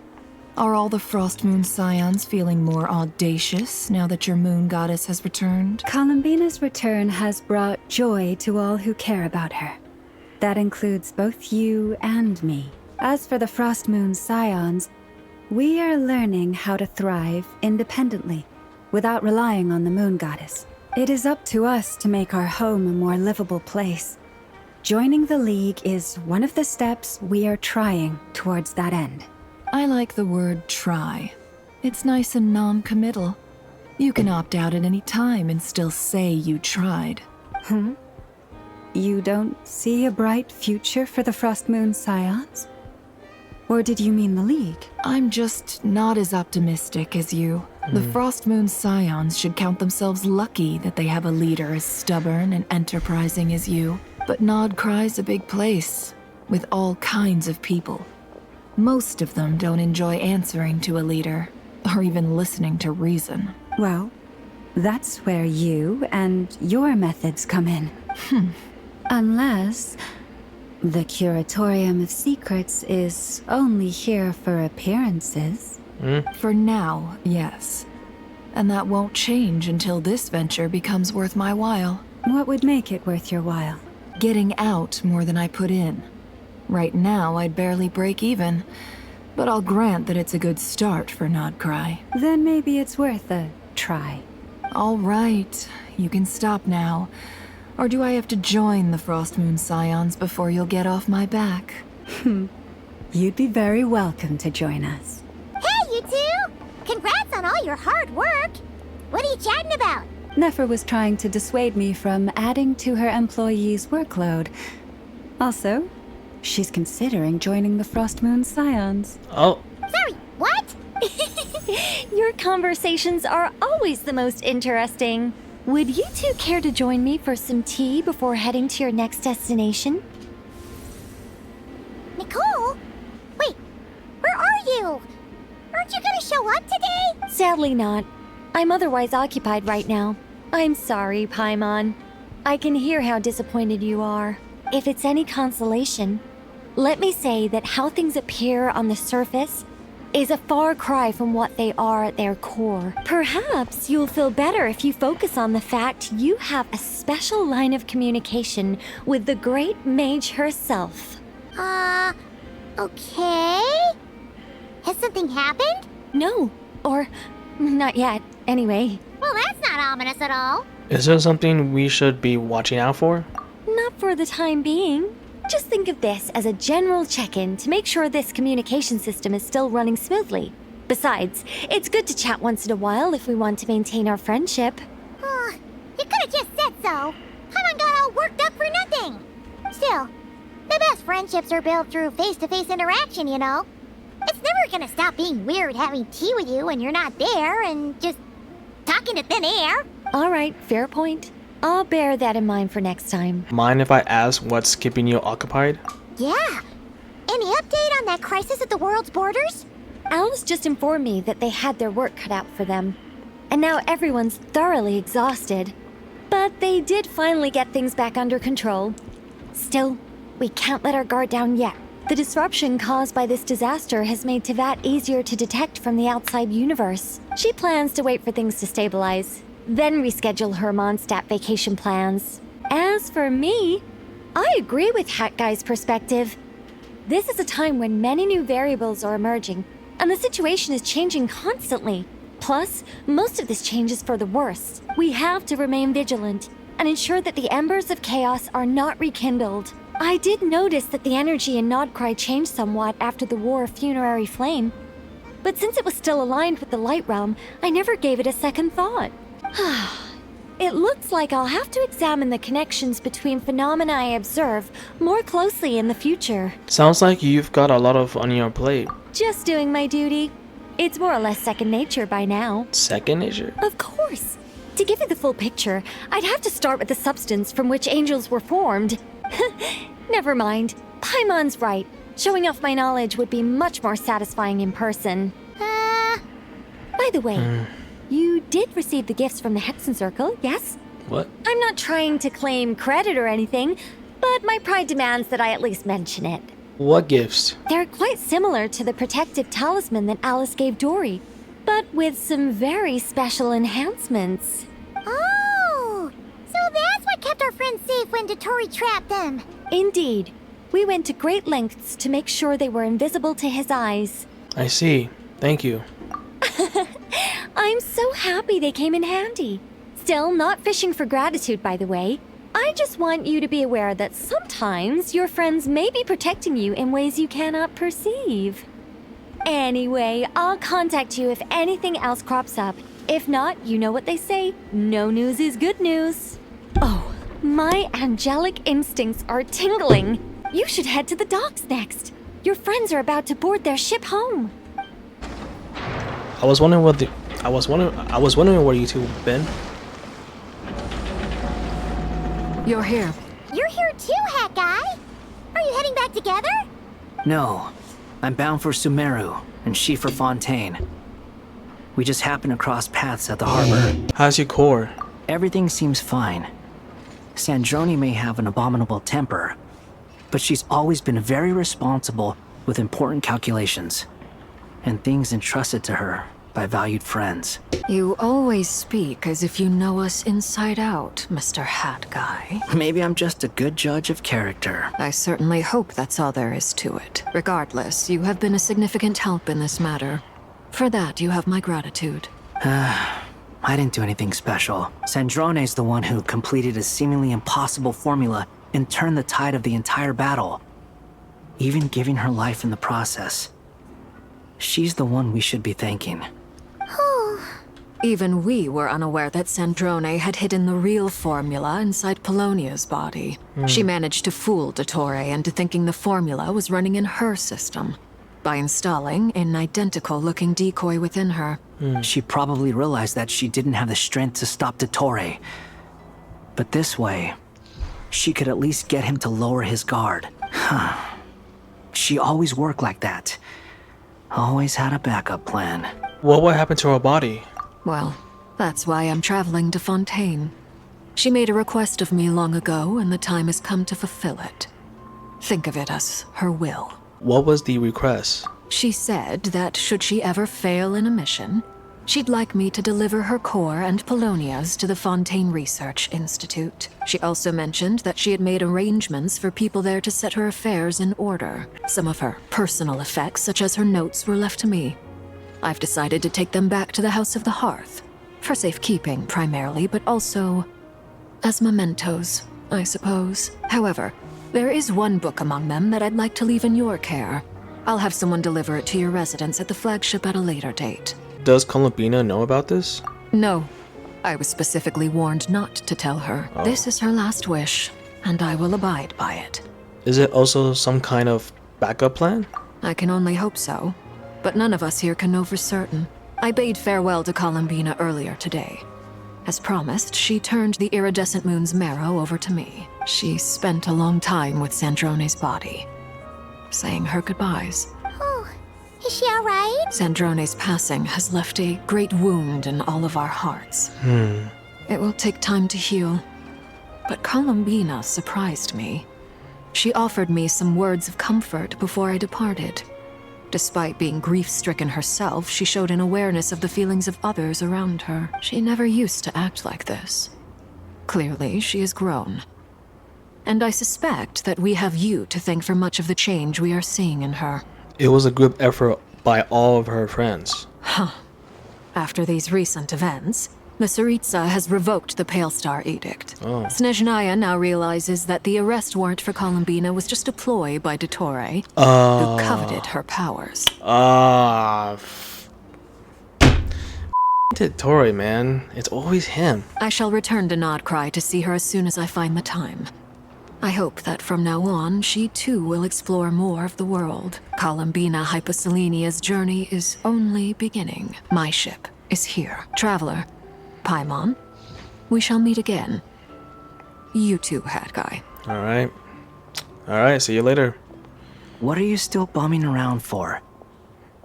Are all the Frost Moon Scions feeling more audacious now that your moon goddess has returned? Columbina's return has brought joy to all who care about her. That includes both you and me. As for the Frost Moon Scions, we are learning how to thrive independently, without relying on the moon goddess. It is up to us to make our home a more livable place. Joining the League is one of the steps we are trying towards that end. I like the word try. It's nice and non-committal. You can opt out at any time and still say you tried. You don't see a bright future for the Frost Moon Scions? Or did you mean the League? I'm just not as optimistic as you. The Frost Moon Scions should count themselves lucky that they have a leader as stubborn and enterprising as you. But Nod Cry's a big place, with all kinds of people. Most of them don't enjoy answering to a leader, or even listening to reason. Well, that's where you and your methods come in. Unless the Curatorium of Secrets is only here for appearances. For now, yes. And that won't change until this venture becomes worth my while. What would make it worth your while? Getting out more than I put in. Right now, I'd barely break even, but I'll grant that it's a good start for Nod Cry. Then maybe it's worth a try. All right, you can stop now. Or do I have to join the Frost Moon Scions before you'll get off my back? You'd be very welcome to join us. Hey, you two! Congrats on all your hard work! What are you chatting about? Nefer was trying to dissuade me from adding to her employees' workload. Also, she's considering joining the Frost Moon Scions. Oh. Sorry, what? Your conversations are always the most interesting. Would you two care to join me for some tea before heading to your next destination? Nicole? Wait, where are you? Aren't you gonna show up today? Sadly not. I'm otherwise occupied right now. I'm sorry, Paimon. I can hear how disappointed you are. If it's any consolation, let me say that how things appear on the surface is a far cry from what they are at their core. Perhaps you'll feel better if you focus on the fact you have a special line of communication with the great mage herself. Okay? Has something happened? No, or not yet, anyway. Well, that's not ominous at all. Is there something we should be watching out for? Not for the time being. Just think of this as a general check-in to make sure this communication system is still running smoothly. Besides, it's good to chat once in a while if we want to maintain our friendship. You could have just said so. Paimon got all worked up for nothing. Still, the best friendships are built through face-to-face interaction, you know. It's never gonna stop being weird having tea with you when you're not there and just talking to thin air. All right, fair point. I'll bear that in mind for next time. Mind if I ask what's keeping you occupied? Yeah. Any update on that crisis at the world's borders? Alice just informed me that they had their work cut out for them. And now everyone's thoroughly exhausted. But they did finally get things back under control. Still, we can't let our guard down yet. The disruption caused by this disaster has made Tevat easier to detect from the outside universe. She plans to wait for things to stabilize. then reschedule her Mondstadt vacation plans. As for me, I agree with Hat Guy's perspective. This is a time when many new variables are emerging, and the situation is changing constantly. Plus, most of this change is for the worse. We have to remain vigilant and ensure that the embers of chaos are not rekindled. I did notice that the energy in Nodcry changed somewhat after the War of Funerary Flame, but since it was still aligned with the Light Realm, I never gave it a second thought. It looks like I'll have to examine the connections between phenomena I observe more closely in the future. Sounds like you've got a lot on your plate. Just doing my duty. It's more or less second nature by now. Second nature? Of course. To give you the full picture, I'd have to start with the substance from which angels were formed. Never mind. Paimon's right. Showing off my knowledge would be much more satisfying in person. By the way, you did receive the gifts from the Hexen Circle, yes? What? I'm not trying to claim credit or anything, but my pride demands that I at least mention it. What gifts? They're quite similar to the protective talisman that Alice gave Dory, but with some very special enhancements. Oh! So that's what kept our friends safe when Dotori trapped them. Indeed. We went to great lengths to make sure they were invisible to his eyes. I see. Thank you. I'm so happy they came in handy. Still, not fishing for gratitude, by the way. I just want you to be aware that sometimes your friends may be protecting you in ways you cannot perceive. Anyway, I'll contact you if anything else crops up. If not, you know what they say, no news is good news. Oh, my angelic instincts are tingling. You should head to the docks next. Your friends are about to board their ship home. I was wondering where you two been. You're here. You're here too, Hat Guy. Are you heading back together? No. I'm bound for Sumeru, and she for Fontaine. We just happened to cross paths at the harbor. How's your core? Everything seems fine. Sandrone may have an abominable temper, but she's always been very responsible with important calculations and things entrusted to her by valued friends. You always speak as if you know us inside out, Mr. Hat Guy. Maybe I'm just a good judge of character. I certainly hope that's all there is to it. Regardless, you have been a significant help in this matter. For that, you have my gratitude. I didn't do anything special. Sandrone's the one who completed a seemingly impossible formula and turned the tide of the entire battle, even giving her life in the process. She's the one we should be thanking. Even we were unaware that Sandrone had hidden the real formula inside Polonia's body. She managed to fool Dottore into thinking the formula was running in her system by installing an identical-looking decoy within her. She probably realized that she didn't have the strength to stop Dottore. But this way, she could at least get him to lower his guard. She always worked like that. Always had a backup plan. What happened to her body? Well, that's why I'm traveling to Fontaine. She made a request of me long ago, and the time has come to fulfill it. Think of it as her will. What was the request? She said that should she ever fail in a mission, she'd like me to deliver her core and Polonia's to the Fontaine Research Institute. She also mentioned that she had made arrangements for people there to set her affairs in order. Some of her personal effects, such as her notes, were left to me. I've decided to take them back to the House of the Hearth. For safekeeping, primarily, but also as mementos, I suppose. However, there is one book among them that I'd like to leave in your care. I'll have someone deliver it to your residence at the flagship at a later date. Does Columbina know about this? No. I was specifically warned not to tell her. Oh. This is her last wish, and I will abide by it. Is it also some kind of backup plan? I can only hope so. But none of us here can know for certain. I bade farewell to Columbina earlier today. As promised, she turned the iridescent moon's marrow over to me. She spent a long time with Sandrone's body, saying her goodbyes. Oh, is she alright? Sandrone's passing has left a great wound in all of our hearts. It will take time to heal. But Columbina surprised me. She offered me some words of comfort before I departed. Despite being grief-stricken herself, she showed an awareness of the feelings of others around her. She never used to act like this. Clearly, she has grown. And I suspect that we have you to thank for much of the change we are seeing in her. It was a group effort by all of her friends. Huh. After these recent events, the Tsaritsa has revoked the Pale Star Edict. Oh. Snezhnaya now realizes that the arrest warrant for Columbina was just a ploy by Dottore, Oh. who coveted her powers. Tori, man. It's always him. I shall return to Nodcry to see her as soon as I find the time. I hope that from now on, she too will explore more of the world. Columbina Hyposelenia's journey is only beginning. My ship is here. Traveler, Paimon, we shall meet again. You too, Hat Guy. Alright. Alright, see you later. What are you still bumming around for?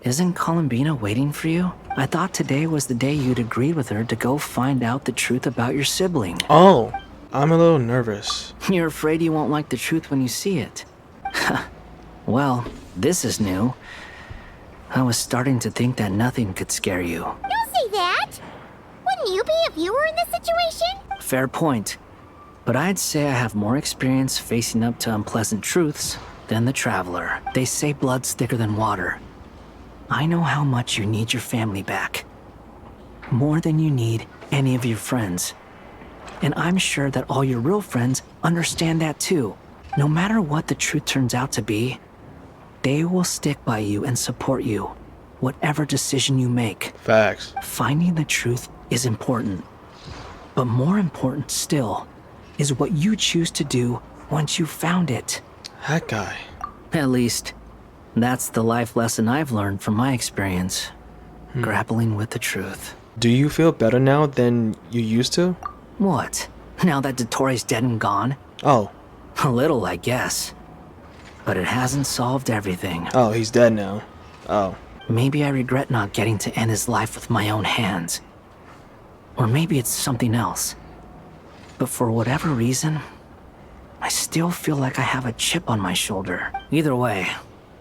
Isn't Columbina waiting for you? I thought today was the day you'd agreed with her to go find out the truth about your sibling. Oh, I'm a little nervous. You're afraid you won't like the truth when you see it. Well, this is new. I was starting to think that nothing could scare you. Don't say that! Wouldn't you be if you were in this situation? Fair point. But I'd say I have more experience facing up to unpleasant truths than the Traveler. They say blood's thicker than water. I know how much you need your family back. More than you need any of your friends. And I'm sure that all your real friends understand that too. No matter what the truth turns out to be, they will stick by you and support you, whatever decision you make. Facts. Finding the truth is important. But more important still is what you choose to do once you've found it. That guy. At least, that's the life lesson I've learned from my experience. Grappling with the truth. Do you feel better now than you used to? What? Now that Dottore's dead and gone? Oh. A little, I guess. But it hasn't solved everything. Oh, he's dead now. Oh. Maybe I regret not getting to end his life with my own hands. Or maybe it's something else. But for whatever reason, I still feel like I have a chip on my shoulder. Either way,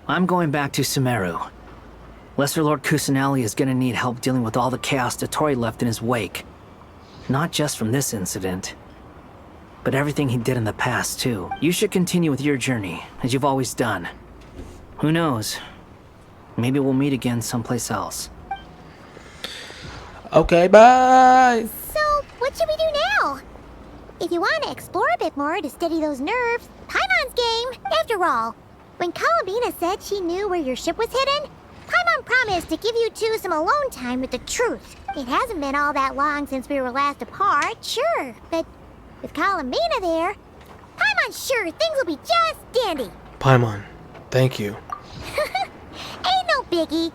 I'm going back to Sumeru. Lesser Lord Kusanali is gonna need help dealing with all the chaos Dottore left in his wake. Not just from this incident, but everything he did in the past, too. You should continue with your journey, as you've always done. Who knows? Maybe we'll meet again someplace else. Okay, bye! So, what should we do now? If you want to explore a bit more to steady those nerves, Paimon's game. After all, when Columbina said she knew where your ship was hidden, Paimon promised to give you two some alone time with the truth. It hasn't been all that long since we were last apart, sure, but with Columbina there, Paimon's sure things will be just dandy. Paimon, thank you. Ain't no biggie.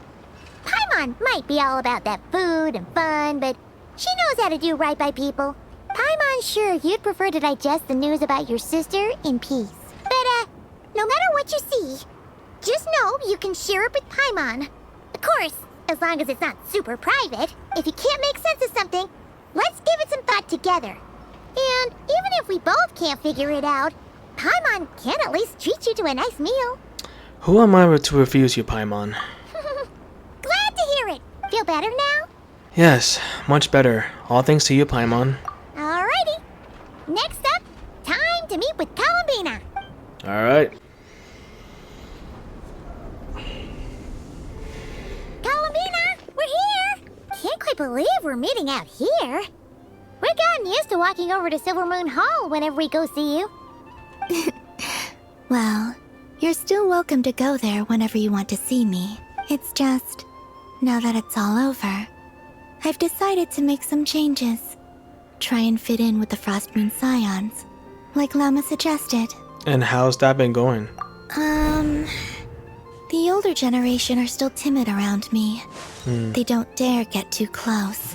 Paimon might be all about that food and fun, but she knows how to do right by people. Paimon's sure you'd prefer to digest the news about your sister in peace. But, no matter what you see, just know you can share it with Paimon. Of course, as long as it's not super private. If you can't make sense of something, let's give it some thought together. And even if we both can't figure it out, Paimon can at least treat you to a nice meal. Who am I to refuse you, Paimon? Glad to hear it. Feel better now? Yes, much better. All thanks to you, Paimon. Alrighty. Next up, time to meet with Columbina. Alright. Columbina, we're here! Can't quite believe we're meeting out here. We've gotten used to walking over to Silver Moon Hall whenever we go see you. Well, you're still welcome to go there whenever you want to see me. It's just, now that it's all over, I've decided to make some changes. Try and fit in with the Frost Moon Scions, like Lama suggested. And how's that been going? The older generation are still timid around me. They don't dare get too close,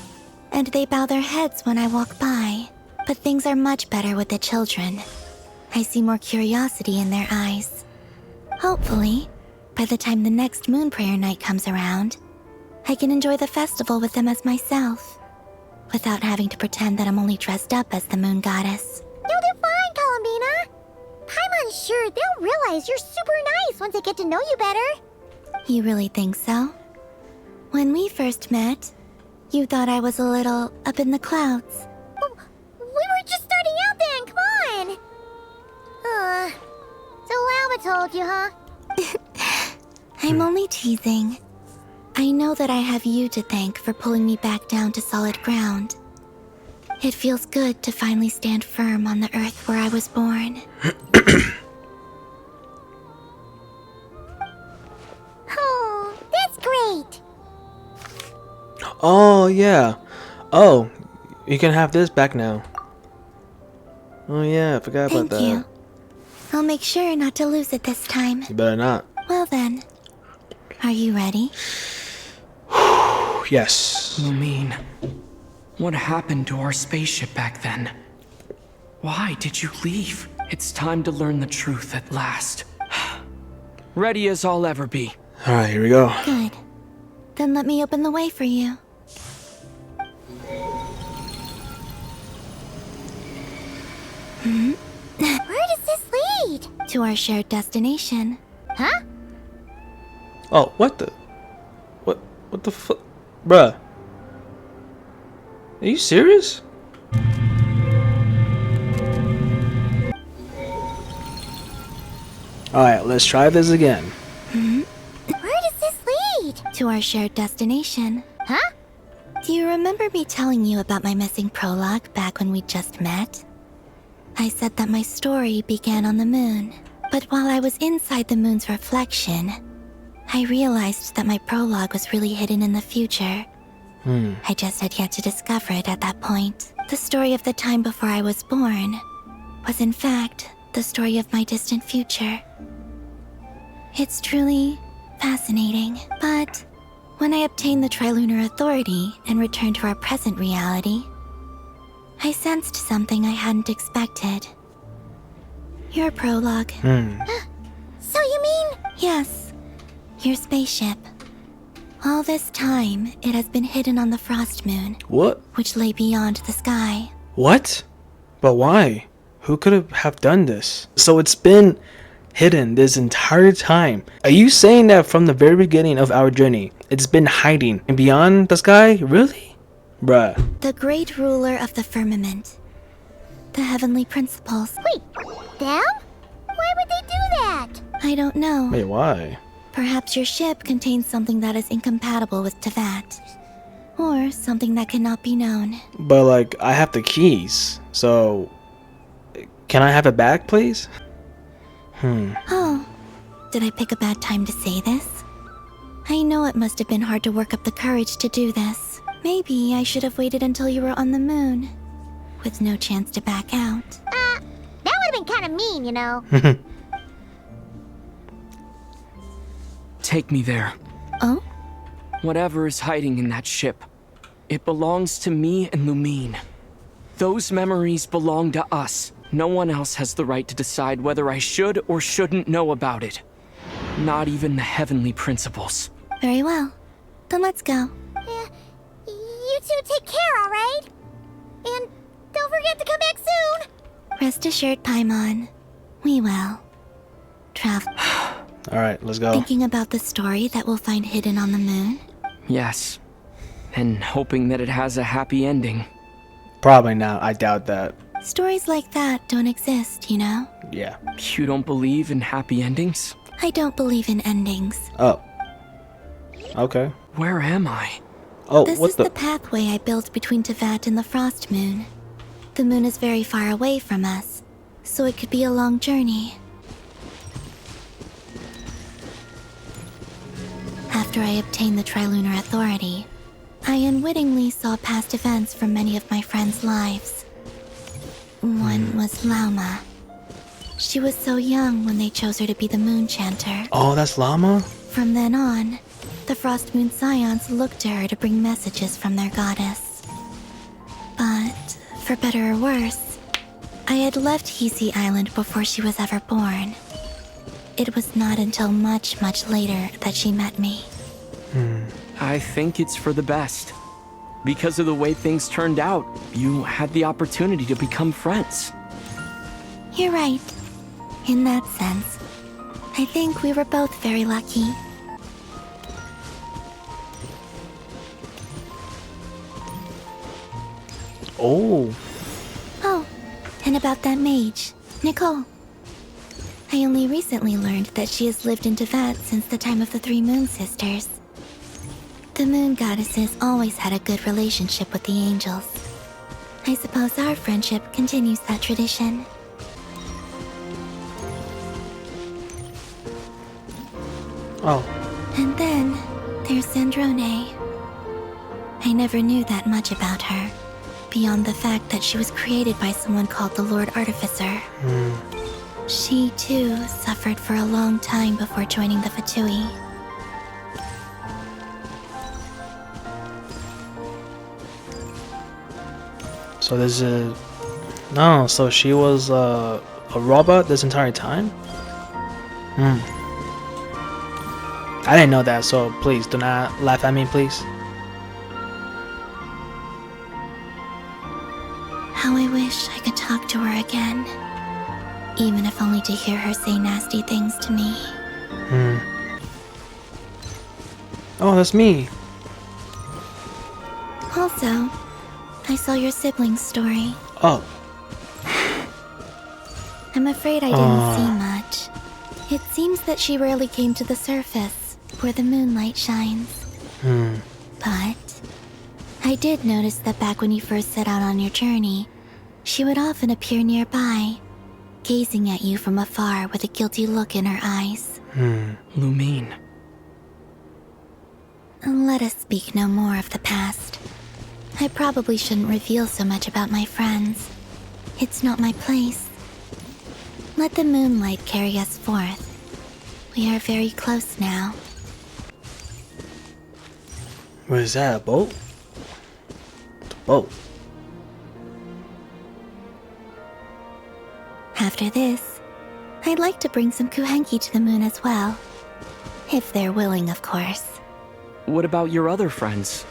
and they bow their heads when I walk by. But things are much better with the children. I see more curiosity in their eyes. Hopefully, by the time the next Moon Prayer Night comes around, I can enjoy the festival with them as myself, without having to pretend that I'm only dressed up as the Moon Goddess. You'll do fine, Columbina. Paimon's sure they'll realize you're super nice once they get to know you better. You really think so? When we first met, you thought I was a little up in the clouds. We were just starting out then, come on! So Llama told you, huh? I'm only teasing. I know that I have you to thank for pulling me back down to solid ground. It feels good to finally stand firm on the earth where I was born. Oh, that's great! Oh, yeah. Oh, you can have this back now. Oh, yeah, I forgot about that. Thank you. I'll make sure not to lose it this time. You better not. Well then, are you ready? Yes. Lumine, what happened to our spaceship back then? Why did you leave? It's time to learn the truth at last. Ready as I'll ever be. Alright, here we go. Good. Then let me open the way for you. Where does this lead? To our shared destination. Huh? Oh, what the? What the fuck? Bruh. Are you serious? Alright, let's try this again. Where does this lead? To our shared destination. Huh? Do you remember me telling you about my missing prologue back when we just met? I said that my story began on the moon, but while I was inside the moon's reflection, I realized that my prologue was really hidden in the future. I just had yet to discover it at that point. The story of the time before I was born was in fact the story of my distant future. It's truly fascinating, but when I obtained the Trilunar Authority and returned to our present reality, I sensed something I hadn't expected. Your prologue. So you mean? Yes, your spaceship. All this time, it has been hidden on the Frost Moon. What? Which lay beyond the sky. What? But why? Who could have done this? So it's been hidden this entire time. Are you saying that from the very beginning of our journey, it's been hiding and beyond the sky? Really? Bruh. The great ruler of the firmament. The heavenly principles. Wait, them? Why would they do that? I don't know. Wait, why? Perhaps your ship contains something that is incompatible with Tevat. Or something that cannot be known. But like, I have the keys, so can I have it back, please? Oh, did I pick a bad time to say this? I know it must have been hard to work up the courage to do this. Maybe I should have waited until you were on the moon, with no chance to back out. That would have been kind of mean, you know. Take me there. Oh? Whatever is hiding in that ship, it belongs to me and Lumine. Those memories belong to us. No one else has the right to decide whether I should or shouldn't know about it. Not even the heavenly principles. Very well. Then let's go. You two take care, alright? And don't forget to come back soon! Rest assured, Paimon. We will. Travel. Alright, let's go. Thinking about the story that we'll find hidden on the moon? Yes. And hoping that it has a happy ending. Probably not. I doubt that. Stories like that don't exist, you know? Yeah. You don't believe in happy endings? I don't believe in endings. Oh. Okay. Where am I? Oh, this is the pathway I built between Tevat and the Frost Moon. The moon is very far away from us, so it could be a long journey. After I obtained the Trilunar Authority, I unwittingly saw past events from many of my friends' lives. One was Lauma. She was so young when they chose her to be the Moon Chanter. Oh, that's Llama? From then on, the Frost Moon Scions looked to her to bring messages from their goddess. But, for better or worse, I had left Hisi Island before she was ever born. It was not until much, much later that she met me. I think it's for the best. Because of the way things turned out, you had the opportunity to become friends. You're right. In that sense, I think we were both very lucky. Oh. Oh, and about that mage, Nicole. I only recently learned that she has lived in Teyvat since the time of the Three Moon Sisters. The Moon Goddesses always had a good relationship with the angels. I suppose our friendship continues that tradition. Oh. And then there's Zandrone. I never knew that much about her, beyond the fact that she was created by someone called the Lord Artificer. She, too, suffered for a long time before joining the Fatui. So this is... No, so she was a robot this entire time? I didn't know that, so please do not laugh at me, please. How I wish I could talk to her again. Even if only to hear her say nasty things to me. Oh, that's me. Also, I saw your siblings' story. Oh. I'm afraid I didn't see much. It seems that she rarely came to the surface, where the moonlight shines. But I did notice that back when you first set out on your journey, she would often appear nearby, gazing at you from afar with a guilty look in her eyes. Lumine. Let us speak no more of the past. I probably shouldn't reveal so much about my friends. It's not my place. Let the moonlight carry us forth. We are very close now. What is that, a boat? It's a boat. After this, I'd like to bring some kuhenki to the moon as well. If they're willing, of course. What about your other friends?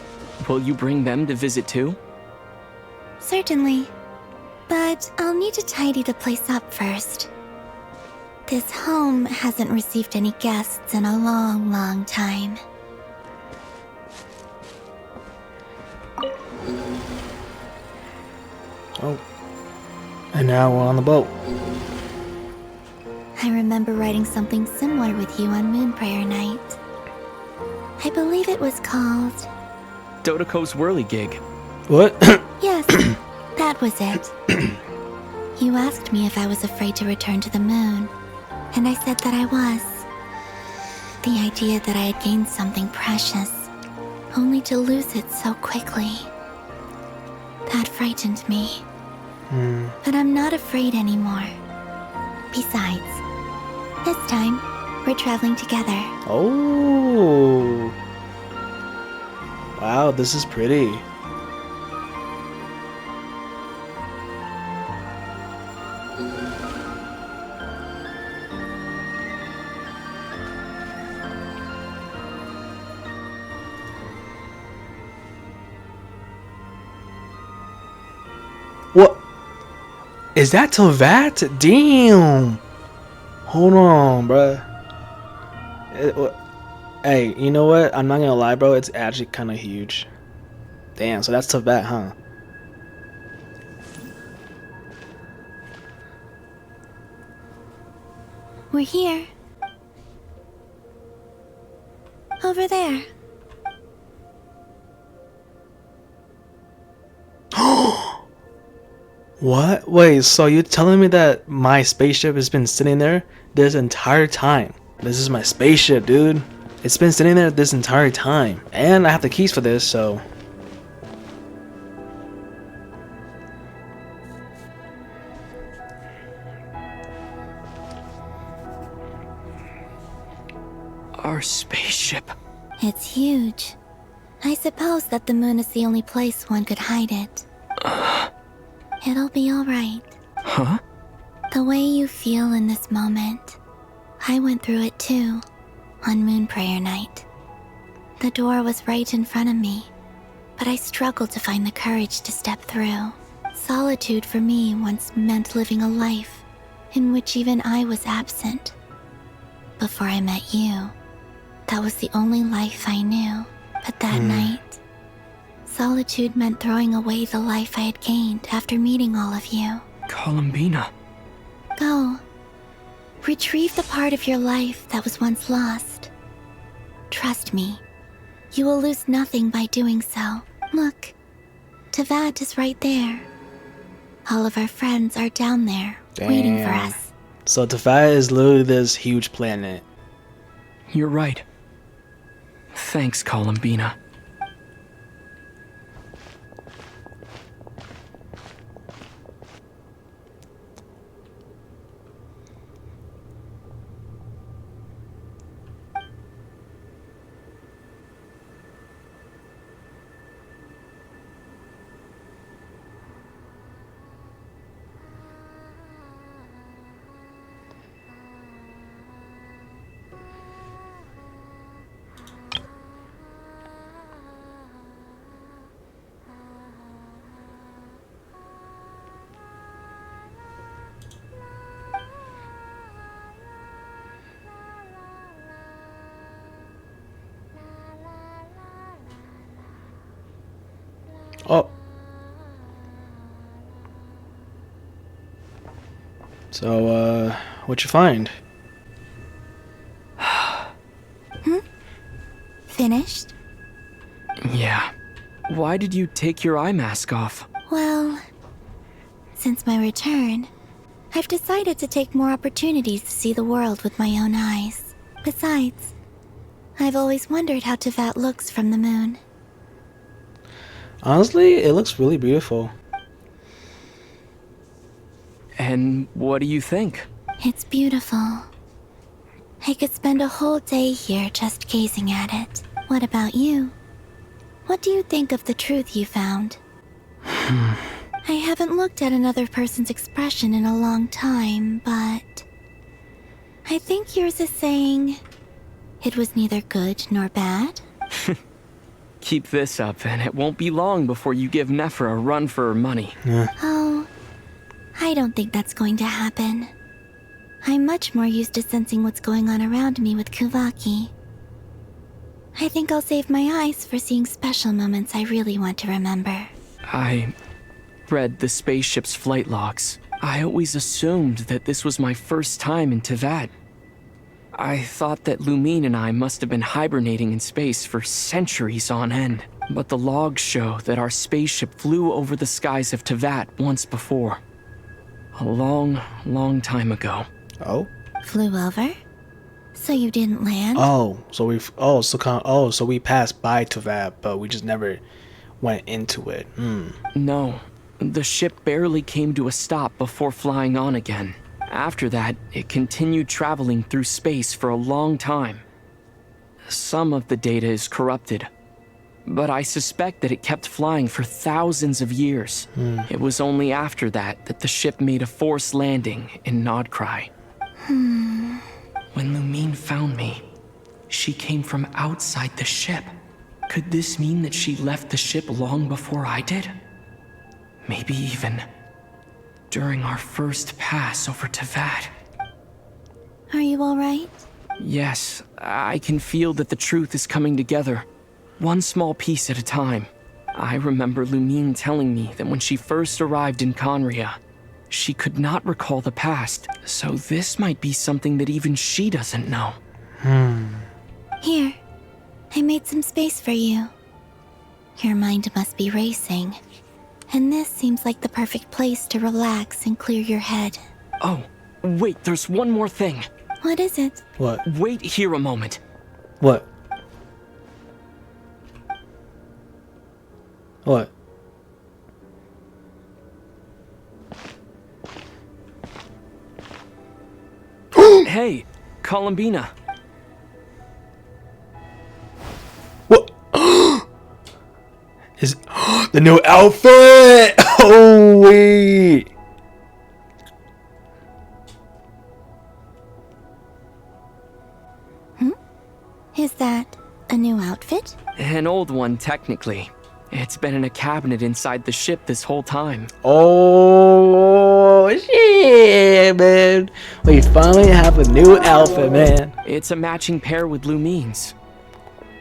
Will you bring them to visit too? Certainly. But I'll need to tidy the place up first. This home hasn't received any guests in a long, long time. Oh. And now we're on the boat. I remember writing something similar with you on Moon Prayer Night. I believe it was called... Dodoko's whirligig. What? Yes, that was it. You asked me if I was afraid to return to the moon, and I said that I was. The idea that I had gained something precious, only to lose it so quickly. That frightened me. But I'm not afraid anymore. Besides, this time, we're traveling together. Oh. Wow, this is pretty. What? Is that Teyvat? Damn. Hold on, bruh. Hey, you know what? I'm not gonna lie, bro. It's actually kind of huge. Damn, so that's Teyvat, huh? We're here. Over there. What? Wait, so you're telling me that my spaceship has been sitting there this entire time? This is my spaceship, dude. It's been sitting there this entire time. And I have the keys for this, so... Our spaceship. It's huge. I suppose that the moon is the only place one could hide it. It'll be alright. Huh? The way you feel in this moment, I went through it too, on Moon Prayer Night. The door was right in front of me, but I struggled to find the courage to step through. Solitude for me once meant living a life in which even I was absent. Before I met you, that was the only life I knew. But that night, Solitude meant throwing away the life I had gained after meeting all of you. Columbina. Go. Retrieve the part of your life that was once lost. Trust me, you will lose nothing by doing so. Look, Tavad is right there. All of our friends are down there, waiting for us. So Tefaya is literally this huge planet. You're right. Thanks, Columbina. Oh. So, what'd you find? Finished? Yeah. Why did you take your eye mask off? Well, since my return, I've decided to take more opportunities to see the world with my own eyes. Besides, I've always wondered how Teyvat looks from the moon. Honestly, it looks really beautiful. And what do you think? It's beautiful. I could spend a whole day here just gazing at it. What about you? What do you think of the truth you found? I haven't looked at another person's expression in a long time, but I think yours is saying it was neither good nor bad. Keep this up, and it won't be long before you give Nefer a run for her money. Oh, I don't think that's going to happen. I'm much more used to sensing what's going on around me with Kuvaki. I think I'll save my eyes for seeing special moments I really want to remember. I read the spaceship's flight logs. I always assumed that this was my first time in Teyvat. I thought that Lumine and I must have been hibernating in space for centuries on end. But the logs show that our spaceship flew over the skies of Teyvat once before. A long, long time ago. Oh? Flew over? So you didn't land? So we passed by Teyvat, but we just never went into it. No, the ship barely came to a stop before flying on again. After that, it continued traveling through space for a long time. Some of the data is corrupted, but I suspect that it kept flying for thousands of years. It was only after that that the ship made a forced landing in Nodcry. When Lumine found me, she came from outside the ship. Could this mean that she left the ship long before I did? Maybe even during our first pass over Teyvat. Are you alright? Yes, I can feel that the truth is coming together, one small piece at a time. I remember Lumine telling me that when she first arrived in Conria, she could not recall the past, so this might be something that even she doesn't know. Here, I made some space for you. Your mind must be racing, and this seems like the perfect place to relax and clear your head. Oh, wait, there's one more thing. What is it? What? Wait here a moment. What? What? Hey, Columbina. What? Is the new outfit? Oh wait. Is that a new outfit? An old one, technically. It's been in a cabinet inside the ship this whole time. Oh shit, man. We finally have a new outfit, man. It's a matching pair with Lumine's.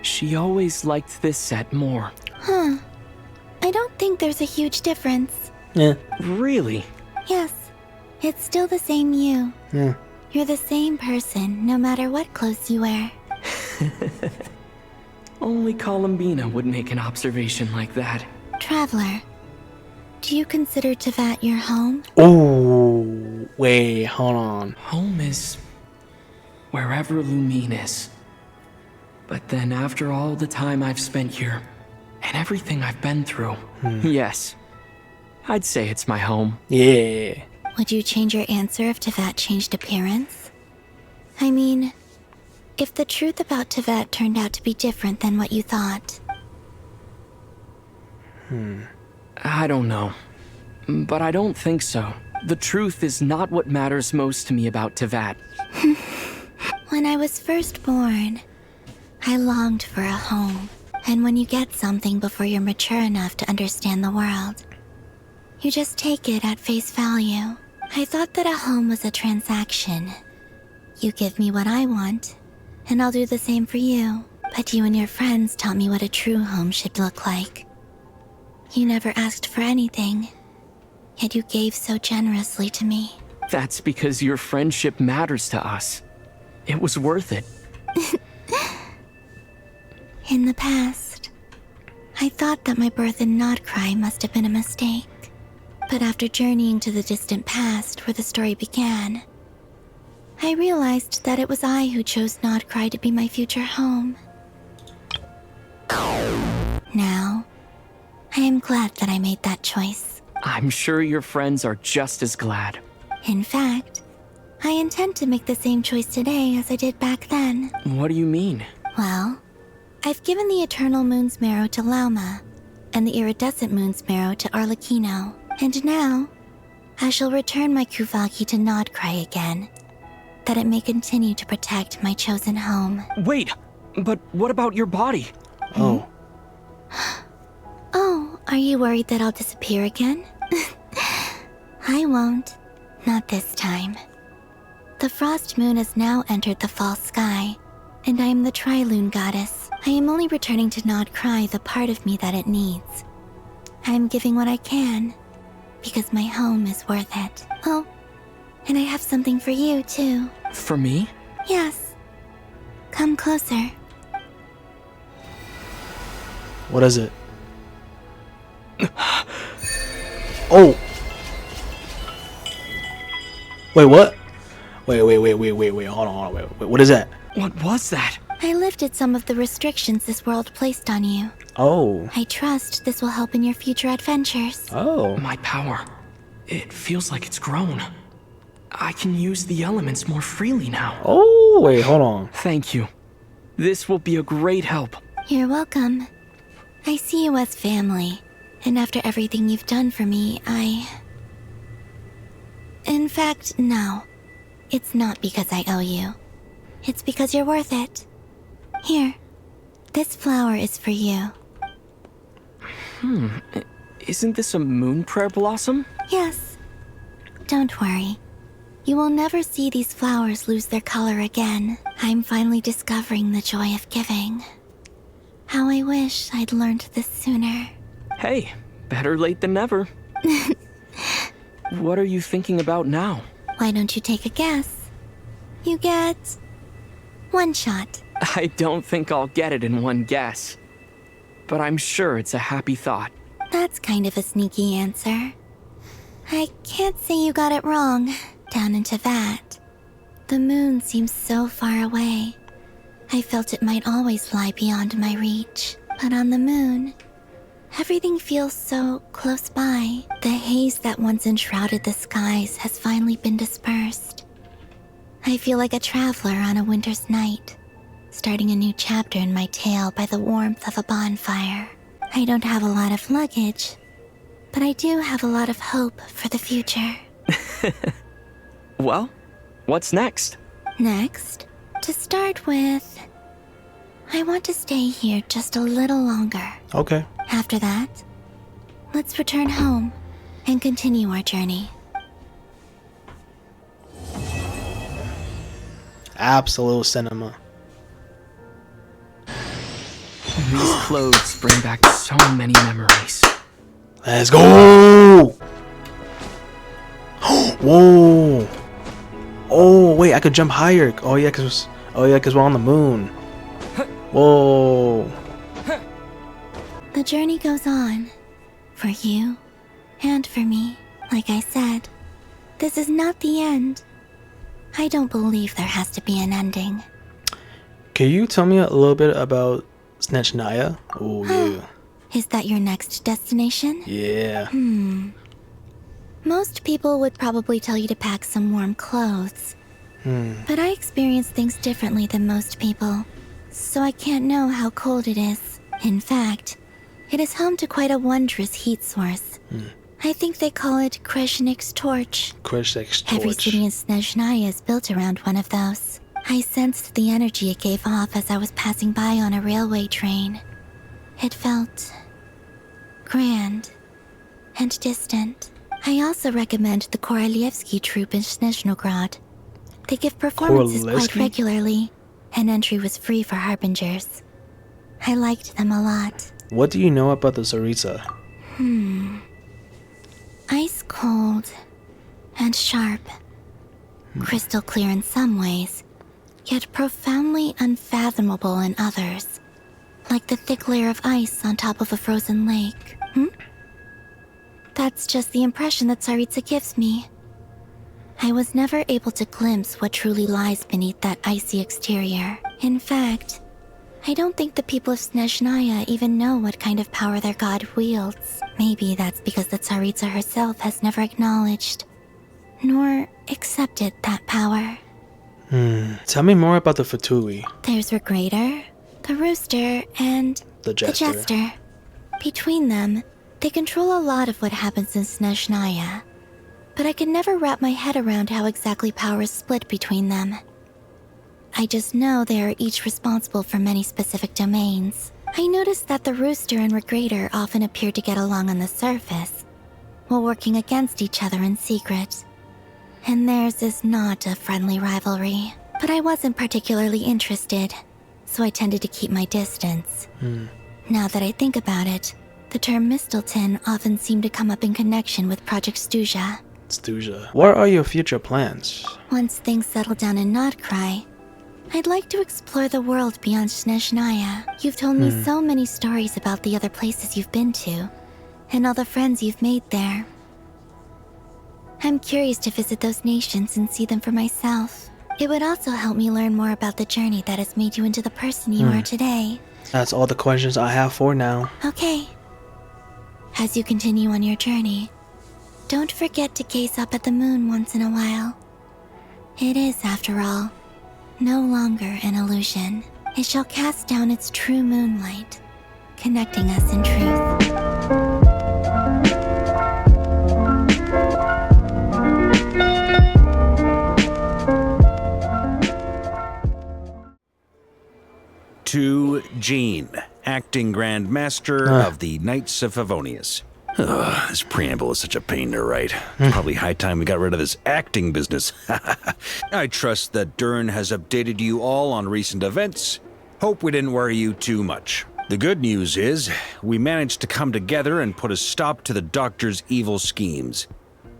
She always liked this set more. Huh. I don't think there's a huge difference. Yeah. Really? Yes, it's still the same you. Yeah. You're the same person, no matter what clothes you wear. Only Columbina would make an observation like that. Traveler, do you consider Tevat your home? Oh, wait, hold on. Home is wherever Lumine is. But then after all the time I've spent here, and everything I've been through, yes, I'd say it's my home. Yeah. Would you change your answer if Tevat changed appearance? I mean, if the truth about Tevat turned out to be different than what you thought. I don't know. But I don't think so. The truth is not what matters most to me about Tevat. When I was first born, I longed for a home. And when you get something before you're mature enough to understand the world, you just take it at face value. I thought that a home was a transaction. You give me what I want, and I'll do the same for you. But you and your friends taught me what a true home should look like. You never asked for anything, yet you gave so generously to me. That's because your friendship matters to us. It was worth it. In the past, I thought that my birth in Nodcry must have been a mistake. But after journeying to the distant past where the story began, I realized that it was I who chose Nodcry to be my future home. Now, I am glad that I made that choice. I'm sure your friends are just as glad. In fact, I intend to make the same choice today as I did back then. What do you mean? Well, I've given the Eternal Moon's Marrow to Lauma, and the Iridescent Moon's Marrow to Arlecchino. And now, I shall return my Kuvagi to Nodcry again, that it may continue to protect my chosen home. Wait, but what about your body? Oh. Oh, are you worried that I'll disappear again? I won't. Not this time. The Frost Moon has now entered the false sky, and I am the Trilune Goddess. I am only returning to Nodcry the part of me that it needs. I am giving what I can, because my home is worth it. Oh, and I have something for you, too. For me? Yes. Come closer. What is it? Oh! Wait, what? Wait, hold on, wait, what is that? What was that? I lifted some of the restrictions this world placed on you. Oh. I trust this will help in your future adventures. Oh. My power. It feels like it's grown. I can use the elements more freely now. Oh, wait, hold on. Thank you. This will be a great help. You're welcome. I see you as family, and after everything you've done for me, In fact, no. It's not because I owe you. It's because you're worth it. Here, this flower is for you. Isn't this a moon prayer blossom? Yes. Don't worry. You will never see these flowers lose their color again. I'm finally discovering the joy of giving. How I wish I'd learned this sooner. Hey, better late than never. What are you thinking about now? Why don't you take a guess? You get one shot. I don't think I'll get it in one guess. But I'm sure it's a happy thought. That's kind of a sneaky answer. I can't say you got it wrong. Down into that, the moon seems so far away. I felt it might always lie beyond my reach. But on the moon, everything feels so close by. The haze that once enshrouded the skies has finally been dispersed. I feel like a traveler on a winter's night, starting a new chapter in my tale by the warmth of a bonfire. I don't have a lot of luggage, but I do have a lot of hope for the future. Well, what's next? Next, to start with, I want to stay here just a little longer. Okay. After that, let's return home and continue our journey. Absolute cinema. These clothes bring back so many memories. Let's go! Whoa! Oh wait, I could jump higher. Oh yeah, cause we're on the moon. Whoa! The journey goes on. For you. And for me. Like I said. This is not the end. I don't believe there has to be an ending. Can you tell me a little bit about Snechnaya? Oh yeah. Is that your next destination? Yeah. Most people would probably tell you to pack some warm clothes. But I experience things differently than most people, so I can't know how cold it is. In fact, it is home to quite a wondrous heat source. I think they call it Kreshnik's torch. Kreshnik's torch. Every city in Snezhnaya is built around one of those. I sensed the energy it gave off as I was passing by on a railway train. It felt grand and distant. I also recommend the Korolievsky troupe in Snezhnograd. They give performances quite regularly, and entry was free for harbingers. I liked them a lot. What do you know about the Tsaritsa? Ice cold and sharp. Crystal clear in some ways, yet profoundly unfathomable in others. Like the thick layer of ice on top of a frozen lake. That's just the impression that Tsaritsa gives me. I was never able to glimpse what truly lies beneath that icy exterior. In fact, I don't think the people of Snezhnaya even know what kind of power their god wields. Maybe that's because the Tsaritsa herself has never acknowledged, nor accepted that power. Tell me more about the Fatui. There's Regrator, the Rooster, and the Jester. Between them, they control a lot of what happens in Snezhnaya. But I can never wrap my head around how exactly power is split between them. I just know they are each responsible for many specific domains. I noticed that the Rooster and Regrator often appear to get along on the surface, while working against each other in secret. And theirs is not a friendly rivalry. But I wasn't particularly interested, so I tended to keep my distance. Now that I think about it, the term Mistelton often seemed to come up in connection with Project Stuja. What are your future plans? Once things settle down in Nodcry, I'd like to explore the world beyond Snezhnaya. You've told me so many stories about the other places you've been to, and all the friends you've made there. I'm curious to visit those nations and see them for myself. It would also help me learn more about the journey that has made you into the person you are today. That's all the questions I have for now. Okay. As you continue on your journey, don't forget to gaze up at the moon once in a while. It is, after all, no longer an illusion. It shall cast down its true moonlight, connecting us in truth. To Jean, acting Grand Master of the Knights of Favonius. This preamble is such a pain to write. It's probably high time we got rid of this acting business. I trust that Dern has updated you all on recent events. Hope we didn't worry you too much. The good news is, we managed to come together and put a stop to the Doctor's evil schemes.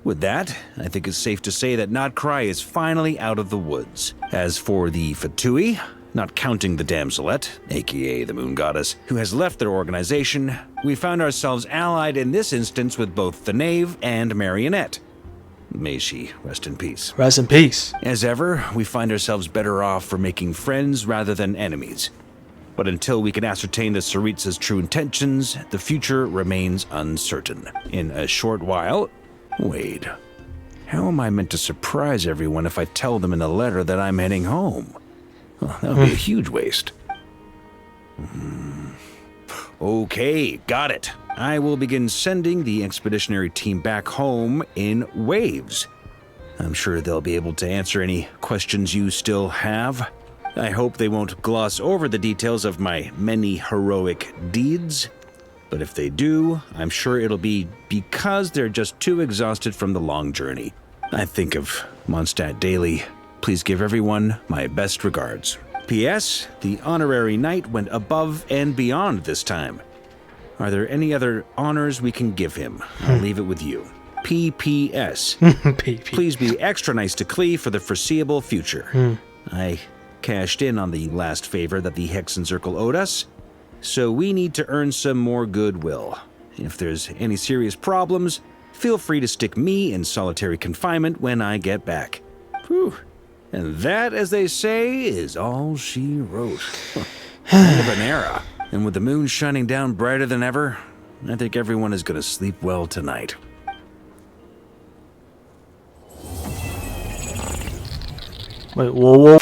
With that, I think it's safe to say that Nodcry is finally out of the woods. As for the Fatui, not counting the Damselette, aka the Moon Goddess, who has left their organization, we found ourselves allied in this instance with both the Knave and Marionette. May she rest in peace. Rest in peace. As ever, we find ourselves better off for making friends rather than enemies. But until we can ascertain the Tsaritsa's true intentions, the future remains uncertain. In a short while... Wait. How am I meant to surprise everyone if I tell them in a letter that I'm heading home? Well, that would be a huge waste. Okay, got it. I will begin sending the expeditionary team back home in waves. I'm sure they'll be able to answer any questions you still have. I hope they won't gloss over the details of my many heroic deeds. But if they do, I'm sure it'll be because they're just too exhausted from the long journey. I think of Mondstadt daily. Please give everyone my best regards. P.S. The honorary knight went above and beyond this time. Are there any other honors we can give him? I'll leave it with you. P.P.S. Please be extra nice to Klee for the foreseeable future. I cashed in on the last favor that the Hexen Circle owed us, so we need to earn some more goodwill. If there's any serious problems, feel free to stick me in solitary confinement when I get back. Whew. And that, as they say, is all she wrote. End of an era. And with the moon shining down brighter than ever, I think everyone is going to sleep well tonight. Wait, whoa.